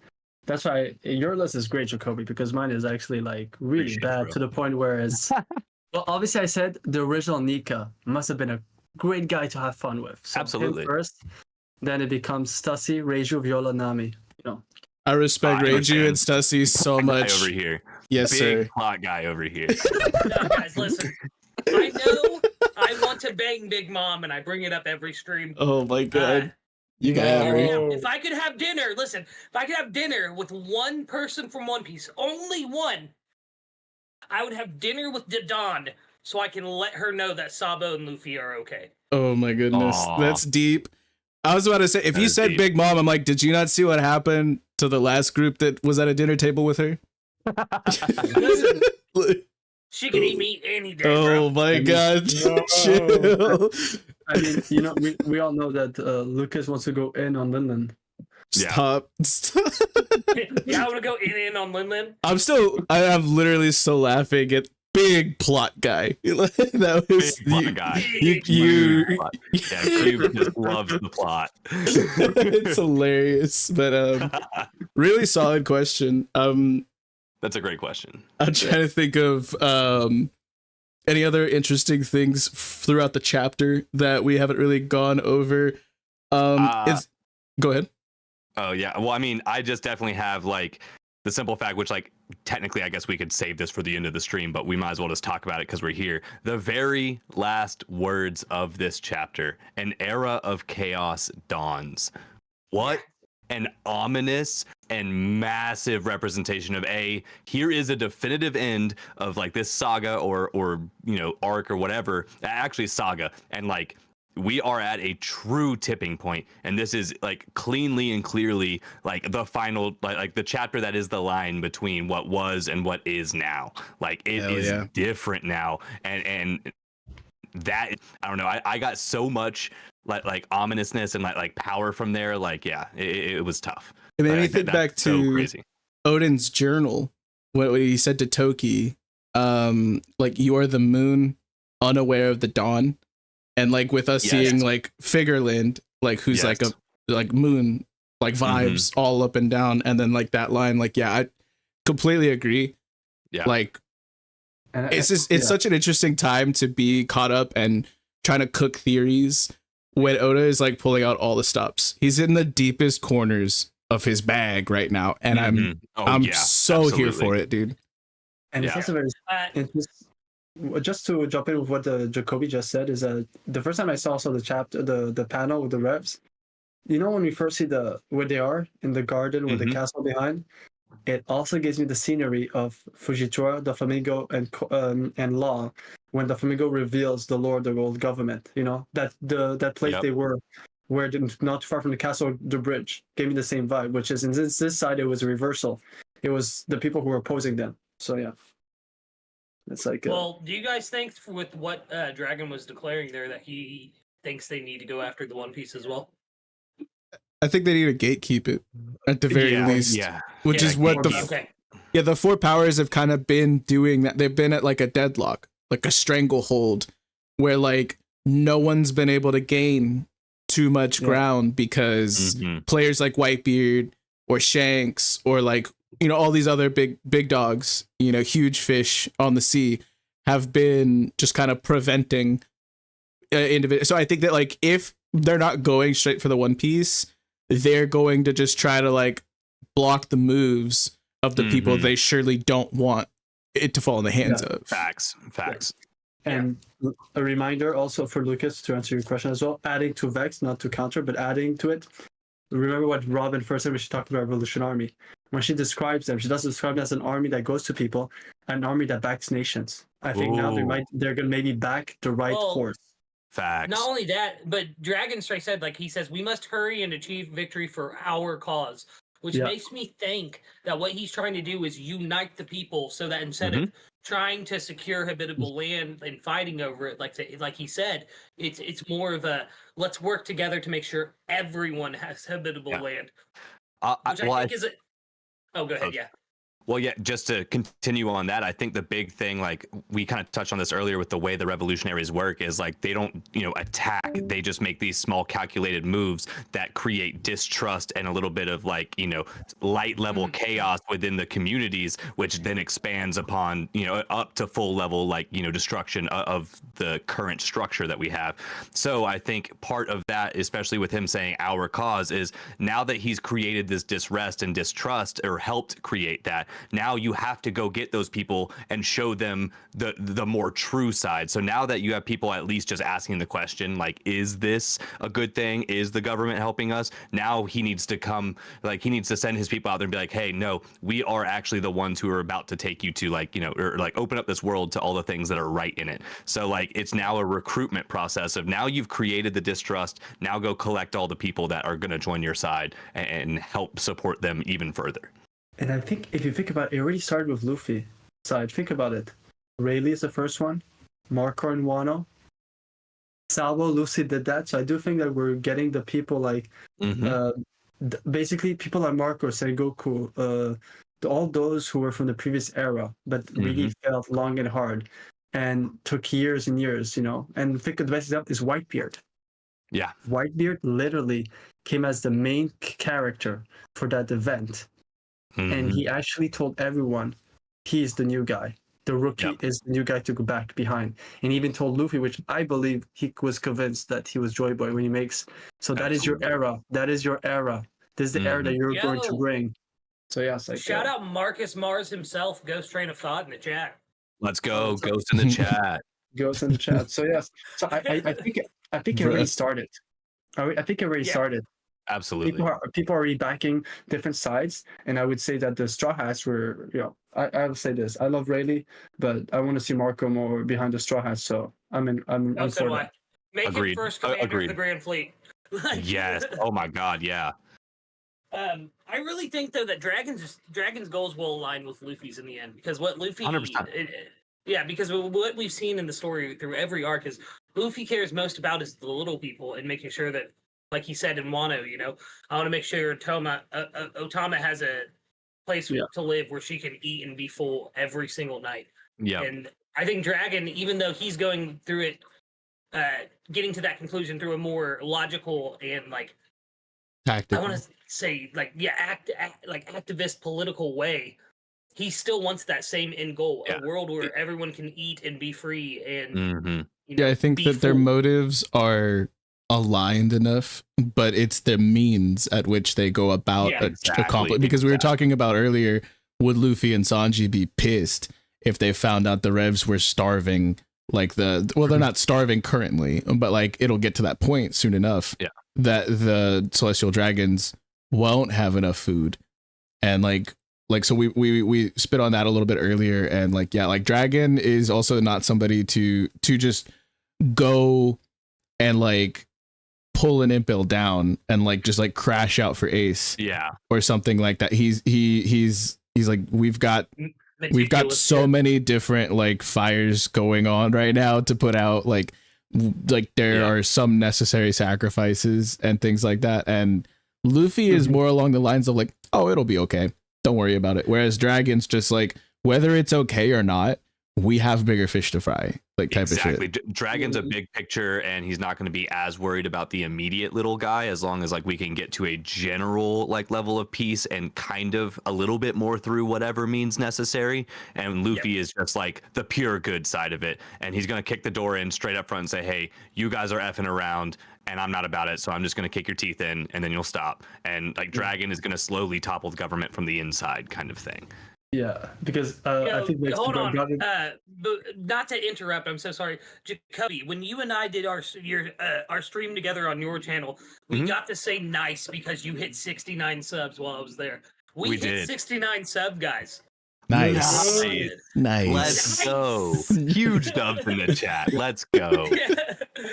that's why your list is great, Jacoby, because mine is actually like really Appreciate it, bad bro. to the point where it's. Well, obviously, I said the original Nika must have been a great guy to have fun with. So him Absolutely. first, then it becomes Stussy, Reiju, Viola, Nami. You know. I respect I Reiju understand. and Stussy so Guy much. over here. Yes, Big sir. plot guy over here. no, guys, listen. I know I want to bang Big Mom, and I bring it up every stream. Oh my god, you got no. me. Oh. If I could have dinner, listen, if I could have dinner with one person from One Piece, only one, I would have dinner with Dawn so I can let her know that Sabo and Luffy are okay. Oh my goodness, Aw. that's deep. I was about to say, if That you is said deep. Big Mom, I'm like, did you not see what happened to the last group that was at a dinner table with her? Listen, she can eat me any day, Oh bro. my mean, god, no. chill. I mean, you know, we all know that Lucas wants to go in on Linlin. Yeah. Stop. Yeah, I want to go in on Lin Lin. I'm literally still laughing at big plot guy. That was Big plot guy. You, Huge plot. Yeah, Cube just loves the plot. it's hilarious, but really solid question. That's a great question. I'm trying to think of any other interesting things throughout the chapter that we haven't really gone over. Go ahead. Oh yeah. Well, I mean, I just definitely have like the simple fact, which like technically I guess we could save this for the end of the stream, but we might as well just talk about it because we're here. The very last words of this chapter: an era of chaos dawns. What an ominous and massive representation of here is a definitive end of like this saga or you know, arc or whatever, actually saga, and like we are at a true tipping point, and this is like cleanly and clearly like the final like the chapter that is the line between what was and what is now. Like it Hell is yeah. different now, and that I don't know, I got so much like ominousness and like power from there. Like yeah, it was tough. It made me Like, think that's back so to crazy. Odin's journal, what he said to Toki, like, you are the moon, unaware of the dawn. And like with us Yes. seeing like Figureland, like who's like a Yes. like moon, like vibes all up and down, and then like that line, like yeah, I completely agree. Yeah. Like And it's just it's such an interesting time to be caught up and trying to cook theories when Oda is like pulling out all the stops. He's in the deepest corners of his bag right now, and Mhm. Oh, I'm yeah, so here absolutely. for it, dude. And it's Yeah. also very Uh, interesting. Just to jump in with what Jacoby just said is that the first time I saw also the chapter, the panel with the revs, you know, when we first see where they are in the garden with the Mhm. castle behind, it also gives me the scenery of Fujitora, the Flamingo, and Law when the Flamingo reveals the Lord of the World Government. You know that that place Yep. they were, where not too far from the castle, the bridge gave me the same vibe. Which is in this side, it was a reversal. It was the people who were opposing them. So yeah. It's like well, do you guys think with what Dragon was declaring there that he thinks they need to go after the One Piece as well? I think they need to gatekeep it at the very yeah, least, yeah. which Yeah, is what the okay. yeah, the four powers have kind of been doing that. They've been at like a deadlock, like a stranglehold, where like no one's been able to gain too much Yeah. ground because Mhm. players like Whitebeard or Shanks or like, you know, all these other big dogs, you know, huge fish on the sea have been just kind of preventing individual. So I think that like if they're not going straight for the One Piece, they're going to just try to like block the moves of the people Mhm. they surely don't want it to fall in the hands of. Facts. And a reminder also for Lucas to answer your question as well, adding to Vex, not to counter, but adding to it. Remember what Robin first said when she talked about Revolution Army. When she describes them, she doesn't describe them as an army that goes to people, an army that backs nations. I think now Ooh. they're gonna maybe back the right Well, horse. Facts. Not only that, but Dragon Strike said, like he says, we must hurry and achieve victory for our cause. which makes me think that what he's trying to do is unite the people so that instead of trying to secure habitable land and fighting over it, like he said, it's more of a let's work together to make sure everyone has habitable land. Which I think is a... Oh, go ahead, yeah. Well, yeah, just to continue on that, I think the big thing, like we kind of touched on this earlier with the way the revolutionaries work, is like they don't, attack. They just make these small calculated moves that create distrust and a little bit of like, light level chaos within the communities, which then expands upon, up to full level, like, destruction of the current structure that we have. So I think part of that, especially with him saying our cause, is now that he's created this disrest and distrust, or helped create that, now you have to go get those people and show them the more true side. So now that you have people at least just asking the question, like, is this a good thing? Is the government helping us? Now he needs to send his people out there and be like, hey, no, we are actually the ones who are about to take you to or open up this world to all the things that are right in it. So like, it's now a recruitment process of now you've created the distrust. Now go collect all the people that are going to join your side and help support them even further. And I think if you think about it, it already started with Luffy side. Think about it. Rayleigh is the first one. Marco and Wano. Salvo, Lucy did that. So I do think that we're getting the people like, basically people like Marco, Sengoku, all those who were from the previous era, but really felt long and hard and took years and years, And think the best example is Whitebeard. Yeah. Whitebeard literally came as the main character for that event. And he actually told everyone he's the new guy. The rookie is the new guy to go back behind. And he even told Luffy, which I believe he was convinced that he was Joy Boy when he makes. So that is your era. That is your era. This is the era that you're going to bring. So yeah, it's like, shout out Marcus Mars himself, Ghost Train of Thought in the chat. Let's go, Ghost in the chat. Ghost in the chat. So yes. So I think it already started. I think it already started. Absolutely. People are already backing different sides, and I would say that the Straw Hats were, I would say this. I love Rayleigh, but I want to see Marco more behind the Straw Hats. So I'm for that. Make him first commander of the Grand Fleet. Yes. Oh my God. Yeah. I really think though that Dragon's goals will align with Luffy's in the end, because what Luffy, 100%. Because what we've seen in the story through every arc is Luffy cares most about is the little people and making sure that, like he said in Wano, I want to make sure Otama has a place to live where she can eat and be full every single night. Yeah. And I think Dragon, even though he's going through it, getting to that conclusion through a more logical and like tactical, I want to say activist political way, he still wants that same end goal, a world where everyone can eat and be free and I think that their motives are aligned enough, but it's the means at which they go about accomplishing. Because we were talking about earlier, would Luffy and Sanji be pissed if they found out the Revs were starving? They're not starving currently, but like it'll get to that point soon enough that the Celestial Dragons won't have enough food, and so we spit on that a little bit earlier, and Dragon is also not somebody to just go and pull an Impel down and just crash out for Ace or something like that. He's like, we've got so many different fires going on right now to put out, there are some necessary sacrifices and things like that, and Luffy is more along the lines of oh, it'll be okay, don't worry about it, whereas Dragon's just whether it's okay or not, we have bigger fish to fry, type of shit. Dragon's a big picture, and he's not going to be as worried about the immediate little guy as long as we can get to a general level of peace and kind of a little bit more through whatever means necessary. And Luffy is just the pure good side of it, and he's going to kick the door in straight up front and say, hey, you guys are effing around and I'm not about it, so I'm just going to kick your teeth in and then you'll stop. And Dragon is going to slowly topple the government from the inside, kind of thing. Yeah, because I think hold on. Not to interrupt, I'm so sorry, Jacoby. When you and I did our stream together on your channel, we got to say nice because you hit 69 subs while I was there. We hit 69 sub, guys. Nice. Let's go. Huge dubs in the chat. Let's go.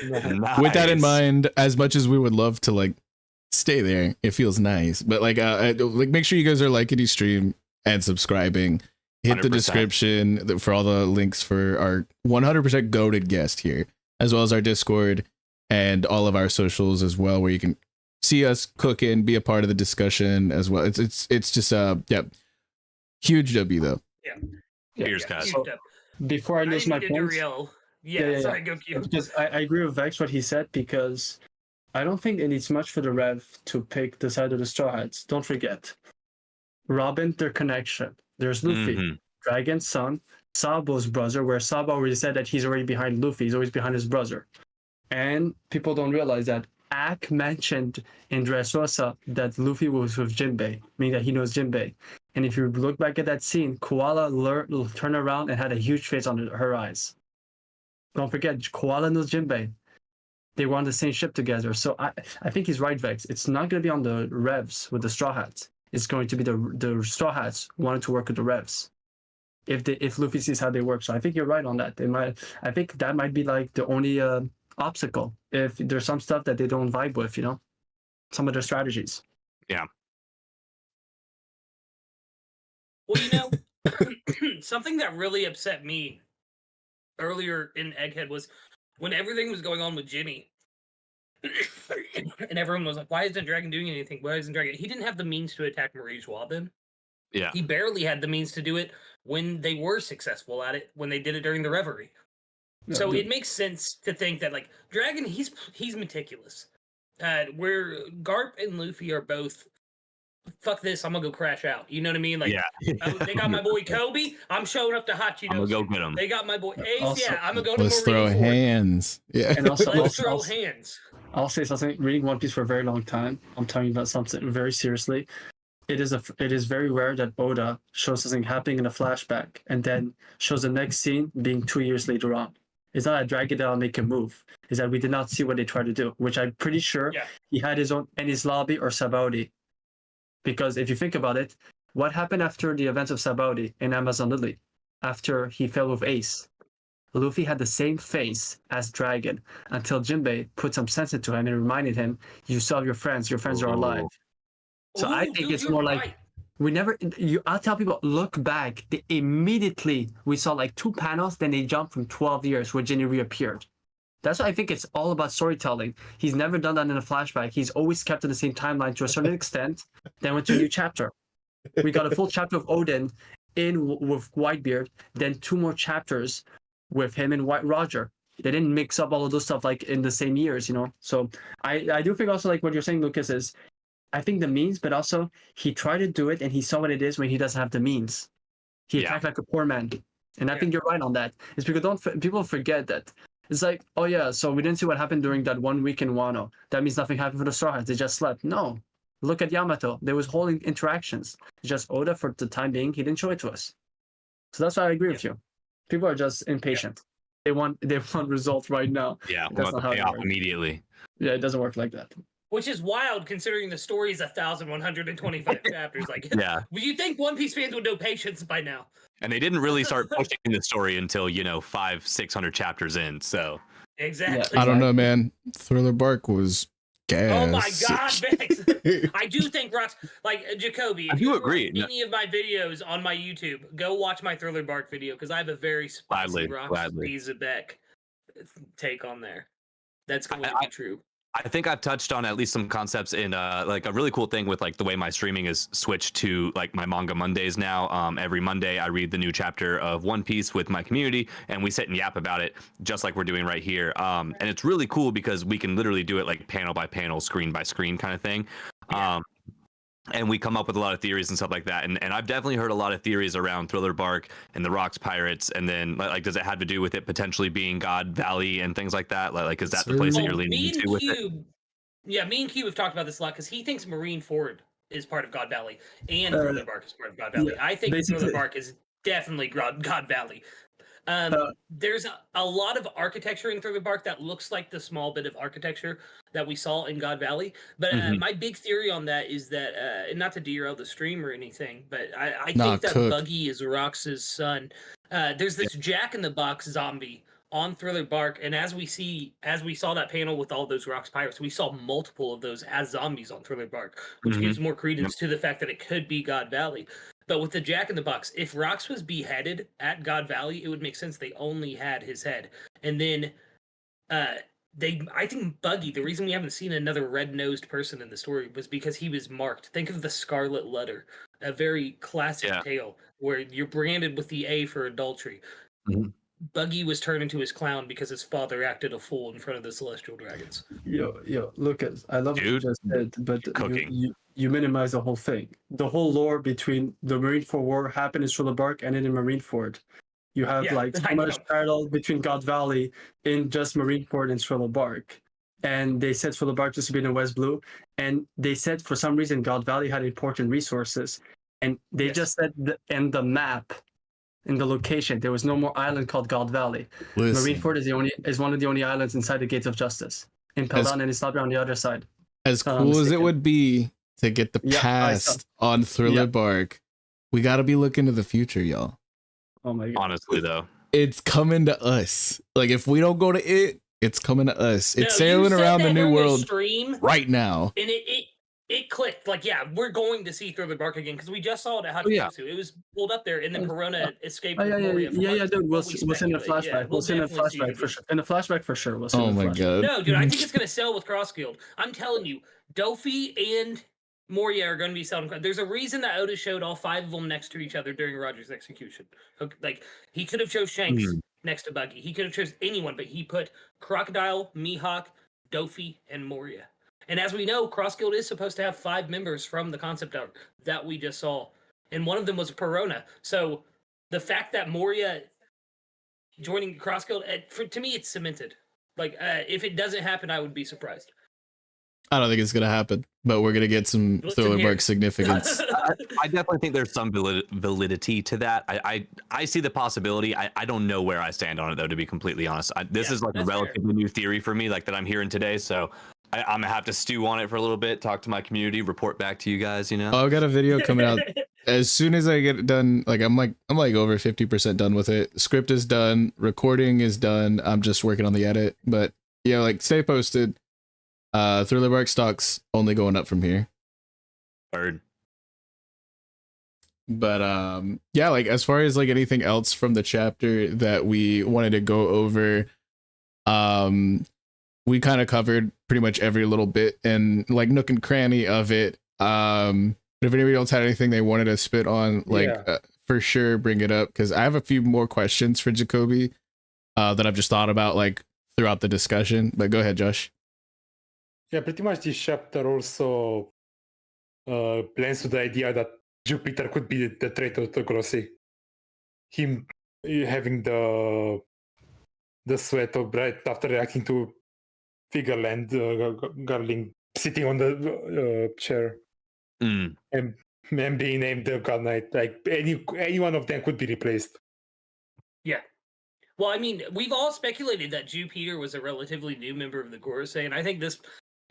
Nice. With that in mind, as much as we would love to stay there. It feels nice. But like make sure you guys are liking the stream and subscribing. Hit the 100%. description for all the links for our 100% goated guest here, as well as our Discord and all of our socials as well, where you can see us cooking, be a part of the discussion as well. It's just huge W though. Cheers, guys. huge step. Before I lose my didn't mean to points, derail. Yeah. Sorry, go Q. because I agree with Vex what he said, because I don't think it needs much for the Rev to pick the side of the Straw Hats. Don't forget, Robin, their connection. There's Luffy, Mhm. Dragon's son, Sabo's brother, where Sabo already said that he's already behind Luffy. He's always behind his brother. And people don't realize that Ack mentioned in Dressrosa that Luffy was with Jinbei, meaning that he knows Jinbei. And if you look back at that scene, Koala turned around and had a huge face on her eyes. Don't forget, Koala knows Jinbei. They were on the same ship together. So I think he's right, Vex. It's not going to be on the Revs with the Straw Hats. It's going to be the Straw Hats wanting to work with the Revs. If Luffy sees how they work. So I think you're right on that. I think that might be like the only obstacle, if there's some stuff that they don't vibe with, some of their strategies. Well, something that really upset me earlier in Egghead was when everything was going on with Jimmy. And everyone was like, why isn't Dragon doing anything? Why isn't Dragon? He didn't have the means to attack Marie Schwabin. Yeah. He barely had the means to do it when they were successful at it, when they did it during the Reverie. So it makes sense to think that, like, Dragon, he's meticulous. Where Garp and Luffy are both, fuck this, I'm gonna go crash out. You know what I mean? Like, they got my boy Kobe, I'm showing up to Hot Cheetos. I'm gonna go get him. They got my boy Ace, Also, I'm gonna go to Let's throw Marineford. hands. Yeah. And also, Let's throw hands. I'll say something. Reading One Piece for a very long time, I'm telling you about something very seriously. It is very rare that Oda shows something happening in a flashback and then shows the next scene being 2 years later on. It's not a Dragon that'll make a move. Is that we did not see what they tried to do, which I'm pretty sure he had his own Enies Lobby or Sabaody. Because if you think about it, what happened after the events of Sabaody in Amazon Lily? After he fell with Ace, Luffy had the same face as Dragon until Jinbei put some sense into him and reminded him, you still have your friends are alive. So I think it's more like I'll tell people, look back. Immediately we saw like 2 panels, then they jumped from 12 years where Jinny reappeared. That's why I think it's all about storytelling. He's never done that in a flashback. He's always kept in the same timeline to a certain extent, then went to a new chapter. We got a full chapter of Odin with Whitebeard, then 2 more chapters with him and White Roger. They didn't mix up all of those stuff like in the same years, So I do think also like what you're saying, Lucas, is I think the means, but also he tried to do it and he saw what it is when he doesn't have the means. He attacked like a poor man. And I think you're right on that. It's because people forget that. It's like, oh yeah, so we didn't see what happened during that 1 week in Wano. That means nothing happened for the Straw Hats. They just slept. No. Look at Yamato. There was whole interactions. Just Oda, for the time being, he didn't show it to us. So that's why I agree with you. People are just impatient. They want results right now. Yeah, That's not how it pay off works. immediately. Yeah, it doesn't work like that. Which is wild considering the story is 1,125 chapters. Like, Yeah. you think One Piece fans would know patience by now? And they didn't really start pushing the story until 500-600 chapters in. So Exactly. I don't know, man. Thriller Bark was gas. Oh my God, Vex. I do think Rox, like Jacoby. I If do you agree. watch any of my videos on my YouTube, go watch my Thriller Bark video because I have a very spicy Gladly. Zebek take on there. That's going to be true. I think I've touched on at least some concepts in like a really cool thing with like the way my streaming is switched to like my Manga Mondays now. Every Monday I read the new chapter of One Piece with my community and we sit and yap about it just like we're doing right here. And it's really cool because we can literally do it like panel by panel, screen by screen kind of thing. And we come up with a lot of theories and stuff like that. And I've definitely heard a lot of theories around Thriller Bark and the Rocks Pirates. And then like, does it have to do with it potentially being God Valley and things like that? Like is that the place that you're leaning into with it? Yeah, me and Cube have talked about this a lot because he thinks Marineford is part of God Valley and Thriller Bark is part of God Valley. I think Thriller Bark is definitely God Valley. There's a lot of architecture in Thriller Bark that looks like the small bit of architecture that we saw in God Valley. But my big theory on that is that, and not to derail the stream or anything, but I think that Buggy is Rox's son. There's this Jack in the Box zombie on Thriller Bark, and as we saw that panel with all those Rocks pirates, we saw multiple of those as zombies on Thriller Bark, which gives more credence to the fact that it could be God Valley. But with the Jack in the Box, if Rocks was beheaded at God Valley, it would make sense they only had his head. And then I think Buggy, the reason we haven't seen another red-nosed person in the story was because he was marked. Think of the Scarlet Letter, a very classic tale where you're branded with the A for adultery. Buggy was turned into his clown because his father acted a fool in front of the celestial dragons. Yo, Lucas, I love what you just said, but you minimize the whole thing. The whole lore between the Marineford War happened in Thriller Bark and in Marineford. You have so much parallel between God Valley in just Marineford and Thriller Bark. And they said Thriller Bark just to be in West Blue. And they said for some reason God Valley had important resources. And they just said in the map, in the location, there was no more island called God Valley. Marineford is one of the only islands inside the Gates of Justice. In Peldan, and it's not on the other side. As cool as it would be to get the past on Thriller Bark, we got to be looking to the future, y'all. Oh my god. Honestly, though. It's coming to us. Like, if we don't go to it, it's coming to us. It's sailing around the new world right now. And it clicked. Like, we're going to see Thriller Bark again because we just saw it at Hachimitsu. It was pulled up there, and then Corona escaped. Dude. We'll send a flashback. We'll send a flashback for sure. In a flashback for sure. We'll send oh my god. No, dude, I think it's gonna sell with Cross Guild. I'm telling you, Dofi and Moria are going to be selling. There's a reason that Oda showed all 5 of them next to each other during Roger's execution. Like, he could have chose Shanks next to Buggy. He could have chose anyone, but he put Crocodile, Mihawk, Dofi, and Moria. And as we know, Cross Guild is supposed to have 5 members from the concept art that we just saw. And one of them was Perona. So the fact that Moria joining Cross Guild, to me, it's cemented. Like, if it doesn't happen, I would be surprised. I don't think it's going to happen, but we're going to get some Thriller Bark significance. I definitely think there's some validity to that. I see the possibility. I don't know where I stand on it, though, to be completely honest. This is like a relatively new theory for me, like that I'm hearing today. So I'm going to have to stew on it for a little bit, talk to my community, report back to you guys, you know? Oh, I got a video coming out as soon as I get it done. Like, I'm like over 50% done with it. Script is done. Recording is done. I'm just working on the edit. But yeah, like, stay posted. Thriller Bark stocks only going up from here. Bird. But yeah, like, as far as like anything else from the chapter that we wanted to go over, we kind of covered pretty much every little bit and like nook and cranny of it. But if anybody else had anything they wanted to spit on, like, for sure bring it up, because I have a few more questions for Jacoby that I've just thought about like throughout the discussion. But go ahead, Josh. Yeah, pretty much this chapter also plans to the idea that Jupiter could be the traitor to Grossi. Him having the sweat of right after reacting to Figureland, Garling sitting on the chair, and being named the God Knight. Like, any one of them could be replaced. Yeah. Well, I mean, we've all speculated that Jupiter was a relatively new member of the Gorosei, and I think this,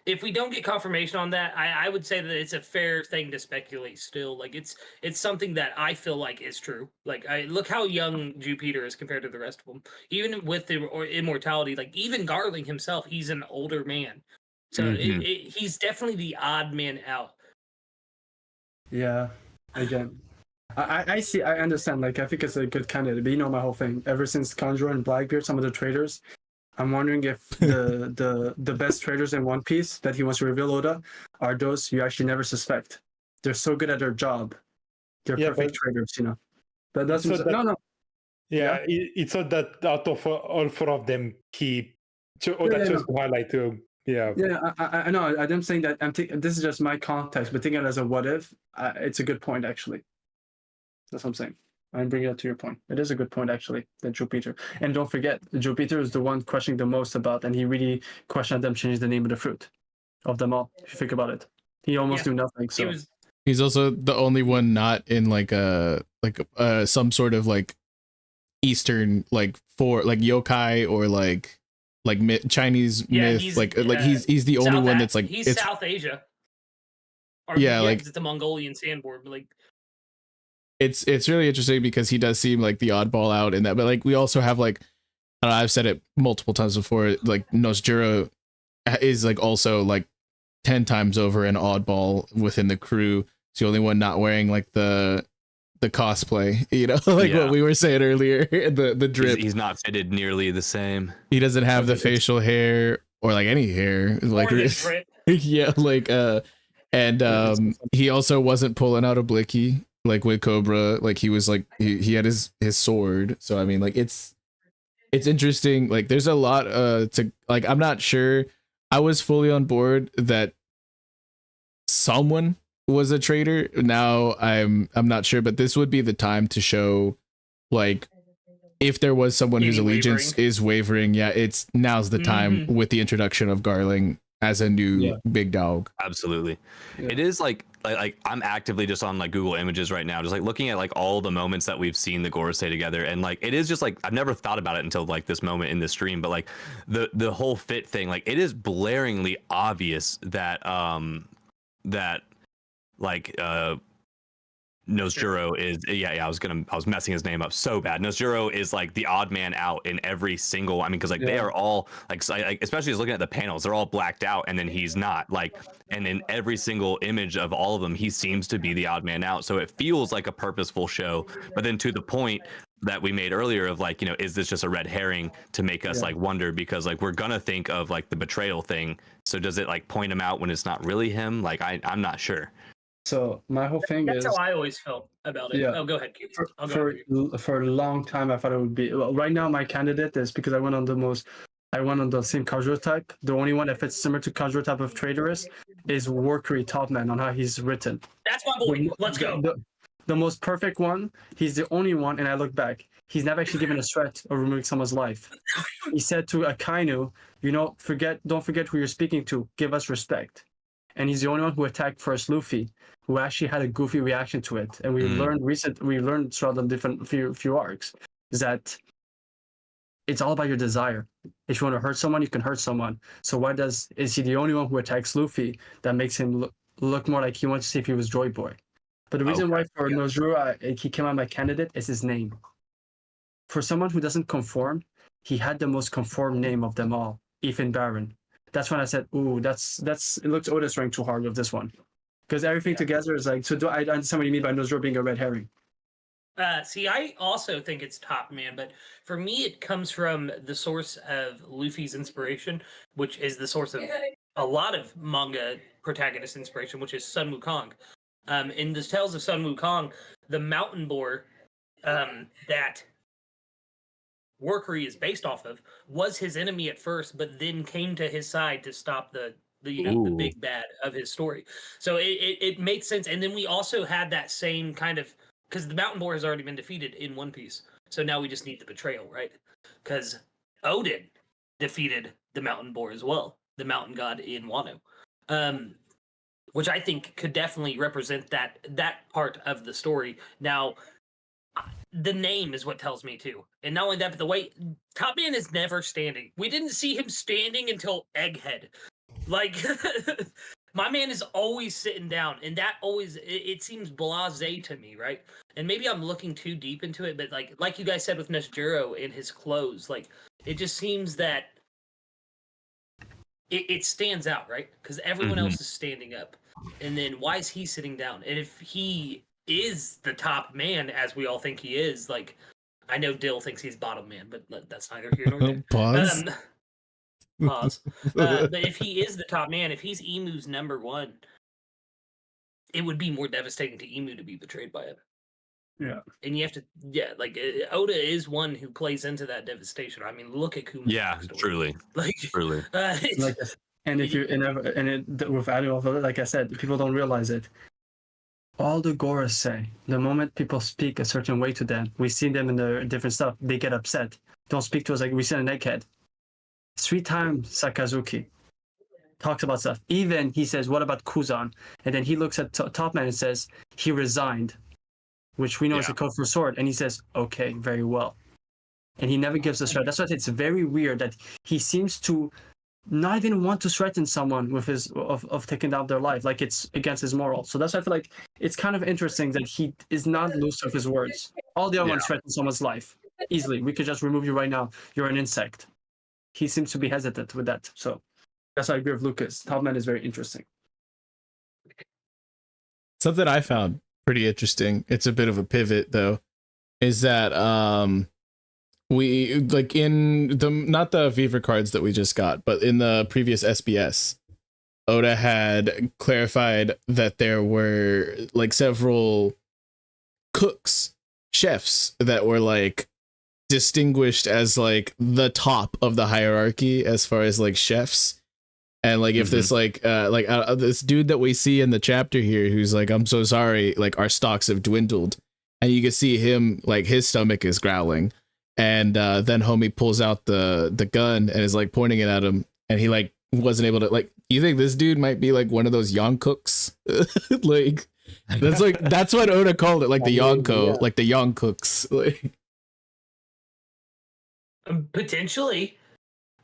if we don't get confirmation on that, I would say that it's a fair thing to speculate still. Like, it's something that I feel like is true. Like, look how young Jupiter is compared to the rest of them. Even with the immortality, like, even Garling himself, he's an older man. So he's definitely the odd man out. Yeah, again, I see, I understand. Like, I think it's a good candidate, but you know my whole thing. Ever since Conjurer and Blackbeard, some of the traders, I'm wondering if the best traders in One Piece that he wants to reveal, Oda, are those you actually never suspect. They're so good at their job. They're perfect traders, you know. But that's no. Yeah, it's not that out of all 4 of them, Oda chose to highlight. I know. I'm saying that this is just my context, but thinking it as a what if, it's a good point actually. That's what I'm saying. I'm bringing it to your point. It is a good point actually. That Jupiter, and don't forget, Jupiter is the one questioning the most about, and he really questioned them changing the name of the fruit, of them all. If you think about it, he almost knew nothing. So he's also the only one not in like some sort of like Eastern like yokai or like Chinese myth. He's the only one that's like he's South Asia. Or like it's the Mongolian sandboard, but like. It's really interesting because he does seem like the oddball out in that, but like we also have like I don't know, I've said it multiple times before. Like Nosjuro is like also like 10 times over an oddball within the crew. It's the only one not wearing like the cosplay, you know, like what we were saying earlier. The drip. He's not fitted nearly the same. He doesn't have the facial hair or like any hair. Like yeah, like and he also wasn't pulling out a blicky like with Cobra. Like he was like he had his sword. So I mean, like it's interesting. Like there's a lot to like. I'm not sure. I was fully on board that someone was a traitor. Now I'm not sure, but this would be the time to show like if there was someone whose allegiance is wavering. Yeah, now's the time with the introduction of Garling as a new big dog. Absolutely. It is like I'm actively just on like Google Images right now, just like looking at like all the moments that we've seen the Gorosei together, and like it is just like I've never thought about it until like this moment in the stream, but like the whole fit thing, like it is blaringly obvious that Nosjuro is I was messing his name up so bad. Nosjuro is like the odd man out in every single, I mean, because like they are all like especially just looking at the panels, they're all blacked out, and then he's not, like, and in every single image of all of them he seems to be the odd man out. So it feels like a purposeful show, but then to the point that we made earlier of like, you know, is this just a red herring to make us like wonder, because like we're gonna think of like the betrayal thing, so does it like point him out when it's not really him? Like I'm not sure. So my whole thing That's is how I always felt about it. Oh, go ahead, Kube. For a long time, I thought it would be. Well, right now, my candidate is because I went on the same casual type. The only one that fits similar to casual type of trader is Workery Topman on how he's written. That's my boy. Let's go. The most perfect one. He's the only one, and I look back. He's never actually given a threat of removing someone's life. He said to Akainu, you know, don't forget who you're speaking to. Give us respect. And he's the only one who attacked first Luffy, who actually had a goofy reaction to it. And we learned throughout the different few arcs is that it's all about your desire. If you want to hurt someone, you can hurt someone. So is he the only one who attacks Luffy that makes him look more like he wants to see if he was Joy Boy? But the reason why for Nosjuro he came out my candidate is his name. For someone who doesn't conform, he had the most conformed name of them all, Ethan Baron. That's when I said, "Ooh, that's it looks Otis running too hard with this one," because everything together is like. So I understand what you mean by Nosjuro being a red herring. See, I also think it's Top Man, but for me, it comes from the source of Luffy's inspiration, which is the source of a lot of manga protagonist inspiration, which is Sun Wukong. In the Tales of Sun Wukong, the mountain boar that Workery is based off of was his enemy at first, but then came to his side to stop the big bad of his story. So it makes sense. And then we also had that same kind of, because the mountain boar has already been defeated in One Piece, so now we just need the betrayal, right? Because Odin defeated the mountain boar as well, the mountain god in Wano, which I think could definitely represent that part of the story. Now, the name is what tells me too. And not only that, but the way Top Man is never standing. We didn't see him standing until Egghead. Like, my man is always sitting down, and that always, it seems blasé to me, right? And maybe I'm looking too deep into it, but like you guys said with Nosjuro in his clothes, like, it just seems that it stands out, right? Because everyone else is standing up. And then why is he sitting down? And if he is the top man, as we all think he is, like, I know Dill thinks he's bottom man, but that's neither here nor there. Pause. Pause. But if he is the top man, if he's Emu's number one, it would be more devastating to Emu to be betrayed by him. Yeah. And you have to, Oda is one who plays into that devastation. I mean, look at Kuma. Yeah, truly. Truly. And if you with adding all of it, like I said, people don't realize it. All the Gorosei, the moment people speak a certain way to them, we see them in the different stuff, they get upset. Don't speak to us like we see an Egghead. 3 times Sakazuki talks about stuff. Even he says, what about Kuzan? And then he looks at Topman and says, he resigned, which we know is a code for sword. And he says, okay, very well. And he never gives a threat. That's why it's very weird that he seems to not even want to threaten someone with his of taking down their life, like it's against his morals. So that's why I feel like it's kind of interesting that he is not loose with his words. All the other ones threaten someone's life. easily. We could just remove you right now. You're an insect. He seems to be hesitant with that. So that's why I agree with Lucas. Topman is very interesting. Something I found pretty interesting, it's a bit of a pivot though, is that we like in the not the Viva cards that we just got, but in the previous SBS, Oda had clarified that there were like several cooks, chefs that were like distinguished as like the top of the hierarchy as far as like chefs. And like if this like this dude that we see in the chapter here who's like, I'm so sorry, like our stocks have dwindled, and you can see him like his stomach is growling, and then homie pulls out the gun and is like pointing it at him, and he like wasn't able to like, you think this dude might be like one of those young-cooks? Like that's what Oda called it, like the Yonko, like the young cooks. Like potentially.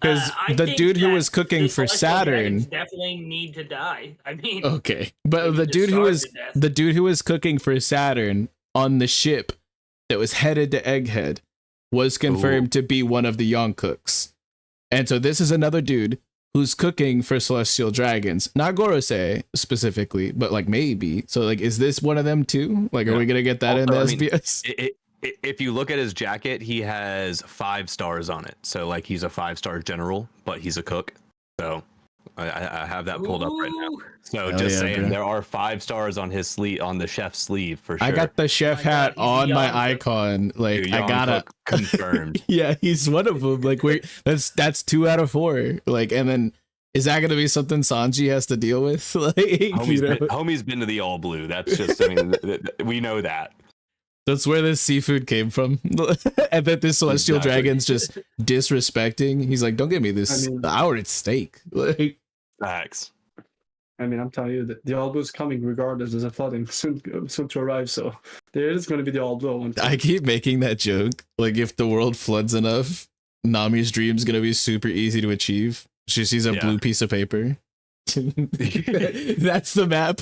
because the dude who was cooking for Saturn definitely need to die. I mean, okay, but the dude who was cooking for Saturn on the ship that was headed to Egghead was confirmed to be one of the young cooks. And so this is another dude who's cooking for Celestial Dragons, not Gorosei specifically, but like maybe. So like, is this one of them too? Like, are we gonna get that also, in the SBS? If you look at his jacket, he has 5 stars on it. So like he's a 5-star general, but he's a cook. So I have that pulled up right now. So just saying, there are 5 stars on his sleeve, on the chef's sleeve for sure. I got the chef hat on my icon. Like I gotta confirmed. Yeah, he's one of them. Like that's 2 out of 4. Like, and then is that gonna be something Sanji has to deal with? Like, homie's been to the All Blue. That's just, I mean, we know that. That's where this seafood came from. And that this Celestial Dragon's just disrespecting. He's like, don't give me this hour steak. Like, facts. I mean, I'm telling you that the All Blue's coming regardless. There's a flooding soon to arrive. So there is going to be the All Blue one. I keep making that joke. Like, if the world floods enough, Nami's dream's going to be super easy to achieve. She sees a blue piece of paper. That's the map.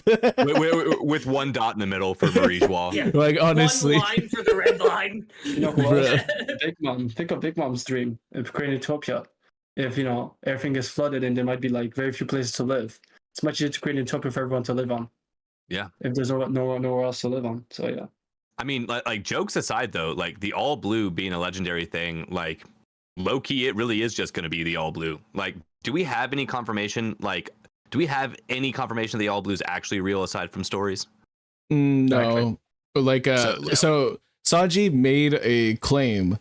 with 1 dot in the middle for Marijois. Yeah. Like, honestly, 1 line for the red line. You know who else? Big Mom. Think of Big Mom's dream of creating Utopia. If you know everything is flooded and there might be like very few places to live, it's much easier to create an Utopia for everyone to live on. Yeah. If there's nowhere else to live on. So yeah. I mean, like jokes aside though, like the All Blue being a legendary thing, like low key, it really is just going to be the All Blue. Like, do we have any confirmation? Like, do we have any confirmation the All Blue is actually real aside from stories? No. Like, so Sanji made a claim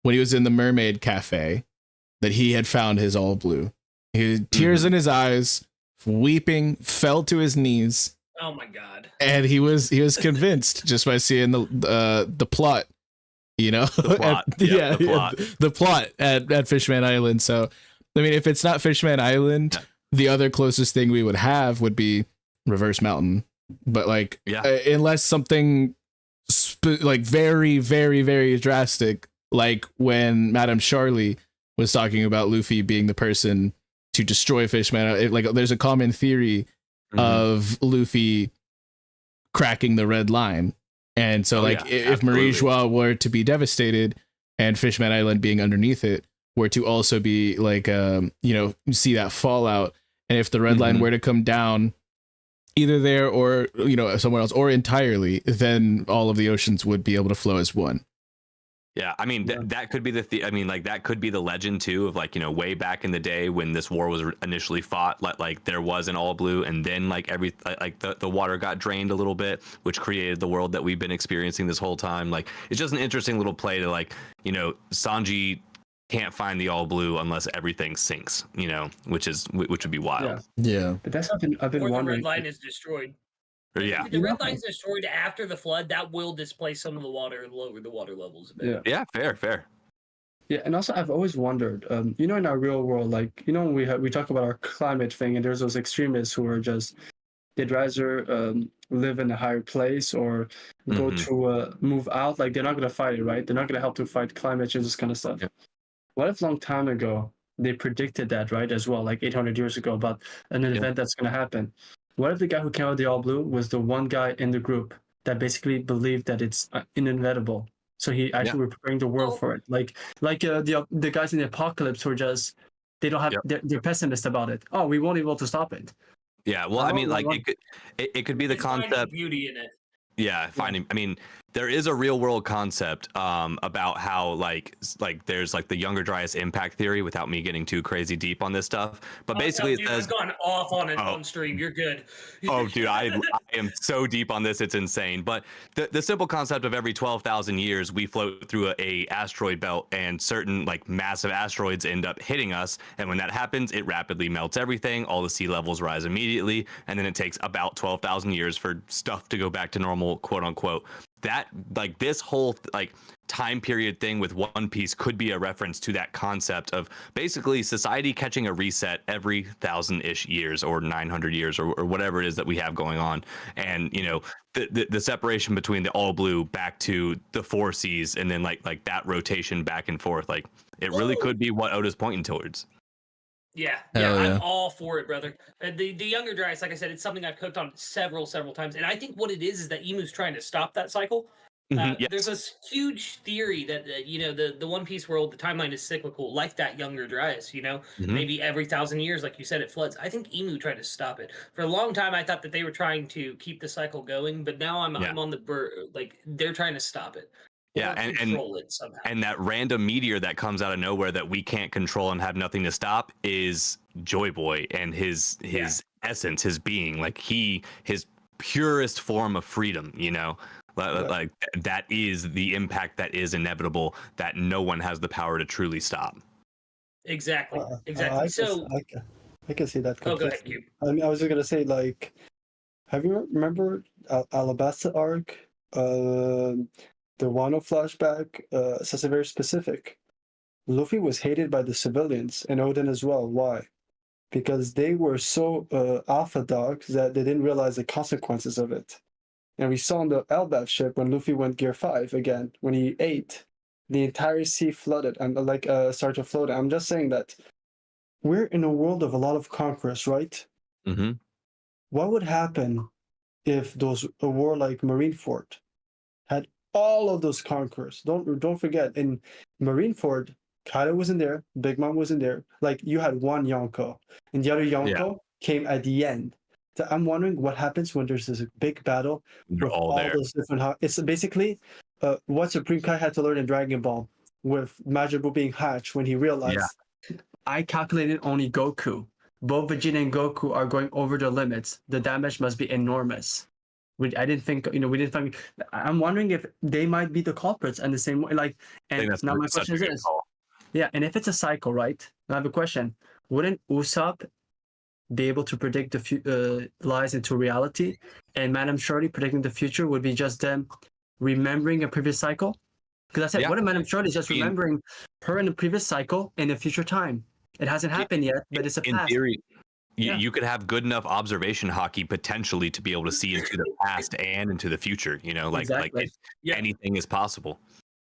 when he was in the Mermaid Cafe that he had found his All Blue. He had tears in his eyes, weeping, fell to his knees. Oh my god! And he was convinced just by seeing the plot, you know, the plot. The plot at Fishman Island. So, I mean, if it's not Fishman Island, the other closest thing we would have would be Reverse Mountain. But like, unless something like very, very, very drastic, like when Madame Charlie was talking about Luffy being the person to destroy Fishman. Like, there's a common theory of Luffy cracking the red line. And so if Marijois were to be devastated and Fishman Island being underneath it were to also be like, see that fallout. And if the red line were to come down either there or, somewhere else or entirely, then all of the oceans would be able to flow as one. Yeah, I mean that could be that could be the legend too of like, way back in the day when this war was initially fought, like there was an All Blue, and then the water got drained a little bit, which created the world that we've been experiencing this whole time. Like, it's just an interesting little play to Sanji can't find the All Blue unless everything sinks, which would be wild. Yeah. But that's something I've been wondering. The red line is destroyed. Yeah. If the red line's destroyed after the flood, that will displace some of the water and lower the water levels a bit. Yeah, fair. Yeah, and also I've always wondered, in our real world, like, when we talk about our climate thing, and there's those extremists who are just, they'd rather live in a higher place or go to move out. Like, they're not going to fight it, right? They're not going to help to fight climate change, this kind of stuff. Yeah. What if a long time ago they predicted that, right, as well, like 800 years ago, about an event that's going to happen? What if the guy who came out with the All Blue was the one guy in the group that basically believed that it's inevitable So he actually was preparing the world Well- for it. Like the guys in the apocalypse were just they don't have they're pessimists about it. Oh, we won't be able to stop it. Yeah, well, I mean, like it could be the It's finding concept. beauty in it. Yeah, finding. I mean, there is a real world concept about how like there's like the Younger Dryas impact theory, without me getting too crazy deep on this stuff. But basically, dude, it says, I've gone off on it on stream. You're good. oh, dude, I am so deep on this, it's insane. But the simple concept of every 12,000 years we float through a asteroid belt, and certain like massive asteroids end up hitting us, and when that happens, it rapidly melts everything. All the sea levels rise immediately, and then it takes about 12,000 years for stuff to go back to normal, quote unquote. That like this whole like time period thing with One Piece could be a reference to that concept of basically society catching a reset every 1,000-ish years or 900 years or whatever it is that we have going on. And you know, the separation between the all blue back to the four seas, and then like that rotation back and forth, like it really could be what Oda's pointing towards. Yeah, Hell yeah. I'm all for it, brother. The Younger Dryas, like I said, it's something I've cooked on several times, and I think what it is that Emu's trying to stop that cycle. Yes. There's this huge theory that you know the One Piece world, the timeline is cyclical, like that Younger Dryas. You know, maybe every 1,000 years, like you said, it floods. I think Emu tried to stop it. For a long time, I thought that they were trying to keep the cycle going, but now I'm on the like they're trying to stop it. Yeah, Or control it somehow. And that random meteor that comes out of nowhere that we can't control and have nothing to stop is Joy Boy and his essence, his being, like his purest form of freedom, you know, like that is the impact that is inevitable, that no one has the power to truly stop. Exactly. I can see that Oh, go ahead, completely. Cube. I mean, I was just gonna say, like, have you remember Alabasta arc? The Wano flashback says it very specific. Luffy was hated by the civilians and Odin as well. Why? Because they were so alpha dogs that they didn't realize the consequences of it. And we saw on the Elbaf ship when Luffy went Gear 5 again, when he ate, the entire sea flooded and started to float. I'm just saying that we're in a world of a lot of conquerors, right? Mm-hmm. What would happen if a war like Marineford had all of those conquerors? Don't forget, in Marineford, Kaido wasn't there, Big Mom wasn't there. Like, you had one Yonko, and the other Yonko came at the end. So I'm wondering what happens when there's this big battle with all those different. It's basically what Supreme Kai had to learn in Dragon Ball with Majin Buu being hatched when he realized. I calculated only Goku. Both Vegeta and Goku are going over the limits. The damage must be enormous. I didn't think, we didn't find. I'm wondering if they might be the culprits and the same way. Like, and now my question is this. Yeah, and if it's a cycle, right? I have a question. Wouldn't Usopp be able to predict the lies into reality, and Madame Shorty predicting the future would be just them remembering a previous cycle? Because I said, what if Madame Shorty is just remembering her in the previous cycle in a future time? It hasn't happened yet, but it's a past. In theory, you could have good enough observation hockey potentially to be able to see into the past and into the future. You know, like anything is possible.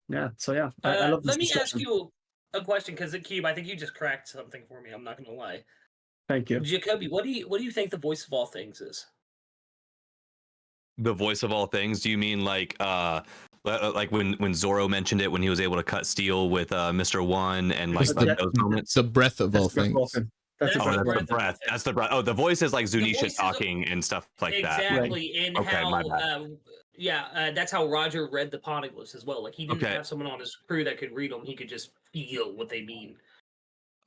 Yeah. So yeah, I love this Let me discussion. ask you a question, because Cube, I think you just cracked something for me. I'm not going to lie. Thank you. Jacoby, what do you think the voice of all things is? The voice of all things? Do you mean like when Zoro mentioned it when he was able to cut steel with Mr. One and like those moments? The breath of all things. That's the breath. That's the breath. Oh, the voice is like Zunisha talking and stuff like that. Exactly, and Okay, how my bad. that's how Roger read the poneglyphs as well. Like, he didn't have someone on his crew that could read them. He could just feel what they mean.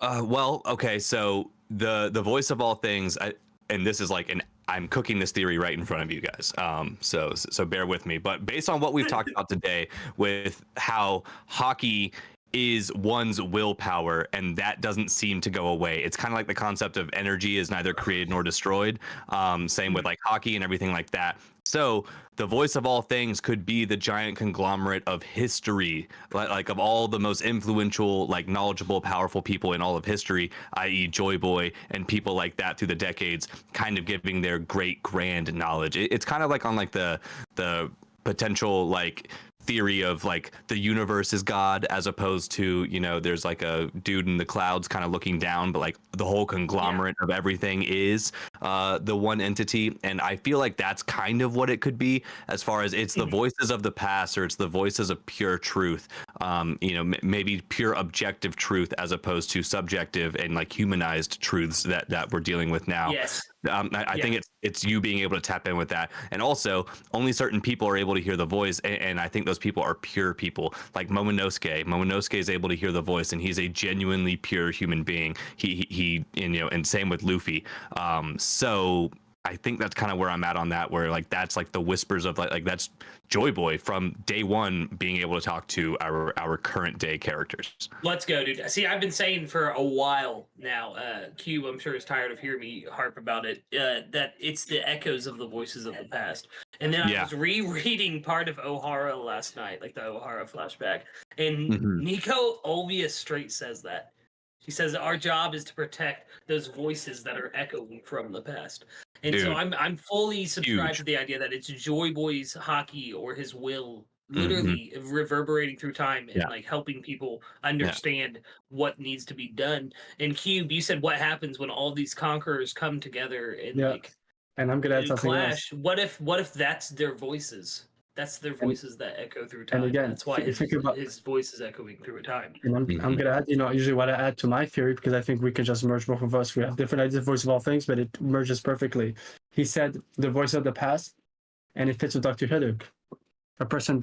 Well, okay, so the voice of all things, and this is like I'm cooking this theory right in front of you guys. So bear with me. But based on what we've talked about today, with how hockey is one's willpower, and that doesn't seem to go away. It's kind of like the concept of energy is neither created nor destroyed. Same with like hockey and everything like that. So the voice of all things could be the giant conglomerate of history, like of all the most influential, like knowledgeable, powerful people in all of history, i.e. Joy Boy and people like that through the decades, kind of giving their great grand knowledge. It's kind of like on like the potential like theory of like the universe is God, as opposed to, you know, there's like a dude in the clouds kind of looking down, but like the whole conglomerate of everything is the one entity. And I feel like that's kind of what it could be, as far as it's the voices of the past, or it's the voices of pure truth, you know, maybe pure objective truth, as opposed to subjective and like humanized truths that we're dealing with now. Yes. I think it's you being able to tap in with that, and also only certain people are able to hear the voice, and I think those people are pure people, like Momonosuke. Momonosuke is able to hear the voice, and he's a genuinely pure human being. He and, you know, and same with Luffy. So I think that's kind of where I'm at on that, where like that's like the whispers of like that's Joy Boy from day one being able to talk to our current day characters. Let's go, dude. See, I've been saying for a while now, Cube, I'm sure is tired of hearing me harp about it, that it's the echoes of the voices of the past. And then I was rereading part of Ohara last night, like the Ohara flashback, and Nico Olvia straight says that. She says our job is to protect those voices that are echoing from the past. And Dude, so I'm fully subscribed to the idea that it's Joy Boy's hockey or his will literally reverberating through time and like helping people understand what needs to be done. And Cube, you said what happens when all these conquerors come together and like and I'm gonna add something clash. else. What if that's their voices? That's their voices that echo through time. And again, that's why his voice is echoing through time. And I'm gonna add, you know, usually what I add to my theory, because I think we can just merge both of us. We have different ideas of voice of all things, but it merges perfectly. He said the voice of the past, and it fits with Dr. Hiduk. A person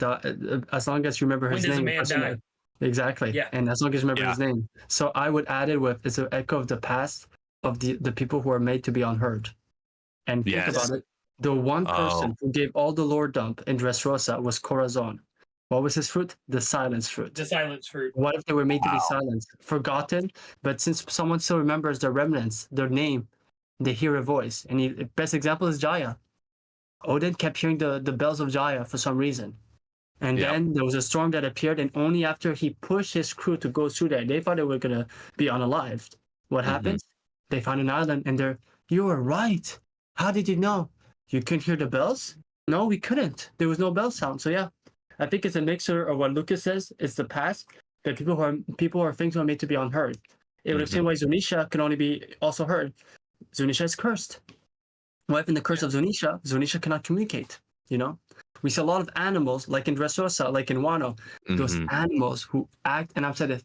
as long as you remember his name. When does a man die? Exactly. Yeah. And as long as you remember his name. So I would add it with it's an echo of the past of the people who are made to be unheard. And think about it. The one person who gave all the lore dump in Dressrosa was Corazon. What was his fruit? The silence fruit. The silence fruit. What if they were made to be silenced? Forgotten, but since someone still remembers their remnants, their name, they hear a voice. And the best example is Jaya. Odin kept hearing the bells of Jaya for some reason. And then there was a storm that appeared, and only after he pushed his crew to go through there, they thought they were going to be unalived. What happens? They found an island, and you were right. How did you know? You couldn't hear the bells? No, we couldn't. There was no bell sound. So yeah, I think it's a mixture of what Lucas says. It's the past. The people or things who are made to be unheard. It would explain why Zunisha can only be also heard. Zunisha is cursed. What if in the curse of Zunisha, Zunisha cannot communicate? You know, we see a lot of animals, like in Dressrosa, like in Wano, those animals who act. And I've said this.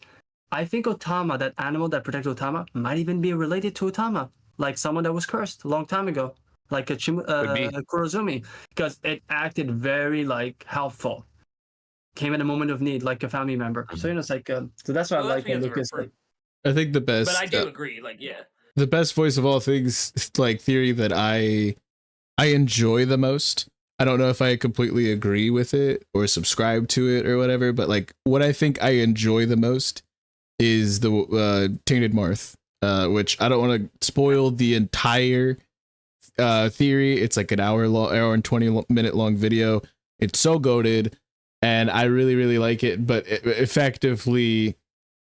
I think Otama, that animal that protects Otama, might even be related to Otama, like someone that was cursed a long time ago. Like a Kurozumi, because it acted very like helpful, came in a moment of need, like a family member. So you know, it's like so that's what I like. Lucas. I think the best. But I do agree. Like the best voice of all things, like theory that I enjoy the most. I don't know if I completely agree with it or subscribe to it or whatever, but like what I think I enjoy the most is the Tainted Marth, which I don't want to spoil the entire theory. It's like an hour and 20-minute long video. It's so goated, and I really like it. But effectively,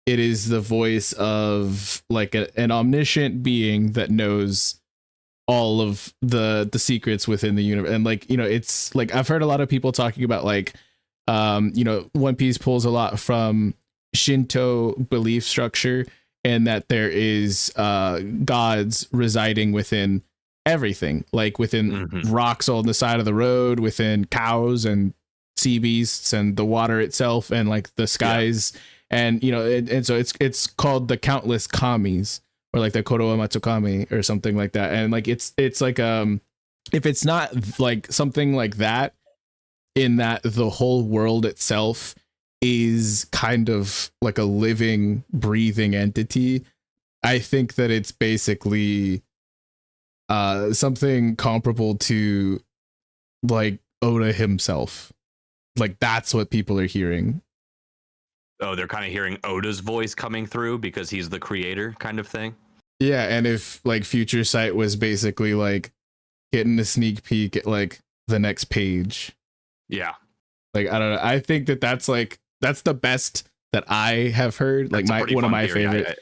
it is the voice of like an omniscient being that knows all of the secrets within the universe. And like, you know, it's like I've heard a lot of people talking about like you know, One Piece pulls a lot from Shinto belief structure, and that there is gods residing within everything, like within rocks on the side of the road, within cows and sea beasts and the water itself, and like the skies. And you know, and so it's called the countless kamis, or like the Korowa Matsukami or something like that. And like it's like if it's not like something like that, in that the whole world itself is kind of like a living, breathing entity, I think that it's basically something comparable to like Oda himself. Like that's what people are hearing. Oh, they're kind of hearing Oda's voice coming through because he's the creator, kind of thing. Yeah, and if like Future Sight was basically like getting a sneak peek at like the next page. Yeah. Like I don't know. I think that's the best that I have heard. Like one of my favorite.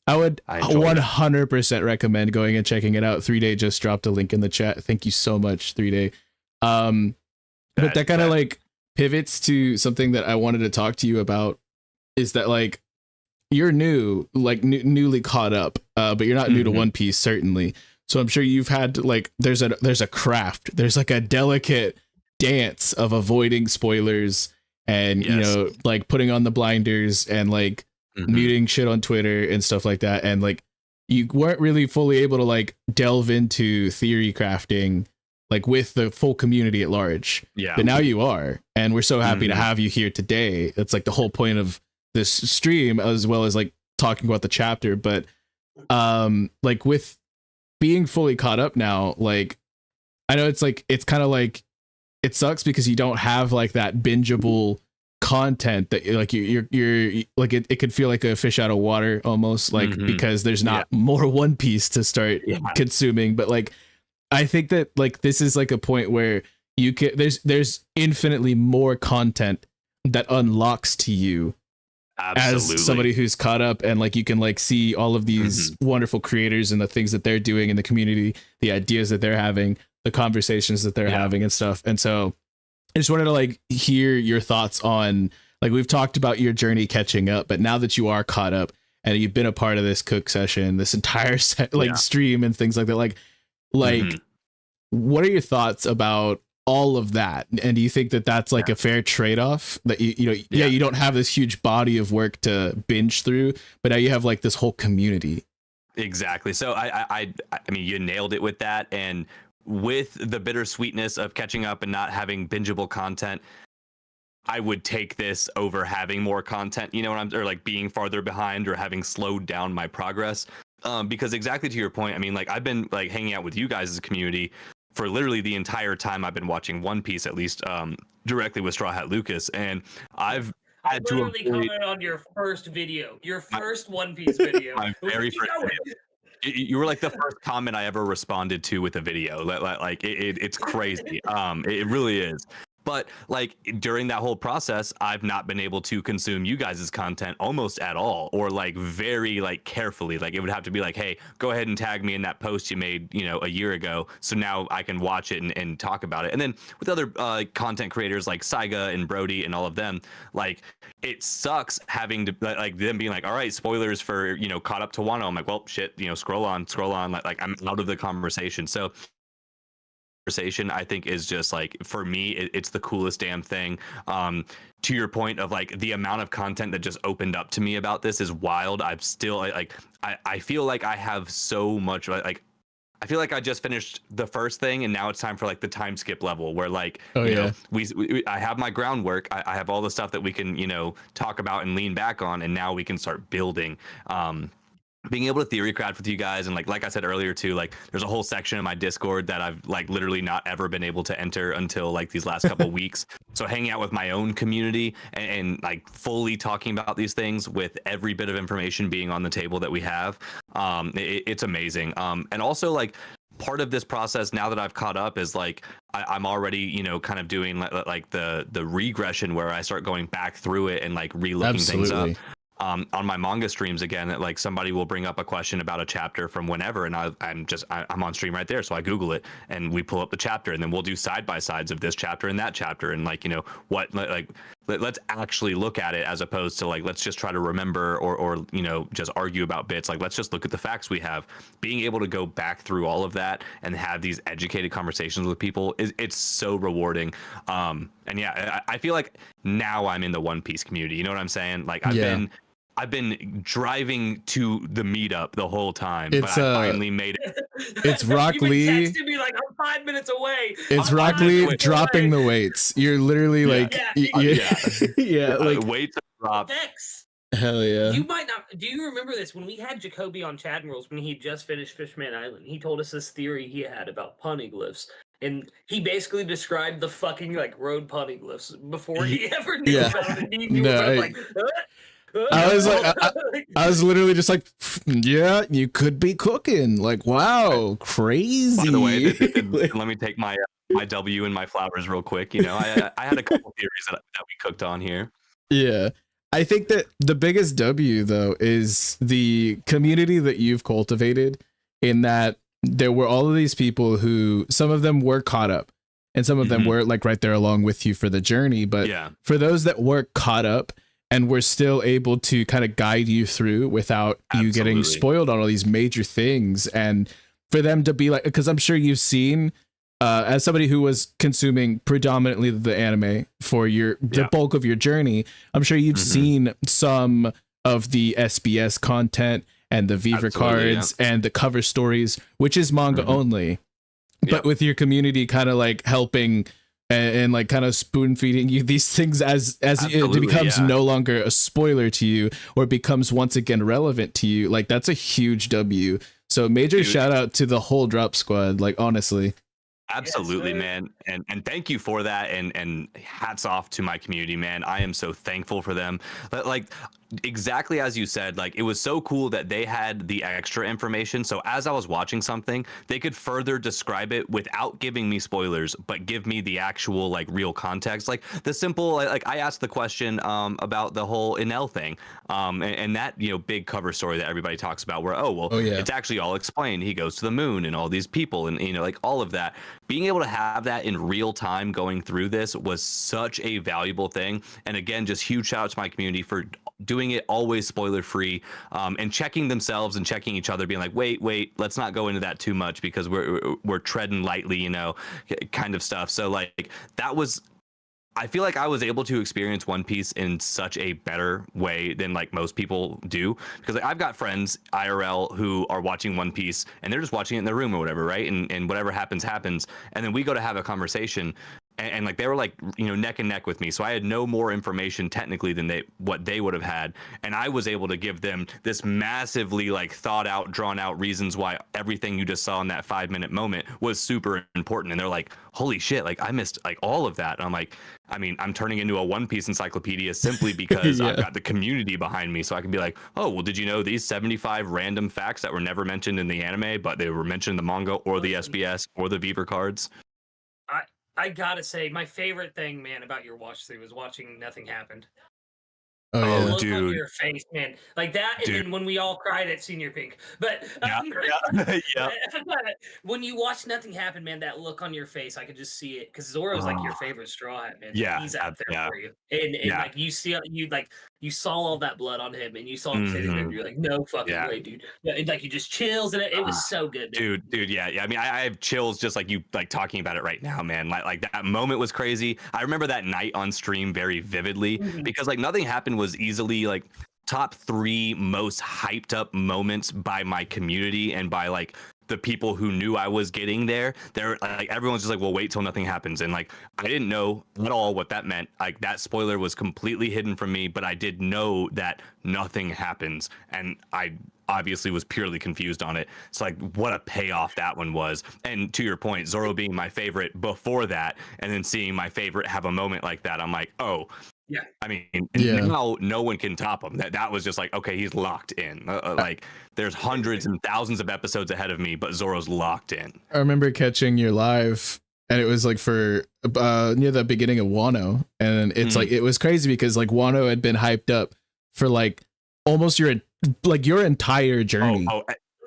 I would 100% recommend going and checking it out. 3Day just dropped a link in the chat. Thank you so much, 3Day. But that kind of like pivots to something that I wanted to talk to you about. Is that like you're new, like newly caught up, but you're not new to One Piece, certainly. So I'm sure you've had like there's a craft, there's like a delicate dance of avoiding spoilers and you know, like putting on the blinders and like muting shit on Twitter and stuff like that. And like you weren't really fully able to like delve into theory crafting like with the full community at large. Yeah. But now you are, and we're so happy to have you here today. It's like the whole point of this stream, as well as like talking about the chapter. But like with being fully caught up now, like I know it's like it's kind of like it sucks because you don't have like that bingeable content that like you're like it could feel like a fish out of water almost, like because there's not more One Piece to start consuming. But like I think that like this is like a point where you can there's infinitely more content that unlocks to you as somebody who's caught up, and like you can like see all of these wonderful creators and the things that they're doing in the community, the ideas that they're having, the conversations that they're having and stuff. And so I just wanted to like hear your thoughts on, like, we've talked about your journey catching up, but now that you are caught up and you've been a part of this cook session, this entire stream and things like that, like what are your thoughts about all of that? And do you think that that's like a fair trade-off, that you know you don't have this huge body of work to binge through, but now you have like this whole community? Exactly. So I mean, you nailed it with that. And with the bittersweetness of catching up and not having bingeable content, I would take this over having more content, you know what or like being farther behind or having slowed down my progress. Because exactly to your point, I mean, like I've been like hanging out with you guys as a community for literally the entire time I've been watching One Piece, at least directly with Straw Hat Lucas. And I've had to comment on your first video, your first One Piece video. My very first video. You were like the first comment I ever responded to with a video. Like it's crazy. It really is. But like during that whole process, I've not been able to consume you guys' content almost at all, or like very like carefully. Like it would have to be like, hey, go ahead and tag me in that post you made, you know, a year ago, so now I can watch it and talk about it. And then with other content creators like Saiga and Brody and all of them, like it sucks having to like them being like, all right, spoilers for, you know, caught up to Wano. I'm like, well, shit, you know, scroll on, like I'm out of the conversation. So I think is just like, for me, it's the coolest damn thing. To your point of like the amount of content that just opened up to me about this is wild. I've still I feel like I have so much, like I feel like I just finished the first thing and now it's time for like the time skip level where like, you know, I have my groundwork. I have all the stuff that we can, you know, talk about and lean back on, and now we can start building. Being able to theory craft with you guys, and like I said earlier too, like there's a whole section in my Discord that I've like literally not ever been able to enter until like these last couple weeks. So hanging out with my own community and like fully talking about these things with every bit of information being on the table that we have, it's amazing. And also like part of this process now that I've caught up is like I'm already, you know, kind of doing like the regression where I start going back through it and like re-looking things up. On my manga streams again, that like somebody will bring up a question about a chapter from whenever, and I'm on stream right there, so I Google it and we pull up the chapter, and then we'll do side by sides of this chapter and that chapter, and like, you know, what like let's actually look at it as opposed to like let's just try to remember or you know just argue about bits. Like let's just look at the facts we have. Being able to go back through all of that and have these educated conversations with people it's so rewarding. And yeah, I feel like now I'm in the One Piece community. You know what I'm saying? Like I've been driving to the meetup the whole time, but I finally made it. It's Rock Lee. Texted me like I'm 5 minutes away. It's Rock Lee dropping the weights. You're literally like, like weights drop. Vex. Hell yeah. You might not. Do you remember this when we had Jacoby on Chat Rules when he just finished Fishman Island? He told us this theory he had about poneglyphs. And he basically described the fucking like road poneglyphs before he ever knew about it. He was like, I was like, I was literally just like, yeah, you could be cooking. Like, wow, crazy. By the way, let me take my W and my flowers real quick. You know, I had a couple theories that we cooked on here. Yeah, I think that the biggest W though is the community that you've cultivated, in that there were all of these people who, some of them were caught up, and some of them Mhm. were like right there along with you for the journey. But Yeah. for those that were caught up and were still able to kind of guide you through without you getting Absolutely. spoiled on all these major things, and for them to be like, because I'm sure you've seen, as somebody who was consuming predominantly the anime for the Yeah. bulk of your journey, I'm sure you've Mhm. seen some of the SBS content and the Vykthor Absolutely, cards and the cover stories, which is manga Mhm. only, but Yep. with your community kind of like helping and like kind of spoon feeding you these things as it Absolutely, becomes yeah. no longer a spoiler to you or becomes once again relevant to you. Like that's a huge W. So major Dude. shout out to the whole drop squad. Like honestly. Absolutely, sir. man. And thank you for that. And hats off to my community, man. I am so thankful for them. But like exactly as you said, like it was so cool that they had the extra information. So as I was watching something, they could further describe it without giving me spoilers, but give me the actual like real context. Like the simple, like I asked the question about the whole Enel thing. And that, you know, big cover story that everybody talks about where, it's actually all explained. He goes to the moon and all these people and, you know, like all of that. Being able to have that in real time going through this was such a valuable thing. And again, just huge shout out to my community for doing it always spoiler free, and checking themselves and checking each other, being like, wait, let's not go into that too much because we're treading lightly, you know, kind of stuff. So like that was, I feel like I was able to experience One Piece in such a better way than like most people do, because like, I've got friends IRL who are watching One Piece and they're just watching it in their room or whatever, right? And whatever happens, and then we go to have a conversation. And like they were like, you know, neck and neck with me, so I had no more information technically than what they would have had, and I was able to give them this massively like thought out, drawn out reasons why everything you just saw in that 5-minute moment was super important. And they're like, holy shit, like I missed like all of that. And I'm like, I mean, I'm turning into a One Piece encyclopedia simply because I've got the community behind me, so I can be like, oh well, did you know these 75 random facts that were never mentioned in the anime but they were mentioned in the manga or the SBS or the Vykthor cards? I gotta say, my favorite thing, man, about your watch through was watching Nothing Happened. Oh The yeah. look on dude. your face, man, like that, and Dude. then when we all cried at Senior Pink. But Yeah. when you watch Nothing Happen, man, that look on your face, I could just see it because Zoro's like your favorite Straw Hat, man. Yeah, He's out there yeah. for you, and Yeah. like you saw all that blood on him, and you saw him sitting there, and you're like, no fucking Yeah. way, dude. Yeah, and like he just chills, and it was so good, man. Dude, yeah. I mean, I have chills just like you, like talking about it right now, man. Like that moment was crazy. I remember that night on stream very vividly because like Nothing Happened was easily like top 3 most hyped up moments by my community and by like the people who knew I was getting there. They're like, everyone's just like, well, wait till nothing happens. And like, I didn't know at all what that meant. Like that spoiler was completely hidden from me, but I did know that nothing happens. And I obviously was purely confused on it. It's like, what a payoff that one was. And to your point, Zoro being my favorite before that, and then seeing my favorite have a moment like that, I'm like, oh, yeah. I mean, Yeah. now no one can top him. That was just like, okay, he's locked in. Like there's hundreds and thousands of episodes ahead of me, but Zoro's locked in. I remember catching your live and it was like for near the beginning of Wano, and it's like it was crazy because like Wano had been hyped up for like almost your entire journey.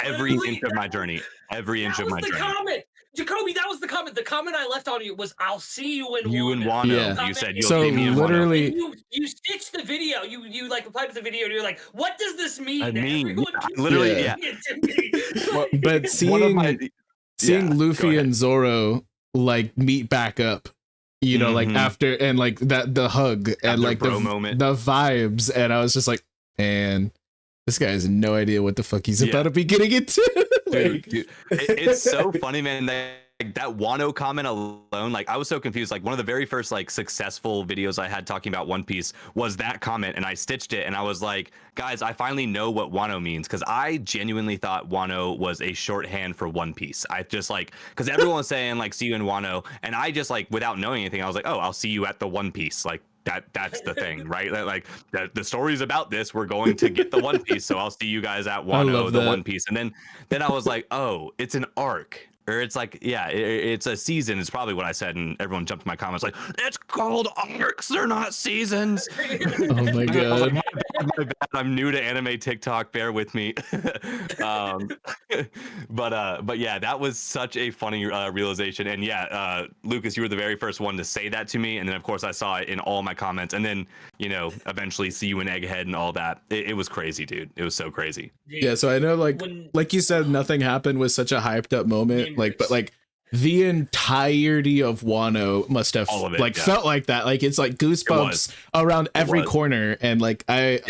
Every inch of my journey. Every inch of my journey. Comment. Jacoby, that was the comment. The comment I left on you was, "I'll see you in You and Wano." Wano. Yeah. You said you'll So see me in literally- Wano. You stitched the video. You like replied to the video, and you're like, "What does this mean?" I mean, Everyone yeah, keeps literally, saying yeah. it to me. Well, but One of my- seeing Yeah, go Luffy ahead. and Zoro like meet back up, you know, like Mhm. after, and like that the hug and Their like the bro moment. the vibes, and I was just like, man, this guy has no idea what the fuck he's Yeah. about to be getting into. Like, Dude, it's so funny, man. That Wano comment alone, like I was so confused. Like one of the very first like successful videos I had talking about One Piece was that comment, and I stitched it, and I was like, guys, I finally know what Wano means, because I genuinely thought Wano was a shorthand for One Piece. I just like, because everyone was saying like, see you in Wano, and I just like, without knowing anything, I was like, oh, I'll see you at the One Piece, like. That's the thing, right? Like the story's about this. We're going to get the One Piece, so I'll see you guys at Wano, love the that. One Piece. And then I was like, oh, it's an arc, or it's like, yeah, it's a season. Is probably what I said, and everyone jumped in my comments like, it's called arcs. They're not seasons. oh my god. My bad. I'm new to anime TikTok. Bear with me. But yeah, that was such a funny realization. And yeah, Lucas, you were the very first one to say that to me, and then of course I saw it in all my comments, and then eventually see you in Egghead and all that. It was crazy, dude. It was so crazy. Dude, Yeah, so I know when- like you said, nothing happened was such a hyped up moment. But the entirety of Wano must have All of it, yeah. felt like that. Like it's like goosebumps around every corner. And I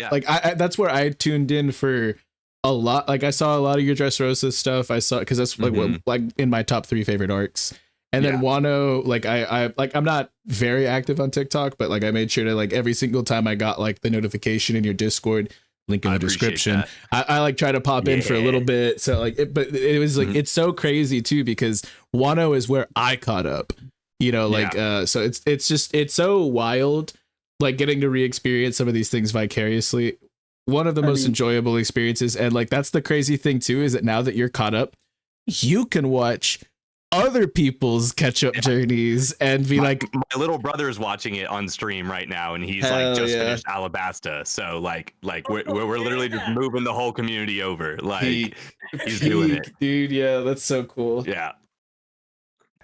that's where I tuned in for a lot. Like I saw a lot of your Dressrosa stuff. I saw because that's like what like in my top 3 favorite arcs. And then Wano, like I'm not very active on TikTok, but like I made sure to like every single time I got like the notification in your Discord, link in the description, I like try to pop in for a little bit. So like but it was like it's so crazy too, because Wano is where I caught up, so it's so wild, like getting to re-experience some of these things vicariously. One of the most enjoyable experiences. And like that's the crazy thing too, is that now that you're caught up, you can watch other people's catch-up journeys and be my little brother's watching it on stream right now, and he's like just finished Alabasta, so like we're literally just moving the whole community over. Like he's doing it, dude. Yeah, that's so cool. Yeah,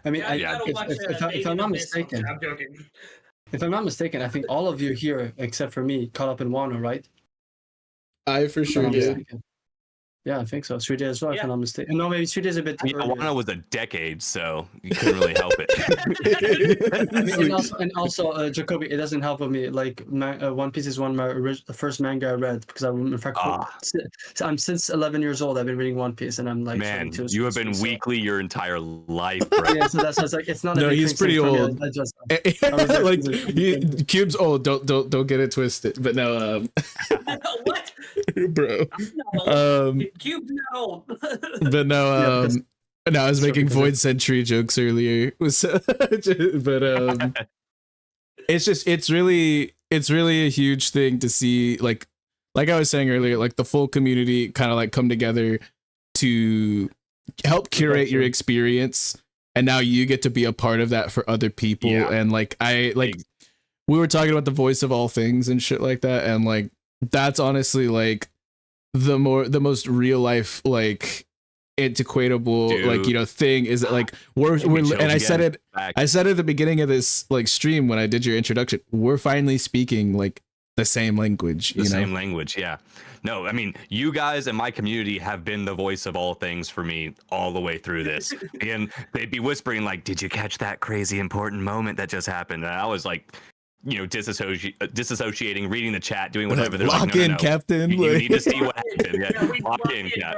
I mean, if I'm not mistaken, I'm joking. If I'm not mistaken, I think all of you here except for me caught up in Wano, right? I for sure did. Yeah, I think so. 3 days as well, if I'm not mistaken. No, maybe 3 days a bit earlier. Wano was a decade, so you couldn't really help it. and also, Jacoby, it doesn't help with me. Like, One Piece is one of the first manga I read, because I'm since 11 years old. I've been reading One Piece, and I'm like, man, you have been weekly your entire life, bro. Yeah, so that's like it's not. No, he's pretty old. I was like Cube's old. Don't get it twisted. But no, what, bro? Cube's not old. But no, no, I was making Void Sentry jokes earlier. But it's really a huge thing to see, like I was saying earlier, like the full community kind of like come together to help curate your experience, and now you get to be a part of that for other people. And like we were talking about the voice of all things and shit like that, and like that's honestly like the most real life like antiquatable thing is that like we're and I said it at the beginning of this like stream when I did your introduction, we're finally speaking like the same language, same language. Yeah, no, I mean, you guys and my community have been the voice of all things for me all the way through this. And they'd be whispering like, did you catch that crazy important moment that just happened? And I was like, disassociating, reading the chat, doing whatever. They're lock like, in, Captain. You need to see what happened. Yeah, lock in, Cap.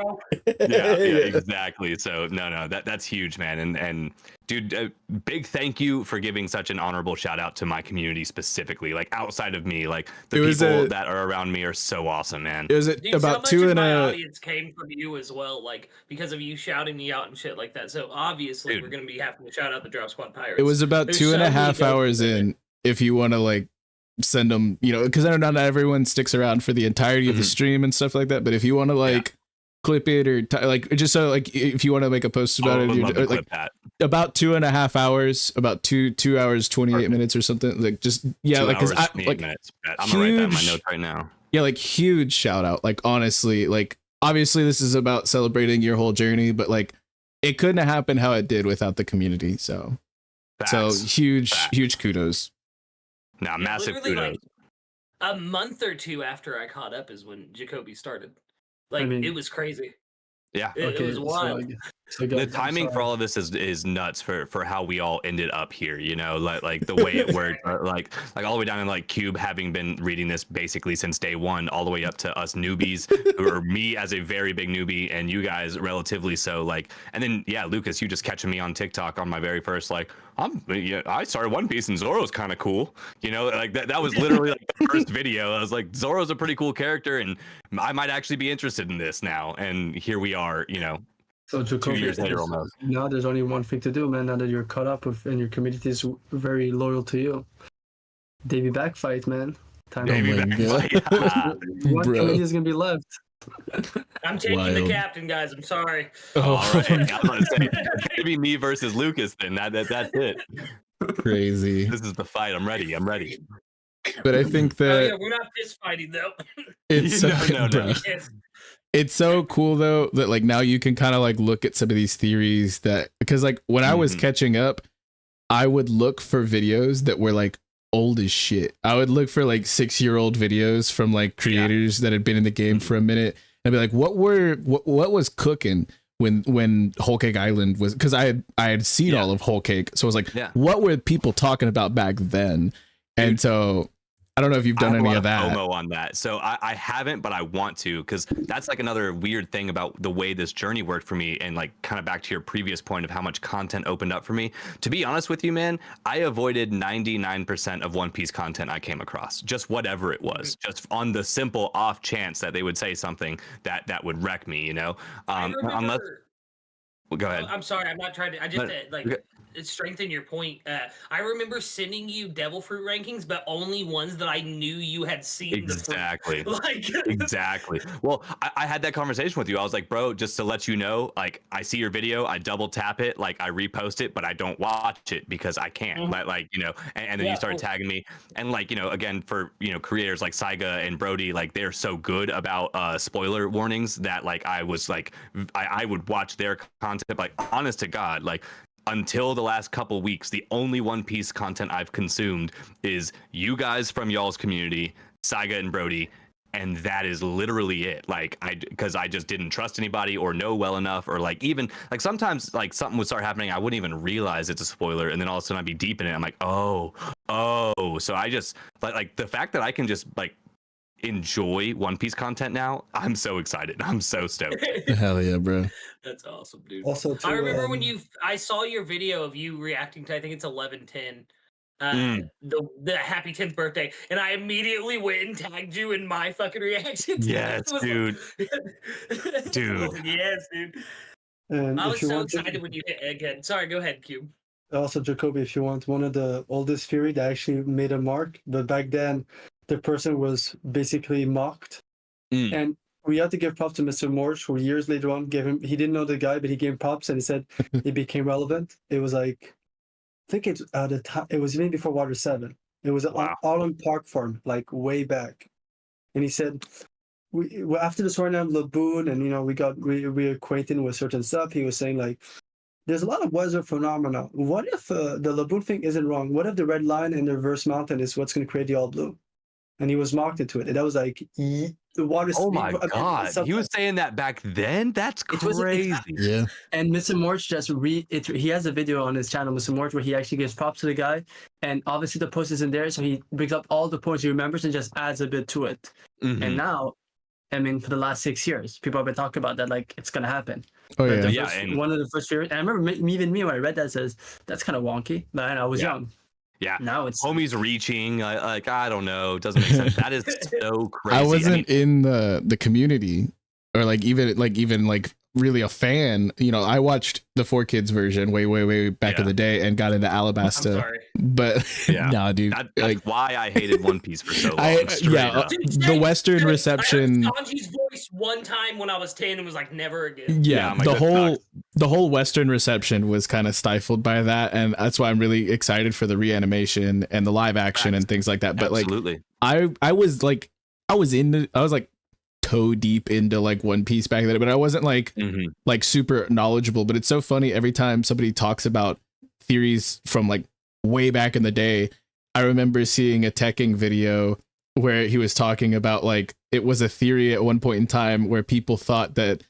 Yeah, exactly. So no, that's huge, man. And dude, big thank you for giving such an honorable shout out to my community specifically. Like outside of me, like the people that are around me are so awesome, man. It was about so 2 and my audience came from you as well, like because of you shouting me out and shit like that. So obviously we're gonna be having to shout out the Drop Squad Pirates. It was about 2.5 hours in. If you want to like send them, because I know not everyone sticks around for the entirety of the stream and stuff like that. But if you want to like clip it or like just so like if you want to make a post about it, like about 2.5 hours, about 2 hours 28 minutes or something, like just like because I'm gonna write that in my notes right now. Yeah, like huge shout out. Like honestly, like obviously this is about celebrating your whole journey, but like it couldn't have happened how it did without the community. So huge kudos. Nah, massive kudos. Like a month or 2 after I caught up is when Jacoby started. Like it was crazy. Yeah, it was wild. The timing for all of this is nuts for how we all ended up here. Like the way it worked, like all the way down in like Kube having been reading this basically since day one, all the way up to us newbies, who are me as a very big newbie, and you guys relatively so. Like, and then Lucas, you just catching me on TikTok on my very first like. I started One Piece and Zoro's kind of cool, like that was literally like the first video. I was like, Zoro's a pretty cool character, and I might actually be interested in this now. And here we are, So Jacoby, 2 years later almost. Now there's only one thing to do, man. Now that you're caught up with and your community is very loyal to you, Davy back fight, man. Davy back fight. One community is gonna be left. I'm taking the captain, guys. I'm sorry. All right. I was gonna say, maybe me versus Lucas then. That's it. Crazy. This is the fight. I'm ready. But I think Oh that yeah, we're not fist fighting though. it's No. bro. Yes. It's so cool though that like now you can kind of like look at some of these theories that, because like when I was catching up, I would look for videos that were like old as shit. I would look for like 6-year-old videos from like creators that had been in the game for a minute, and I'd be like, what was cooking when Whole Cake Island was, because I had seen all of Whole Cake, so I was like, what were people talking about back then? And so I don't know if you've done any of that. FOMO on that. So I haven't, but I want to, because that's like another weird thing about the way this journey worked for me. And like kind of back to your previous point of how much content opened up for me. To be honest with you, man, I avoided 99% of One Piece content I came across, just whatever it was, just on the simple off chance that they would say something that would wreck me, you know? Unless. Well, go ahead. I'm sorry, I'm not trying to. I just strengthen your point. I remember sending you Devil Fruit rankings, but only ones that I knew you had seen. Exactly. Like Exactly. Well, I had that conversation with you. I was like, bro, just to let you know, like, I see your video, I double tap it, like I repost it, but I don't watch it because I can't. Like, you know, and then you started tagging me, and like, you know, again, for, you know, creators like Saiga and Brody, like they're so good about spoiler warnings that like I was like, I would watch their content, like honest to God, like until the last couple weeks, the only One Piece content I've consumed is you guys from y'all's community, Saiga and Brody, and that is literally it. Like because I just didn't trust anybody or know well enough, or like even like sometimes like something would start happening, I wouldn't even realize it's a spoiler, and then all of a sudden I'd be deep in it. I'm like, oh. So I just like the fact that I can just like enjoy One Piece content now, I'm so excited. I'm so stoked. Hell yeah, bro. That's awesome, dude. Also, I remember when I saw your video of you reacting to, I think it's 11:10, the happy 10th birthday, and I immediately went and tagged you in my fucking reaction. Yes, dude. Dude. Yes, dude. And I was if you so want to- excited when you hit Egghead. Sorry, go ahead, Cube. Also, Jacoby, if you want, one of the oldest theory that actually made a mark, but back then the person was basically mocked. And we had to give props to Mr. Morge, who years later on he didn't know the guy, but he gave props and he said it became relevant. It was like, I think it's at the time, it was even before Water 7. It was all on Park Farm, like way back. And he said, after the Suriname Laboon, and you know, we got reacquainted with certain stuff, he was saying like, there's a lot of weather phenomena. What if the Laboon thing isn't wrong? What if the red line and the reverse mountain is what's going to create the all blue? And he was mocked into it. And that was like, the water. Oh my God. He was saying that back then? That's crazy. Yeah. And Mr. Morge just he has a video on his channel, Mr. Morge, where he actually gives props to the guy. And obviously the post isn't there. So he brings up all the points he remembers and just adds a bit to it. And now, I mean, for the last 6 years, people have been talking about that, like it's going to happen. Oh, yeah. One of the first fears. And I remember even me when I read that says, that's kind of wonky. But I was young. Yeah. Now it's homies reaching. Like I don't know. It doesn't make sense. That is so crazy. I wasn't in the community, or like even really a fan. You know, I watched the 4Kids version way back in the day and got into Alabasta. I'm sorry. But nah, dude. That's like why I hated One Piece for so long. the Western reception. I heard Sanji's voice one time when I was 10 and was like, never again. Yeah, the whole Western reception was kind of stifled by that, and that's why I'm really excited for the reanimation and the live action and things like that. But absolutely. like, I was like toe deep into like One Piece back then, but I wasn't like like super knowledgeable. But it's so funny every time somebody talks about theories from like way back in the day. I remember seeing a teching video where he was talking about like it was a theory at one point in time where people thought that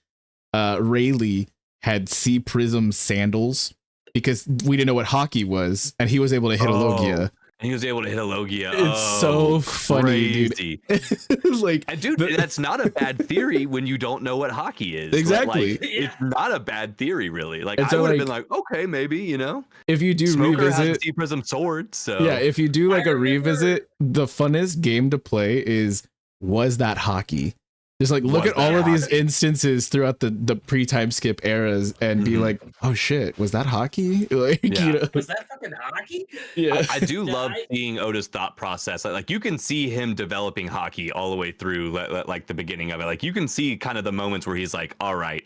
Rayleigh had sea prism sandals because we didn't know what hockey was, and he was able to hit a Logia. And he was able to hit a Logia. It's so funny, crazy. Dude. Like, and dude, that's not a bad theory when you don't know what hockey is. Exactly. Like, it's not a bad theory, really. Like, and I so, would have been like, okay, maybe, you know. If you do Smoker revisit has a Sea Prism sword, so yeah, if you do like a revisit, the funnest game to play is was that hockey? Just like look Was at all that of these hockey? instances throughout the pre-time skip eras and be Mhm. like, oh shit, was that hockey? Like, Yeah. you know, Was that fucking hockey? yeah. I do No, love seeing Oda's thought process. Like you can see him developing hockey all the way through, like the beginning of it. Like you can see kind of the moments where he's like, "All right,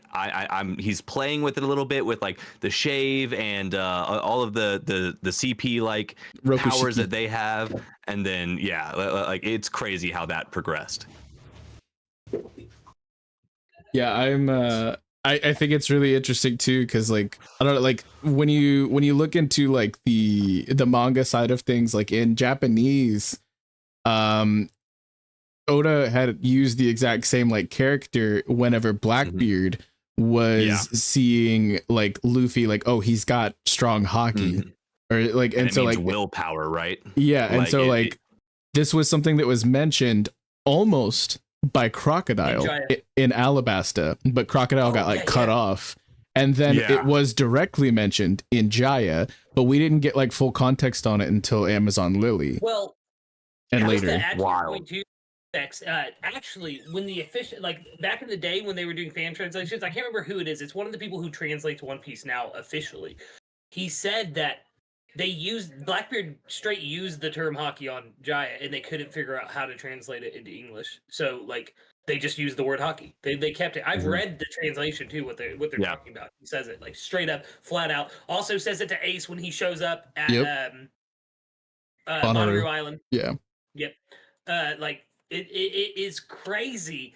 he's playing with it a little bit with like the shave and all of the CP like powers Rokushiki. that they have." And then like it's crazy how that progressed. Yeah, I think it's really interesting too, because like I don't know, like when you look into like the manga side of things, like in Japanese, Oda had used the exact same like character whenever Blackbeard was seeing like Luffy, like, oh, he's got strong hockey, or like, and it so means like willpower, right? yeah, and Like, so like this was something that was mentioned almost by Crocodile in Alabasta, but Crocodile got like cut off, and then it was directly mentioned in Jaya, but we didn't get like full context on it until Amazon Lily. Well, and that was later. the accurate point too, Vex. Actually, when the official, like back in the day when they were doing fan translations, I can't remember who it is. It's one of the people who translates One Piece now officially. He said that they used Blackbeard straight used the term hockey on Jaya, and they couldn't figure out how to translate it into English. So like they just used the word hockey. They kept it. I've read the translation too. What they're talking about. He says it like straight up, flat out. Also says it to Ace when he shows up at Bonnaroo Island. Yeah. Yep. Like it is crazy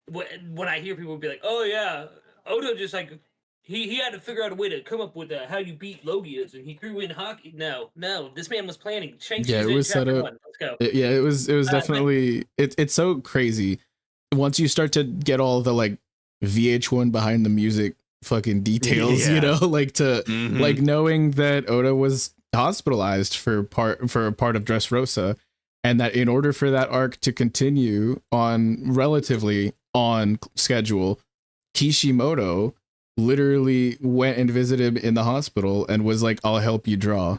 when I hear people be like, "Oh yeah, Oda just like he had to figure out a way to come up with how you beat Logias, and he threw in hockey." No, this man was planning. Shanks Yeah, it was set up. Let's go. It was definitely it's so crazy. Once you start to get all the like VH1 behind the music fucking details, you know, like to like knowing that Oda was hospitalized for a part of Dressrosa, and that in order for that arc to continue on relatively on schedule, Kishimoto literally went and visited him in the hospital and was like, I'll help you draw.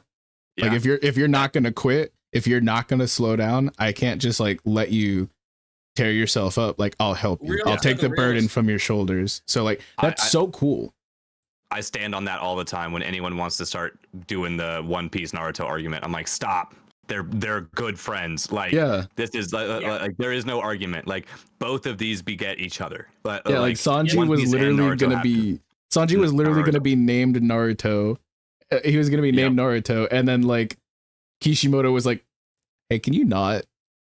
Like if you're not gonna quit, if you're not gonna slow down, I can't just like let you tear yourself up. Like I'll help you. I'll take the burden from your shoulders. So like that's so cool. I stand on that all the time when anyone wants to start doing the One Piece Naruto argument. I'm like, stop. They're good friends. Like this is like there is no argument. Like both of these beget each other. Like Sanji was literally gonna be named Naruto. He was gonna be named Naruto, and then like Kishimoto was like, "Hey, can you not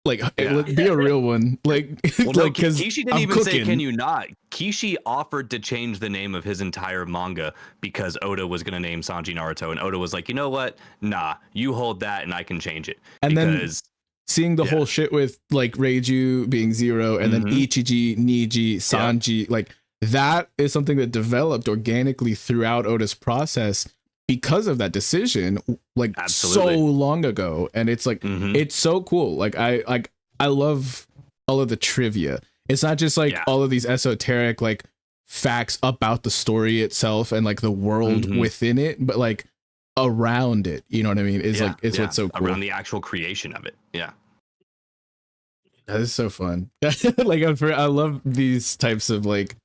like be a real one?" Like, well, like because Kishi didn't even say, "Can you not?" Kishi offered to change the name of his entire manga because Oda was gonna name Sanji Naruto, and Oda was like, "You know what? Nah, you hold that, and I can change it." And because then seeing the whole shit with like Reiju being Zero, and then Ichiji, Niji, Sanji, like that is something that developed organically throughout Oda's process because of that decision, like so long ago. And it's like it's so cool. Like I love all of the trivia. It's not just like all of these esoteric like facts about the story itself and like the world within it, but like around it, you know what I mean? It's like it's what's so cool around the actual creation of it. That is so fun. Like I love these types of like,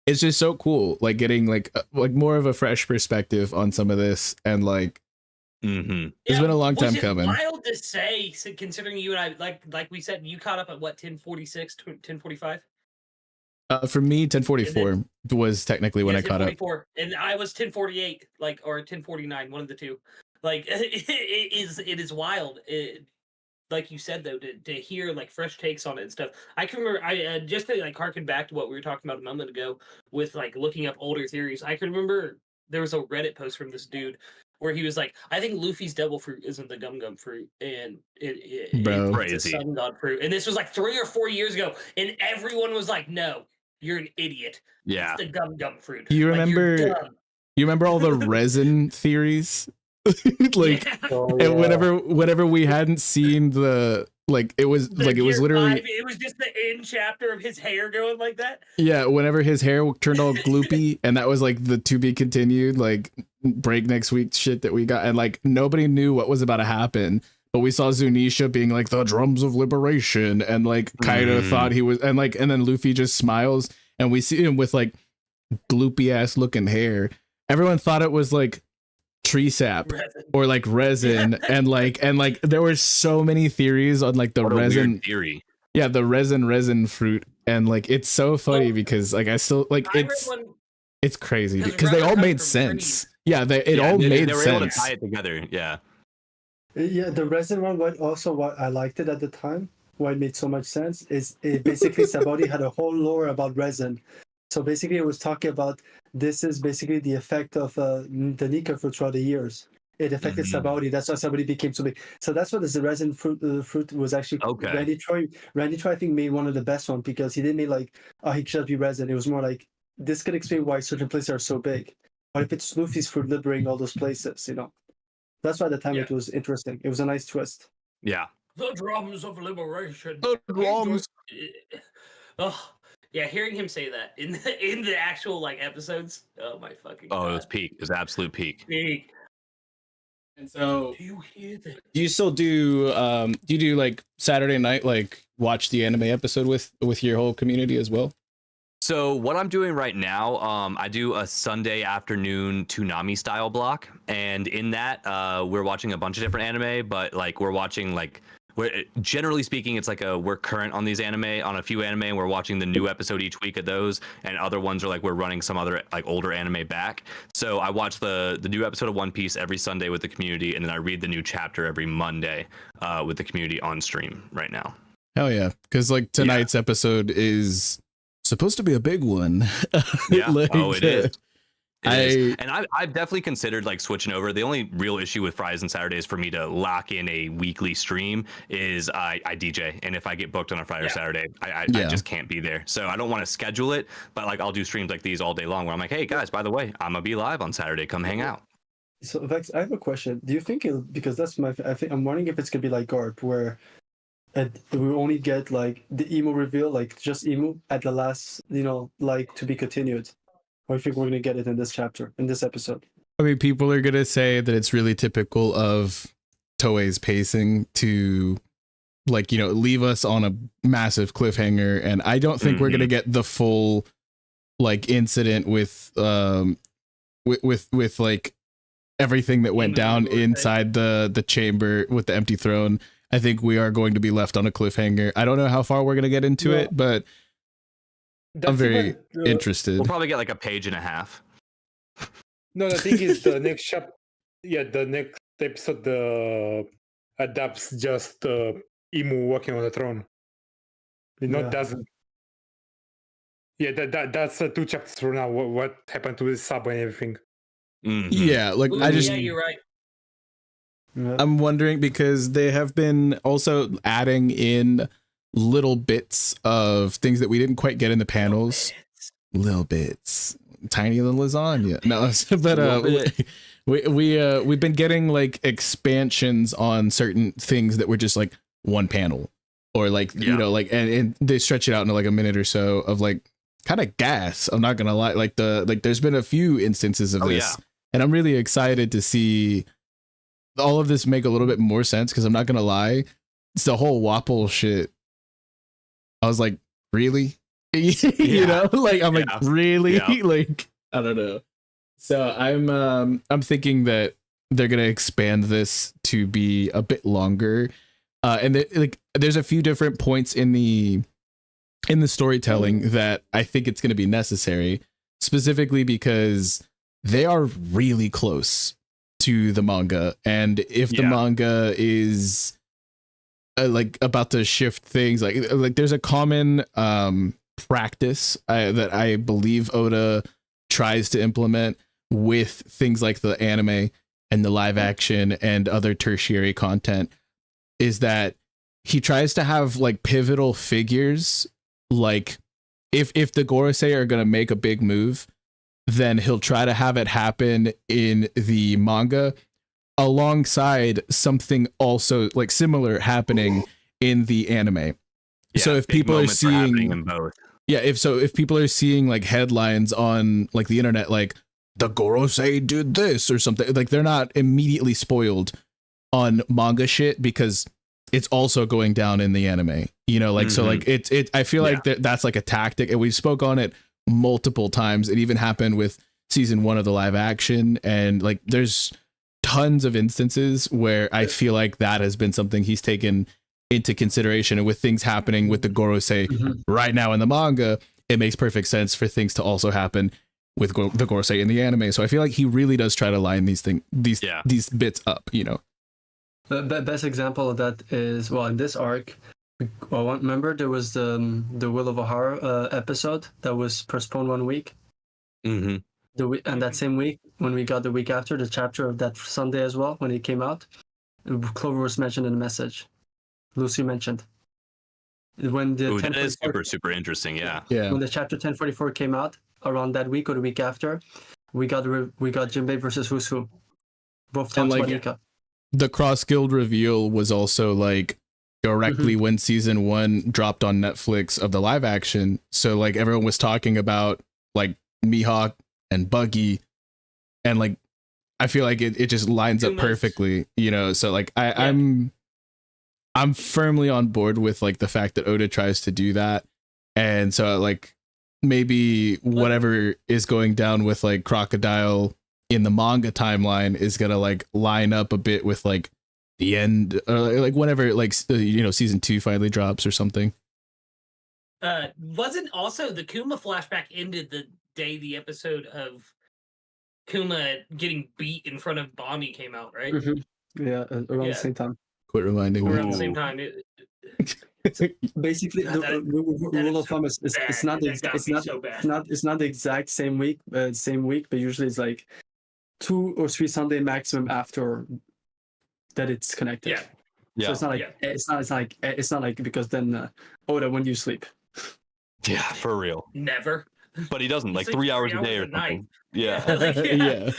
it's just so cool, like getting like more of a fresh perspective on some of this, and like it's been a long time coming. Wild to say, considering you and I, like we said, you caught up at what, 1046, 1045? For me, 1044 was technically when I caught up, and I was 1048, like, or 1049, one of the two. Like it is wild. Like you said though, to hear like fresh takes on it and stuff. I can remember, I just to like harken back to what we were talking about a moment ago with like looking up older theories. I can remember there was a Reddit post from this dude where he was like, I think Luffy's devil fruit isn't the gum fruit, and it's a sun god fruit. And this was like 3 or 4 years ago, and everyone was like, no, you're an idiot. Yeah, it's the gum fruit. You remember? You remember all the resin theories? Like, and whenever we hadn't seen the like, it was like it was literally it was just the end chapter of his hair going like that. Yeah, whenever his hair turned all gloopy, and that was like the to be continued like break next week shit that we got, and like nobody knew what was about to happen, but we saw Zunisha being like the drums of liberation, and like Kaido thought he was, and then Luffy just smiles, and we see him with like gloopy ass looking hair. Everyone thought it was like tree sap or like resin, and like there were so many theories on like the What a resin weird theory. Yeah, the resin fruit, and like it's so funny because like I still like it's crazy because they all made sense. Yeah, it all made they were sense. able to tie it together. Yeah. Yeah, the resin one. What I liked it at the time, why it made so much sense is it basically Sabaody had a whole lore about resin. So basically, it was talking about this is basically the effect of the Nika fruit throughout the years. It affected Sabaody. That's why Sabaody became so big. So that's what the resin fruit was actually. Okay. Randy Troy, I think, made one of the best one because he didn't make like, oh, he should be resin. It was more like, this could explain why certain places are so big. But if it's Luffy's fruit liberating all those places, you know. That's why at the time it was interesting. It was a nice twist. Yeah. The drums of liberation. The drums. Oh, yeah, hearing him say that in the actual like episodes. Oh my fucking God. It was peak. It was absolute peak. Peak. And so, Do you hear that? do you still do you do like Saturday night, like watch the anime episode with your whole community as well? So what I'm doing right now, I do a Sunday afternoon Toonami style block, and in that, we're watching a bunch of different anime, but like we're watching like, generally speaking, it's like we're current on these anime, on a few anime, and we're watching the new episode each week of those, and other ones are like we're running some other like older anime back. So I watch the new episode of One Piece every Sunday with the community, and then I read the new chapter every Monday with the community on stream right now. Hell yeah, because like tonight's episode is supposed to be a big one. Yeah. Like, It is. And I've definitely considered like switching over. The only real issue with Fridays and Saturdays for me to lock in a weekly stream is I DJ, and if I get booked on a Friday or Saturday, I just can't be there. So I don't want to schedule it, but like I'll do streams like these all day long where I'm like, hey guys, by the way, I'm gonna be live on Saturday. Come hang out. So Vex, I have a question. Do you think because that's I'm wondering if it's gonna be like Garp where we only get like the emo reveal, like just emo at the last, like to be continued. Or you think we're gonna get it in this chapter, in this episode? I mean, people are gonna say that it's really typical of Toei's pacing to, like, leave us on a massive cliffhanger, and I don't think we're gonna get the full, like, incident with like everything that went down inside the chamber with the empty throne. I think we are going to be left on a cliffhanger. I don't know how far we're gonna get into it, but I'm very interested. We'll probably get like a page and a half. No, the thing is the next chapter. Yeah, the next episode adapts just Imu walking on the throne. Doesn't. Yeah, that's 2 chapters from now. What happened to the sub and everything? Yeah, like yeah, you're right. I'm wondering because they have been also adding in little bits of things that we didn't quite get in the panels. Little bits. Tiny little lasagna. No, but we've been getting like expansions on certain things that were just like one panel, or like like and they stretch it out into like a minute or so of like kind of gas. I'm not gonna lie, like there's been a few instances of this, and I'm really excited to see all of this make a little bit more sense, because I'm not gonna lie, it's the whole Wapple shit. I was like, really? Like I'm like, really? Like, I don't know. So I'm thinking that they're gonna expand this to be a bit longer, and there's a few different points in the storytelling that I think it's gonna be necessary, specifically because they are really close to the manga, and if the manga is like about to shift things, like there's a common practice that I believe Oda tries to implement with things like the anime and the live action and other tertiary content, is that he tries to have like pivotal figures. Like if the Gorosei are going to make a big move, then he'll try to have it happen in the manga alongside something also like similar happening in the anime. So if people are seeing both. if people are seeing like headlines on like the internet, like the Gorosei did this or something, like they're not immediately spoiled on manga shit because it's also going down in the anime, you know, like, so like it I feel like that's like a tactic, and we spoke on it multiple times. It even happened with season 1 of the live action, and like there's tons of instances where I feel like that has been something he's taken into consideration, and with things happening with the Gorosei right now in the manga, it makes perfect sense for things to also happen with the Gorosei in the anime. So I feel like he really does try to line these bits up, you know. The best example of that is, well, in this arc, well, remember there was the Will of Ohara episode that was postponed 1 week. And that same week, when we got the week after the chapter of that Sunday as well, when it came out, Clover was mentioned in the message. Lucy mentioned when the that is super interesting. Yeah. When the chapter 1044 came out around that week or the week after, we got Jinbei versus Who's Who. Both talks about Nika. The cross guild reveal was also like directly when season 1 dropped on Netflix of the live action. So like everyone was talking about like Mihawk and Buggy, and like I feel like it just lines up perfectly, you know. So like I'm firmly on board with like the fact that Oda tries to do that, and so like maybe whatever is going down with like Crocodile in the manga timeline is gonna like line up a bit with like the end, or like whenever like you know, season 2 finally drops or something. Wasn't also the Kuma flashback ended the day the episode of Kuma getting beat in front of Bonnie came out, right? Yeah, around the same time. Quit reminding me. Around the same time. Basically, the rule of thumb is it's not the exact same week, but usually it's like 2 or 3 Sunday maximum after that it's connected. So it's not like because then Oda, when do you sleep? Yeah, for real. Never. But he doesn't, like 3 hours a day or something. Yeah.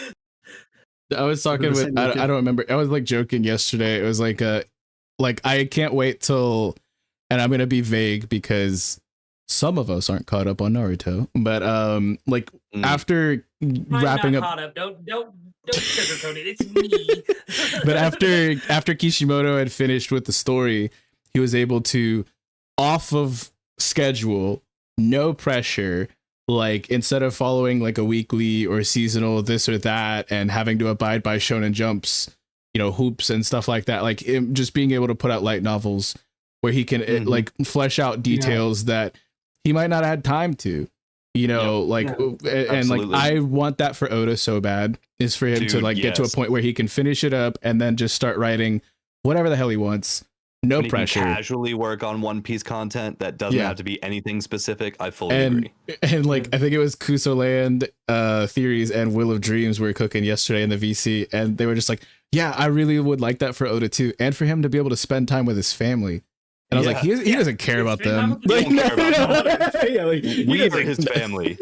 I was talking with I don't remember. I was like joking yesterday. It was like I can't wait till, and I'm gonna be vague because some of us aren't caught up on Naruto, but like after wrapping up, caught up. Don't sugarcoat it. It's me. But after Kishimoto had finished with the story, he was able to, off of schedule, no pressure, like instead of following like a weekly or seasonal this or that and having to abide by Shonen Jump's, you know, hoops and stuff like that, like him just being able to put out light novels where he can like flesh out details that he might not have had time to, you know, and like I want that for Oda so bad, is for him to like get to a point where he can finish it up and then just start writing whatever the hell he wants. No pressure. Casually work on One Piece content that doesn't have to be anything specific. I fully agree. And like I think it was Kuso Land Theories and Will of Dreams were cooking yesterday in the VC, and they were just like, yeah, I really would like that for Oda too, and for him to be able to spend time with his family. And I was like, he doesn't care about them. Like, we are his family.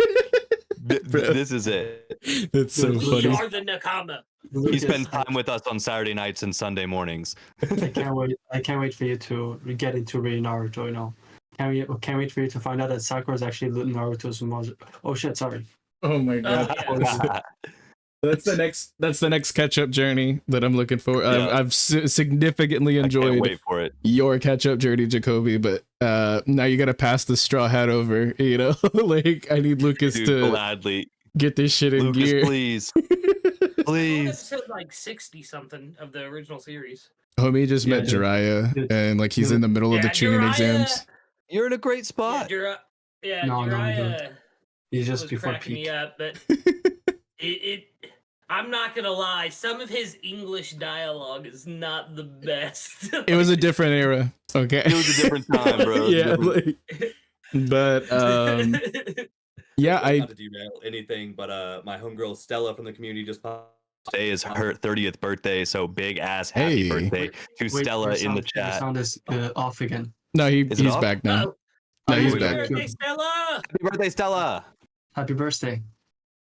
This is it. It's so funny. We are the Nakama. He spends time with us on Saturday nights and Sunday mornings. I can't wait for you to get into reading Naruto. You know, can't wait for you to find out that Sakura is actually Naruto's mother. Oh shit! Sorry. Oh my god. That's the next catch-up journey that I'm looking for. I've significantly enjoyed. I can't wait for it. Your catch-up journey, Jacoby, but now you gotta pass the straw hat over. You know, like I need Lucas to gladly get this shit in Lucas, gear. Please. Episode like 60 something of the original series. Homie just met Jiraiya, and like he's in the middle of the tuning exams. You're in a great spot. Jiraiya. He's just before cracking peak. me up, but I'm not gonna lie, some of his English dialogue is not the best. It was a different era. Okay. It was a different time, bro. Yeah. But yeah, not to derail anything, but my homegirl Stella from the community just popped. Today is her 30th birthday, so big ass happy birthday to Stella in the chat. The sound is off again. No, he's back now. No, he's back. Happy birthday, Stella! Happy birthday, Stella! Happy birthday.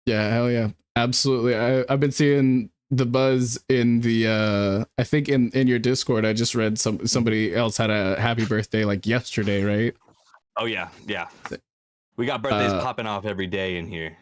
Yeah, hell yeah. Absolutely. I've been seeing the buzz in the I think in your Discord. I just read somebody else had a happy birthday like yesterday, right? Oh yeah. We got birthdays popping off every day in here.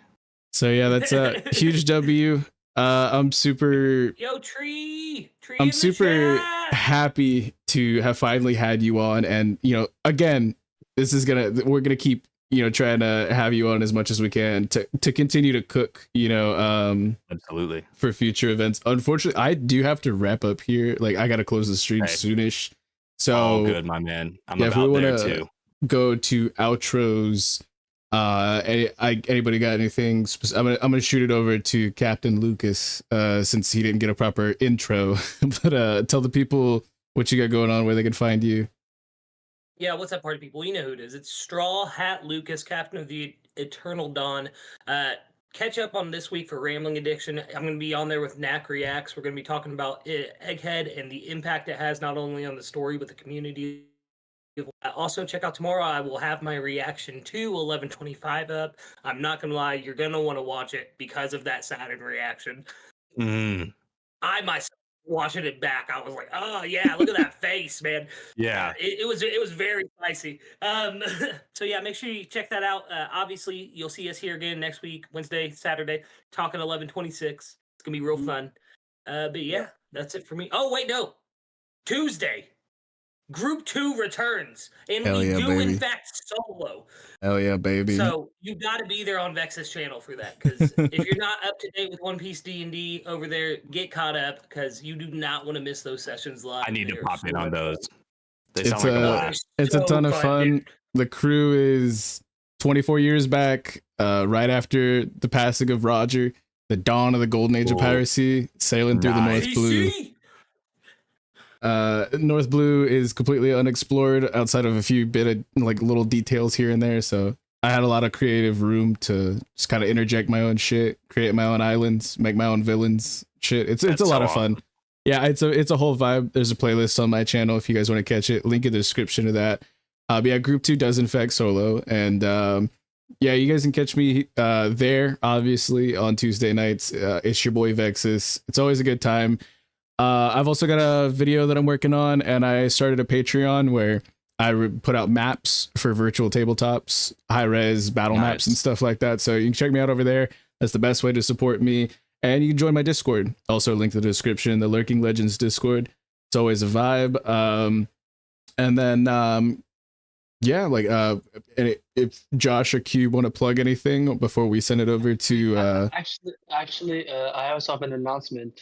So yeah, that's a huge W. I'm super Yo, Tree in I'm the super chat! happy to have finally had you on, and again, we're gonna keep trying to have you on as much as we can to continue to cook Absolutely. for future events. Unfortunately, I do have to wrap up here. Like, I gotta close the stream Okay. soonish. So All good, my man. I'm yeah, if we about there wanna too. go to outros, anybody got anything? I'm gonna shoot it over to Captain Lucas, since he didn't get a proper intro. But tell the people what you got going on, where they can find you. Yeah, what's up, party people? You know who it is. It's Straw Hat Lucas, captain of the Eternal Dawn. Catch up on this week for Rambling Addiction. I'm going to be on there with Knack Reacts. We're going to be talking about Egghead and the impact it has not only on the story, but the community. Also, check out tomorrow. I will have my reaction to 1125 up. I'm not going to lie. You're going to want to watch it because of that Saturn reaction. Mm, I myself watching it back, I was like, oh yeah, look at that face, man. yeah. It was very spicy. So yeah, make sure you check that out. Obviously, you'll see us here again next week, Wednesday, Saturday, talking 1126. It's gonna be real fun. But yeah, that's it for me. Oh wait, no, Tuesday, Group 2 returns, and Hell we yeah, do baby. in fact solo. Hell yeah, baby. So you got to be there on vexyz channel for that, because if you're not up to date with One Piece D&D over there, get caught up, because you do not want to miss those sessions live. I need to They are pop in so on much those. They It's sound like a a- blast. It's a so ton of fun. dude. The crew is 24 years back, right after the passing of Roger, the dawn of the golden age of Cool. piracy, sailing through the Nice. North Blue. North Blue is completely unexplored outside of a few bit of little details here and there. So I had a lot of creative room to just kind of interject my own shit, create my own islands, make my own villains. Shit, it's That's a lot so of fun. awesome. Yeah, it's a whole vibe. There's a playlist on my channel if you guys want to catch it. Link in the description of that. But yeah, Group 2 does in fact solo, and yeah, you guys can catch me there obviously on Tuesday nights. It's your boy vexyz. It's always a good time. I've also got a video that I'm working on, and I started a Patreon where I put out maps for virtual tabletops, high res battle maps and Nice. stuff like that. So you can check me out over there. That's the best way to support me. And you can join my Discord. Also linked in the description, the Lurking Legends Discord. It's always a vibe. And then yeah, if Josh or Cube want to plug anything before we send it over to Actually, I also have an announcement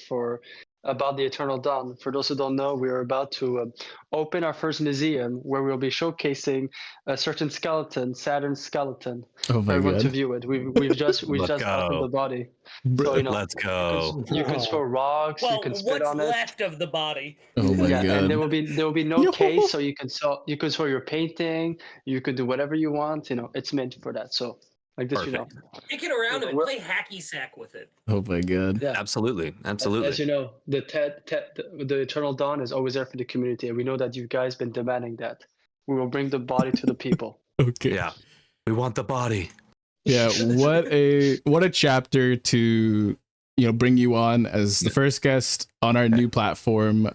about the Eternal Dawn. For those who don't know, we are about to open our first museum where we'll be showcasing a certain skeleton, Saturn's skeleton, oh for my everyone to god. view it. We've just Let's opened go. the body, Bro- so Let's go. you can throw rocks, Well, you can spit what's on it. left of the body? oh my Yeah, god. and there will be no Yo. case, so you can show your painting. You could do whatever you want. It's meant for that. So like this, Perfect. Kick it around and We're- play hacky sack with it. Oh my god. Yeah. Absolutely. As Absolutely. you know, the Eternal Dawn is always there for the community, and we know that you guys been demanding that. We will bring the body to the people. Okay. Yeah. We want the body. Yeah, what a chapter to bring you on as the first guest on our new platform.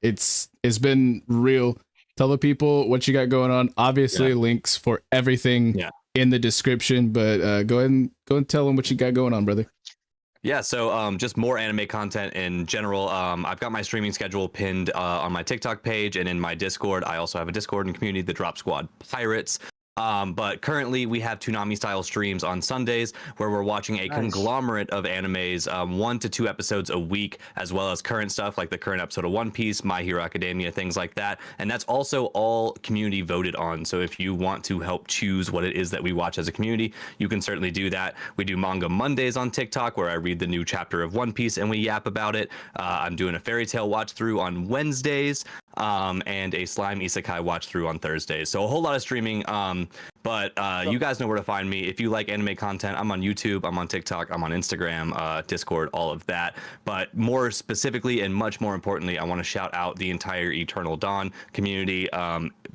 It's been real. Tell the people what you got going on. Obviously, links for everything in the description, but go ahead and tell them what you got going on, brother. Yeah, so just more anime content in general. I've got my streaming schedule pinned on my TikTok page and in my Discord. I also have a Discord and community, the Drop Squad Pirates. But currently we have Toonami style streams on Sundays where we're watching a conglomerate of animes, 1 to 2 episodes a week, as well as current stuff like the current episode of One Piece, My Hero Academia, things like that. And that's also all community voted on. So if you want to help choose what it is that we watch as a community, you can certainly do that. We do Manga Mondays on TikTok where I read the new chapter of One Piece and we yap about it. I'm doing a fairy tale watch through on Wednesdays. And a slime isekai watch through on Thursdays. So a whole lot of streaming. But you guys know where to find me. If you like anime content, I'm on YouTube, I'm on TikTok, I'm on Instagram, Discord, all of that. But more specifically and much more importantly, I want to shout out the entire Eternal Dawn community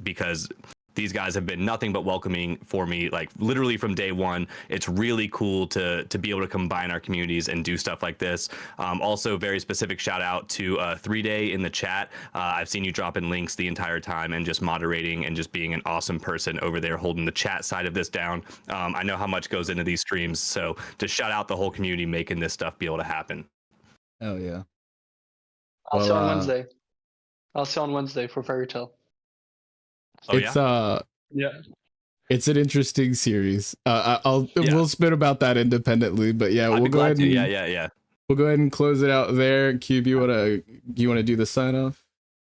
because these guys have been nothing but welcoming for me, like literally from day one. It's really cool to be able to combine our communities and do stuff like this. Also, very specific shout out to 3Day in the chat. I've seen you dropping links the entire time and just moderating and just being an awesome person over there holding the chat side of this down. I know how much goes into these streams, so to shout out the whole community making this stuff be able to happen. Oh yeah. I'll see you on Well, Wednesday. I'll see you on Wednesday for Fairy Tale. Oh, it's Yeah. it's an interesting series. Yeah. We'll spit about that independently, but yeah, I'd we'll be go glad ahead to. and Yeah. we'll go ahead and close it out there. Cube, you wanna do the sign off?